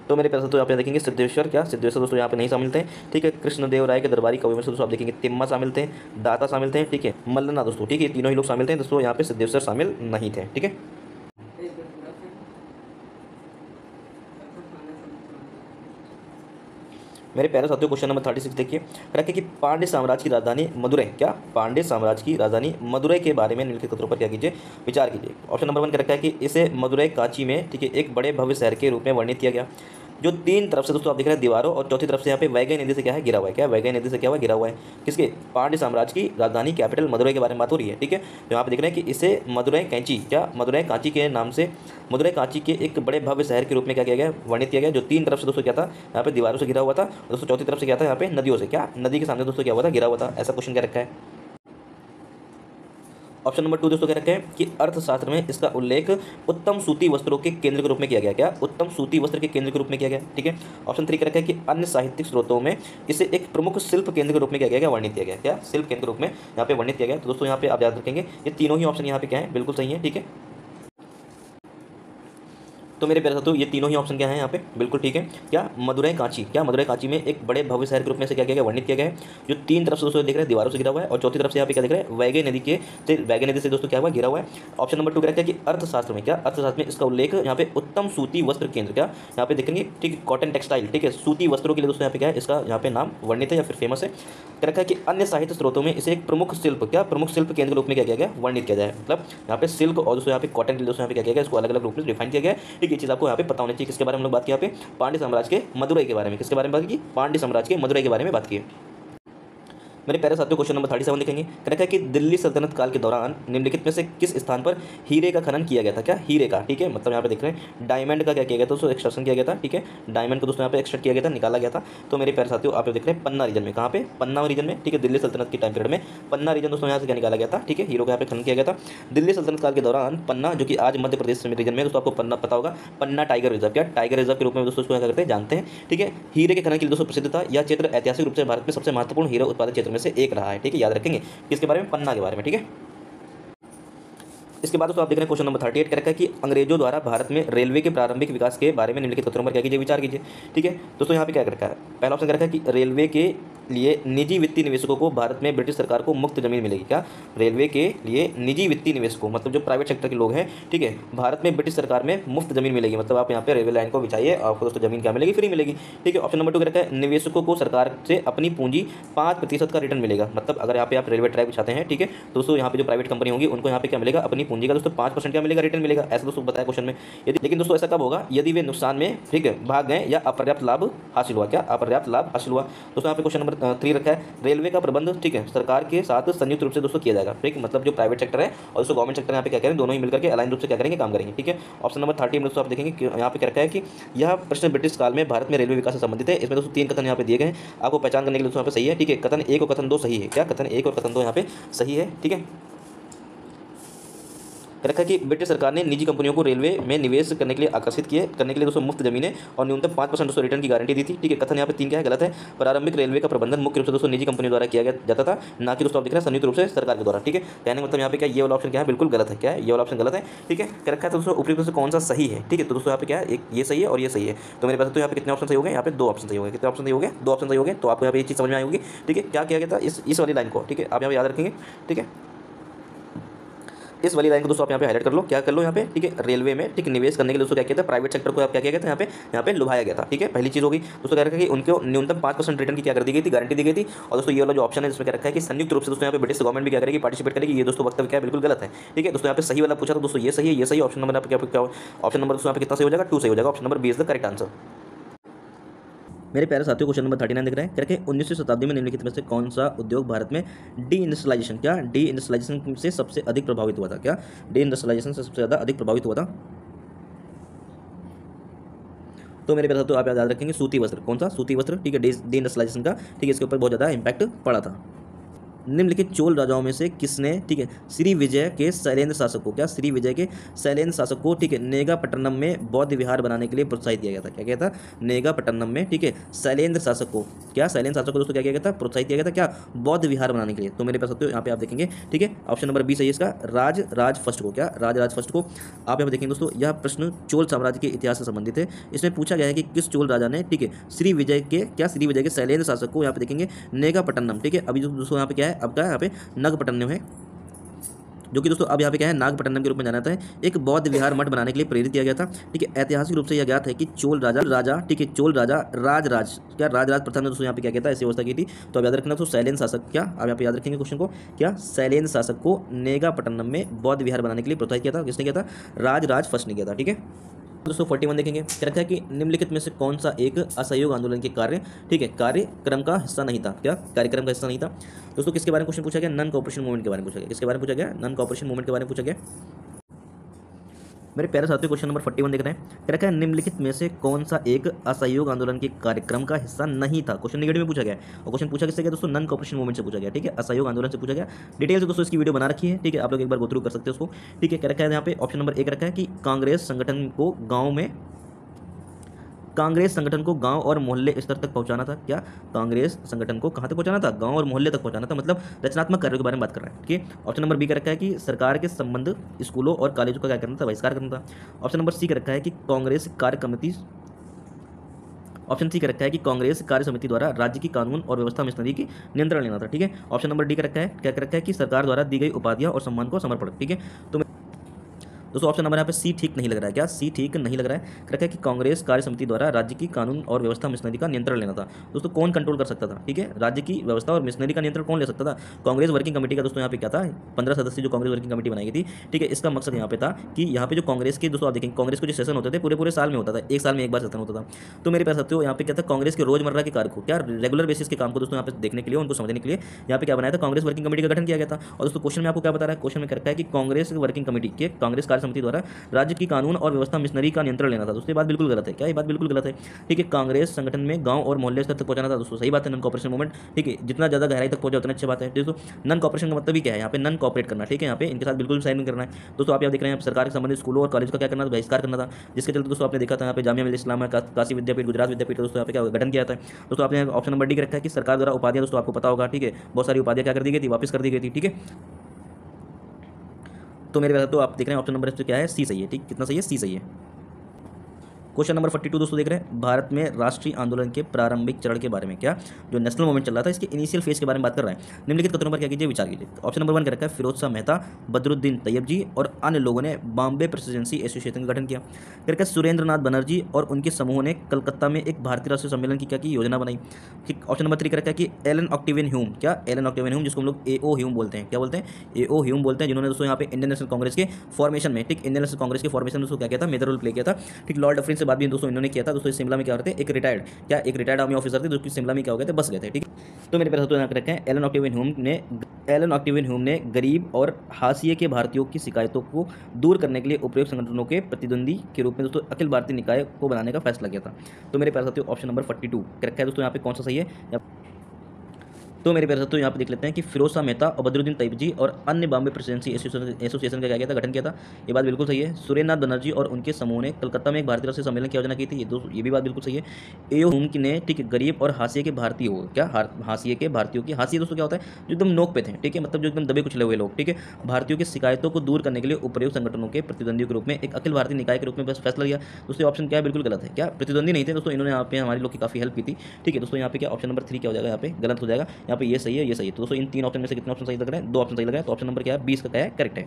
तो मेरे प्यारे साथियों यहाँ पे देखेंगे सिद्धेश्वर। क्या सिद्धेश्वर दोस्तों यहाँ पे नहीं शामिल थे। ठीक है, कृष्णदेवराय के दरबारी कवि में से दोस्तों आप देखेंगे तिम्मा शामिल थे, दाता शामिल थे, ठीक है, मल्लना दोस्तों, ठीक है, तीनों ही लोग शामिल थे दोस्तों, यहाँ पे सिद्धेश्वर शामिल नहीं थे। ठीक है, मेरे प्यारे साथियों क्वेश्चन नंबर 36 देखिए, रखे कि पांड्य साम्राज्य की राजधानी मदुरै, क्या पांड्य साम्राज्य की राजधानी मदुरै के बारे में निम्नलिखित कथनों पर क्या कीजिए, विचार कीजिए। ऑप्शन नंबर 1 का रखा है कि इसे मदुरै काची में, ठीक है, एक बड़े भव्य शहर के रूप में वर्णित किया गया जो 3 तरफ से दोस्तों आप देख रहे हैं दीवारों और चौथी तरफ से यहाँ पे वैगई नदी से क्या है, घिरा हुआ है। क्या वैगई नदी से क्या हुआ, घिरा हुआ है। किसके, पांड्य साम्राज्य की राजधानी कैपिटल मदुरै के बारे में बात हो रही है। ठीक है, तो यहाँ पे देख रहे हैं कि इसे मदुरै कैंची, क्या मदुरै कांची के नाम से, मदुरै कांची के एक बड़े भव्य शहर के रूप में क्या किया गया, वर्णित किया गया, जो 3 तरफ से दोस्तों क्या था, यहाँ पे दीवारों से घिरा हुआ था, दोस्तों चौथी तरफ से क्या था, यहाँ पे नदियों से, क्या नदी के सामने दोस्तों क्या हुआ था, घिरा हुआ था। ऐसा क्वेश्चन क्या रखा है। ऑप्शन नंबर 2 दोस्तों क्या रखे हैं कि अर्थशास्त्र में इसका उल्लेख उत्तम सूती वस्त्रों के केंद्र के रूप में किया गया। क्या उत्तम सूती वस्त्र के केंद्र के रूप में किया गया। ठीक है, ऑप्शन 3 का रखा है कि अन्य साहित्यिक स्रोतों में इसे एक प्रमुख शिल्प केंद्र के रूप में किया गया, वर्णित किया गया। क्या शिल्प केंद्र के रूप में यहाँ पे वर्णित किया गया। तो दोस्तों यहाँ पे आप याद रखेंगे ये तीनों ही ऑप्शन यहाँ पे क्या है, बिल्कुल सही है। ठीक है, तो मेरे प्यारे साथियों ये तीनों ही ऑप्शन क्या है यहाँ पे, बिल्कुल ठीक है। क्या मदुरै कांची, क्या मदुरै कांची में एक बड़े भव्य शहर के रूप में से क्या किया गया, वर्णित किया गया है, जो 3 तरफ से दोस्तों देख रहे हैं दीवारों से घिरा हुआ है और चौथी तरफ से यहाँ पे क्या देख रहे हैं, वैगई नदी से दोस्तों क्या हुआ, घिरा हुआ है। ऑप्शन नंबर 2 क्या है कि अर्थशास्त्र में, क्या अर्थशास्त्र में इसका उल्लेख यहाँ पे उत्तम सूती वस्त्र केंद्र, क्या यहाँ पे देखेंगे, ठीक है, कॉटन टेक्सटाइल, ठीक है, सूती वस्त्रों के लिए दोस्तों यहाँ पे क्या है, इसका यहाँ पे नाम वर्णित है या फिर फेमस है। क्या रखा है कि अन्य साहित्य स्रोतों में इसे एक प्रमुख शिल्प, क्या प्रमुख शिल्प केंद्र के रूप में क्या किया गया, वर्णित किया जाए। मतलब यहाँ पे सिल्क और दोस्तों यहाँ पे कॉटन के लिए दोस्तों यहाँ पे क्या किया गया, इसको अलग अलग रूप में डिफाइन किया गया है। ठीक है, ये चीज़ आपको यहाँ पे पता होनी चाहिए। किसके बारे में हम लोग बात की, यहाँ पे पांड्य साम्राज्य के मदुरै के बारे में, किसके बारे में बात की, पांड्य साम्राज्य के मदुरै के बारे में बात की। मेरे प्यारे साथियों क्वेश्चन नंबर 37 देखेंगे। कहता है कि दिल्ली सल्तनत काल के दौरान निम्नलिखित में से किस स्थान पर हीरे का खनन किया गया था। क्या हीरे का, ठीक है, मतलब यहाँ पे देख रहे हैं डायमंड का क्या किया गया था, दोस्तों एक्सट्रैक्शन किया गया था। ठीक है, डायमंड को दोस्तों यहाँ पे एक्सट्रैक्ट किया गया था, निकाला गया था। तो मेरे प्यारे साथियों आप देख रहे हैं पन्ना रीजन में, कहाँ पे, पन्ना रीजन में। ठीक है, दिल्ली सल्तनत के टाइम पीरियड में पन्ना रीजन दोस्तों यहाँ से क्या निकाला गया था। ठीक है, हीरो का यहाँ पे खनन किया गया था दिल्ली सल्तनत काल के दौरान। पन्ना जो कि आज मध्य प्रदेश रीजन में, दोस्तों आपको पन्ना पता होगा, पन्ना टाइगर रिजर्व, क्या टाइगर रिजर्व के रूप में दोस्तों इसको क्या करते हैं, जानते हैं। ठीक है, हीरे के खनन के लिए दोस्तों प्रसिद्ध था। यह क्षेत्र ऐतिहासिक रूप से भारत में सबसे महत्वपूर्ण हीरा उत्पादक क्षेत्र में से एक रहा है। ठीक है, याद रखेंगे किसके बारे में, पन्ना के बारे में। ठीक है, इसके बाद दोस्तों आप देख रहे हैं क्वेश्चन नंबर 38 का रखा है कि अंग्रेजों द्वारा भारत में रेलवे के प्रारंभिक विकास के बारे में निम्नलिखित तथ्यों पर क्या कीजिए, विचार कीजिए। ठीक है दोस्तों, यहाँ पे क्या रखा है, पहला ऑप्शन रखा है कि रेलवे के लिए निजी वित्तीय निवेशकों को भारत में ब्रिटिश सरकार को मुफ्त जमीन मिलेगी। क्या? रेलवे के लिए निजी वित्तीय निवेशकों मतलब जो प्राइवेट सेक्टर के लोग हैं, ठीक है, भारत में ब्रिटिश सरकार में मुफ्त जमीन मिलेगी। मतलब आप यहाँ पे रेलवे लाइन को बिछाइए, आपको दोस्तों जमीन क्या मिलेगी? फ्री मिलेगी। ठीक है। ऑप्शन नंबर 2 क्या रखा है? निवेशकों को सरकार से अपनी पूंजी 5% का रिटर्न मिलेगा। मतलब अगर यहाँ पे आप रेलवे ट्रैक बिछाते हैं, ठीक है, दोस्तों यहाँ पे जो प्राइवेट कंपनी होगी उनको यहाँ पे क्या मिलेगा? अपनी पूंजी का दोस्तों 5% क्या मिलेगा? रिटर्न मिलेगा। ऐसा दोस्तों बताया क्वेश्चन में। यदि लेकिन दोस्तों ऐसा कब होगा? यदि वे नुकसान में, ठीक है, भाग गए या अपर्याप्त लाभ हासिल हुआ। क्या? अपर्याप्त लाभ हासिल हुआ। दोस्तों यहाँ पे क्वेश्चन नंबर 3 रखा है, रेलवे का प्रबंध, ठीक है, सरकार के साथ संयुक्त रूप से दोस्तों किया जाएगा। ठीक, मतलब जो प्राइवेट सेक्टर है और दोस्तों गवर्नमेंट सेक्टर यहाँ पे क्या करेंगे? दोनों ही मिलकर के अलाइन रूप से क्या करेंगे? काम करेंगे। ठीक है। ऑप्शन नंबर 30 में दोस्तों आप देखेंगे कि यहाँ पे क्या रखा है कि यह प्रश्न ब्रिटिश काल में भारत में रेलवे विकास से संबंधित है। इसमें दोस्तों 3 कथन यहाँ पे दिए गए हैं, आपको पहचान करने के लिए दोस्तों यहाँ पे सही है। ठीक है। कथन 1 और कथन 2 सही है। क्या? कथन 1 और कथन 2 यहाँ पे सही है। ठीक है। रखा कि ब्रिटिश सरकार ने निजी कंपनियों को रेलवे में निवेश करने के लिए आकर्षित करने के लिए दोस्तों मुफ्त जमीनें और न्यूनतम 5% दोस्तों रिटर्न की गारंटी दी थी। ठीक है। कथन यहाँ पे 3 क्या है? गलत है। प्रारंभिक रेलवे का प्रबंधन मुख्य रूप से दोस्तों निजी कंपनियों द्वारा किया जाता था, ना कि दोस्तों आप देख रहे हैं संयुक्त रूप से सरकार के द्वारा। ठीक है। कहने का मतलब यहाँ पे क्या ये वाला ऑप्शन क्या है? बिल्कुल गलत है। क्या है? ये वाला ऑप्शन गलत है। ठीक है। क्या रखा है दोस्तों उपयुक्त से कौन सा सही है? ठीक है। तो दोस्तों यहाँ पे क्या है? एक ये सही है और ये सही है। तो मेरे पास तो यहाँ पे कितने ऑप्शन सही हो गए? यहाँ पे 2 ऑप्शन सही हो गए। कितने ऑप्शन सही हो गए? 2 ऑप्शन सही हो गए। तो आपको यहाँ पे ये चीज़ समझ में आई होगी। ठीक है। क्या किया गया था इस वाली लाइन को? ठीक है, आप यहाँ पे याद रखेंगे। ठीक है। इस वाली लाइन को दोस्तों आप यहाँ पे हाईलाइट कर लो। क्या कर लो यहाँ पे? ठीक है। रेलवे में, ठीक, निवेश करने के लिए दोस्तों क्या किया था? प्राइवेट सेक्टर को आप क्या किया गया था? यहाँ पे लुभाया गया था। ठीक है। पहली चीज़ होगी दोस्तों क्या रखा है कि उनको न्यूनतम 5% रिटर्न की क्या कर दी गई थी? गारंटी दी गई थी। और दोस्तों ये वाला जो ऑप्शन है जिसमें क्या रखा है कि संयुक्त रूप से दोस्तों यहाँ पे ब्रिटिश गवर्नमेंट भी क्या करेगी? पार्टिसिपेट करेगी। ये दोस्तों वक्तव्य क्या है? बिल्कुल गलत है। ठीक है। दोस्तों यहाँ पे सही वाला पूछा तो दोस्तों ये सही है, ये सही। ऑप्शन नंबर आपका क्या? ऑप्शन नंबर दोस्तों यहाँ पे कितना सही हो जाएगा? 2 सही हो जाएगा। Option number B is the correct answer. मेरे प्यारे साथियों क्वेश्चन नंबर 39 दिख रहा है। क्या 19वीं शताब्दी में निम्नलिखित में से कौन सा उद्योग भारत में डी इंडस्ट्रियलाइजेशन, क्या डी इंडस्ट्रियलाइजेशन से सबसे अधिक प्रभावित हुआ था? क्या डी इंडस्ट्रियलाइजेशन से सबसे ज़्यादा अधिक प्रभावित हुआ था? तो मेरे प्यारे साथियों आप याद रखेंगे सूती वस्त्र। कौन सा? सूती वस्त्र। ठीक है। डी इंडस्ट्रियलाइजेशन का, ठीक है, इसके ऊपर बहुत ज़्यादा इंपैक्ट पड़ा था। निम्नलिखित चोल राजाओं में से किसने, ठीक है, श्री विजय के शैलेंद्र शासक को, क्या श्री विजय के शैलेंद्र शासक को, ठीक है, नेगापट्टनम में बौद्ध विहार बनाने के लिए प्रोत्साहित किया गया था? क्या किया था? नेगापट्टनम में, ठीक है, शैलेंद्र शासक को, क्या शैलेंद्र शासक को दोस्तों क्या किया गया था? प्रोत्साहित किया गया था। क्या? बौद्ध विहार बनाने के लिए। तो मेरे पास यहाँ पे आप देखेंगे, ठीक है, ऑप्शन नंबर बी सही है इसका, राज फर्स्ट को। क्या? राज फर्स्ट को। आप यहाँ पे देखेंगे दोस्तों, यह प्रश्न चोल साम्राज्य के इतिहास से संबंधित है। इसमें पूछा गया है कि किस चोल राजा ने, ठीक है, श्री विजय के शैलेंद्र शासक को, यहाँ पे देखेंगे नेगापट्टनम, ठीक है, अभी जो दोस्तों यहाँ पे क्या है, अब क्या है यहाँ पे नागपट्टनम है, जो कि दोस्तों अब यहाँ पे क्या है? नागपट्टनम के रूप में जाना जाता है। एक बौद्ध विहार मठ बनाने के लिए प्रेरित किया गया था। ठीक है। ऐतिहासिक रूप से यह ज्ञात है कि चोल राजा, ठीक है, चोल राजा राजराज प्रथम ने दोस्तों यहाँ पे क्या किया था? ऐसी व्यवस्था की थी। तो अब याद रखना, तो शैलेंद्र शासक, क्या आप यहाँ पे याद रखेंगे क्वेश्चन को, क्या शैलेंद्र शासक को नेगापट्टनम में बौद्ध विहार बनाने के लिए प्रोत्साहित किया था? किसने किया था? राजराज फर्स्ट ने किया था। ठीक है। दोस्तों 41 देखेंगे। क्या रखा है कि निम्नलिखित में से कौन सा एक असहयोग आंदोलन के कार्य, ठीक है, कार्यक्रम का हिस्सा नहीं था? क्या? कार्यक्रम का हिस्सा नहीं था। दोस्तों किसके बारे में क्वेश्चन पूछा गया? नॉन कोऑपरेशन मूवमेंट के बारे में पूछा गया। किसके बारे में पूछा गया? नॉन कोऑपरेशन मूवमेंट के बारे में पूछा गया। मेरे प्यारे साथियों क्वेश्चन नंबर 41 देख रहे हैं। क्या रखा है? निम्नलिखित में से कौन सा एक असहयोग आंदोलन के कार्यक्रम का हिस्सा नहीं था? क्वेश्चन नेगेटिव में पूछा गया और क्वेश्चन पूछा किससे गया दोस्तों? नॉन कोऑपरेशन मूवमेंट से पूछा गया। ठीक है। असहयोग आंदोलन से पूछा गया। डिटेल से दोस्तों इसकी वीडियो बना रखी है। ठीक है। आप लोग एक बार गो थ्रू कर सकते हो उसको। ठीक है। क्या रखा है यहाँ पे? ऑप्शन नंबर 1 रखा है कि कांग्रेस संगठन को गांव और मोहल्ले स्तर तक पहुंचाना था। क्या? कांग्रेस संगठन को कहां तक पहुंचाना था? गांव और मोहल्ले तक पहुंचाना था। मतलब रचनात्मक कार्यों के बारे में बात कर रहा है। ठीक है। ऑप्शन नंबर बी का रखा है कि सरकार के संबंध स्कूलों और कॉलेजों का क्या करना था? बहिष्कार करना था। ऑप्शन नंबर सी का रखा है कि कांग्रेस कार्य समिति द्वारा राज्य की कानून और व्यवस्था मिशनरी की नियंत्रण लेना था। ठीक है। ऑप्शन नंबर डी का रखा है, क्या रखा है कि सरकार द्वारा दी गई उपाधियां और सम्मान को समर्पण। ठीक है। तो दोस्तों ऑप्शन नंबर यहाँ पे सी ठीक नहीं लग रहा है। क्या? सी ठीक नहीं लग रहा है। रखा है कि कांग्रेस कार्य समिति द्वारा राज्य की कानून और व्यवस्था मिशनरी का नियंत्रण लेना था। दोस्तों कौन कंट्रोल कर सकता था? ठीक है। राज्य की व्यवस्था और मिशनरी का नियंत्रण कौन ले सकता था? कांग्रेस वर्किंग कमेटी का दोस्तों यहाँ पे क्या था? 15 सदस्य जो कांग्रेस वर्किंग कमेटी बनाई गई थी। ठीक है। इसका मकसद यहाँ पे था कि यहाँ पे जो कांग्रेस के दोस्तों आप देखेंगे, कांग्रेस के जो सेशन होते थे पूरे साल में होता था, एक साल में एक बार सेशन होता था। तो मेरे पास सकते हो यहाँ पे क्या था? कांग्रेस के रोजमर्रा के कार्य को, क्या रेगुलर बेसिस के काम को दोस्तों यहाँ पे देखने के लिए, उनको समझने के लिए यहाँ पे क्या बनाया था? कांग्रेस वर्किंग कमेटी का गठन किया गया था। और दोस्तों क्वेश्चन में आपको क्या बता रहा है? क्वेश्चन में रखा है कि कांग्रेस वर्किंग कमेटी के कांग्रेस कार्य समिति द्वारा राज्य की कानून और व्यवस्था मिशनरी का नियंत्रण लेना था। दोस्तों ये बात बिल्कुल गलत है। क्या? ये बात बिल्कुल गलत है। ठीक है। कांग्रेस संगठन में गांव और मोहल्ले स्तर तक पहुंचाना था। दोस्तों सही बात है, नॉन कोऑपरेशन मूवमेंट। ठीक है। जितना ज़्यादा गहराई तक पहुंचे उतना अच्छी बात है। दोस्तों नॉन कोऑपरेशन का मतलब ही क्या है? यहाँ पे नॉन कोऑपरेट करना। ठीक है। यहाँ पे इनके साथ बिल्कुल साइन करना है। दोस्तों आप यहाँ देख रहे हैं सरकार के संबंधित स्कूलों और कॉलेज का क्या करना था? बहिष्कार करना था। जिसके चलते दोस्तों आपने देखा था यहाँ पे जामिया मिलिया इस्लामिया, काशी विद्यापीठ, गुजरात विद्यापीठ दोस्तों यहाँ पे क्या गठन किया था। दोस्तों आपने ऑप्शन नंबर डी रखा है कि सरकार द्वारा उपाधियां, दोस्तों आपको पता होगा। ठीक है। बहुत सारी उपाधियां क्या कर दी गई थी? वापस कर दी गई थी। ठीक है। तो मेरे पास तो आप देख रहे हैं ऑप्शन नंबर क्या है? सी सही है। ठीक। कितना सही है? सी सही है। क्वेश्चन नंबर 42 दोस्तों देख रहे हैं, भारत में राष्ट्रीय आंदोलन के प्रारंभिक चरण के बारे में, क्या जो नेशनल मूवमेंट चल रहा था इसके इनिशियल फेज के बारे में बात कर रहा है। निम्नलिखित कथनों पर क्या कीजिए, विचार कीजिए। ऑप्शन नंबर 1 क्या रखा है, फिरोज शाह मेहता, बदरुद्दीन तैयब जी और अन्य लोगों ने बॉम्बे प्रेसिडेंसी एसोसिएशन का गठन किया। क्या रखा है, सुरेंद्र नाथ बनर्जी और उनके समूह ने कलकत्ता में एक भारतीय राष्ट्रीय सम्मेलन की क्या की योजना बनाई। ठीक, ऑप्शन नंबर 3 क्या रखा है कि एलन ऑक्टेवियन ह्यूम, क्या एलन ऑक्टेवियन ह्यूम जिसको हम लोग एओ ह्यूम बोलते हैं, क्या बोलते हैं, एओ ह्यूम बोलते हैं, जिन्होंने दोस्तों यहाँ पे इंडियन नेशनल कांग्रेस के फॉर्मेशन में, ठीक, इंडियन नेशनल कांग्रेस के फॉर्मेशन में दोस्तों क्या किया था, मेजर रोल प्ले किया था। ठीक, लॉर्ड डफरिन से बात भी दोस्तों इन्होंने किया था। दोस्तों शिमला में क्या करते हैं, एक रिटायर्ड आर्मी ऑफिसर थे जो कि शिमला में क्या हो गए थे, बस गए थे। ठीक, तो मेरे पास यहाँ पे रखे हैं एलन ऑक्टेवियन ह्यूम ने गरीब और हाशिए के भारतीयों की शिकायतों को दूर करने के लिए उपयुक्त संगठनों के प्रतिद्वंदी के रूप में दोस्तों अखिल भारतीय निकाय को बनाने का फैसला किया था। तो मेरे पास ऑप्शन नंबर 42 रखा है दोस्तों, यहाँ पे कौन सा सही है। तो मेरे प्यारे दोस्तों यहाँ पे देख लेते हैं कि फिरोज शाह मेहता और बदरुद्दीन तैयब जी और अन्य बॉम्बे प्रेसिडेंसी एसोसिएशन का क्या किया था, गठन किया था। ये बात बिल्कुल सही है। सुरेंद्र नाथ बनर्जी और उनके समूह ने कलकत्ता में एक भारतीय राष्ट्रीय सम्मेलन की योजना की थी। ये भी बात बिल्कुल सही है। एओ ह्यूम ने, ठीक, गरीब और हाशिए के भारतीयों, क्या हाशिए के भारतीयों की, हाशिए दोस्तों क्या होता है, जो एकदम नोक पे थे, ठीक है, मतलब जो एकदम दबे कुचले हुए लोग, ठीक है, भारतीयों की शिकायतों को दूर करने के लिए उपयुक्त संगठनों के प्रतिद्वंदियों के रूप में एक अखिल भारतीय निकाय के रूप में बस फैसला लिया। दोस्तों ऑप्शन क्या है, बिल्कुल गलत है। क्या प्रतिद्वंदी नहीं थे दोस्तों, इन्होंने यहाँ पे हमारे लोग की काफी हेल्प की थी। ठीक है दोस्तों, यहाँ पे क्या ऑप्शन नंबर 3 क्या हो जाएगा, यहाँ पे गलत हो जाएगा। यहाँ पे ये सही है, ये सही है। तो दोस्तों इन 3 ऑप्शन में से कितने ऑप्शन सही लग रहे हैं, 2 ऑप्शन सही लग रहे हैं। तो ऑप्शन नंबर क्या है, 20 का क्या है, करेक्ट है।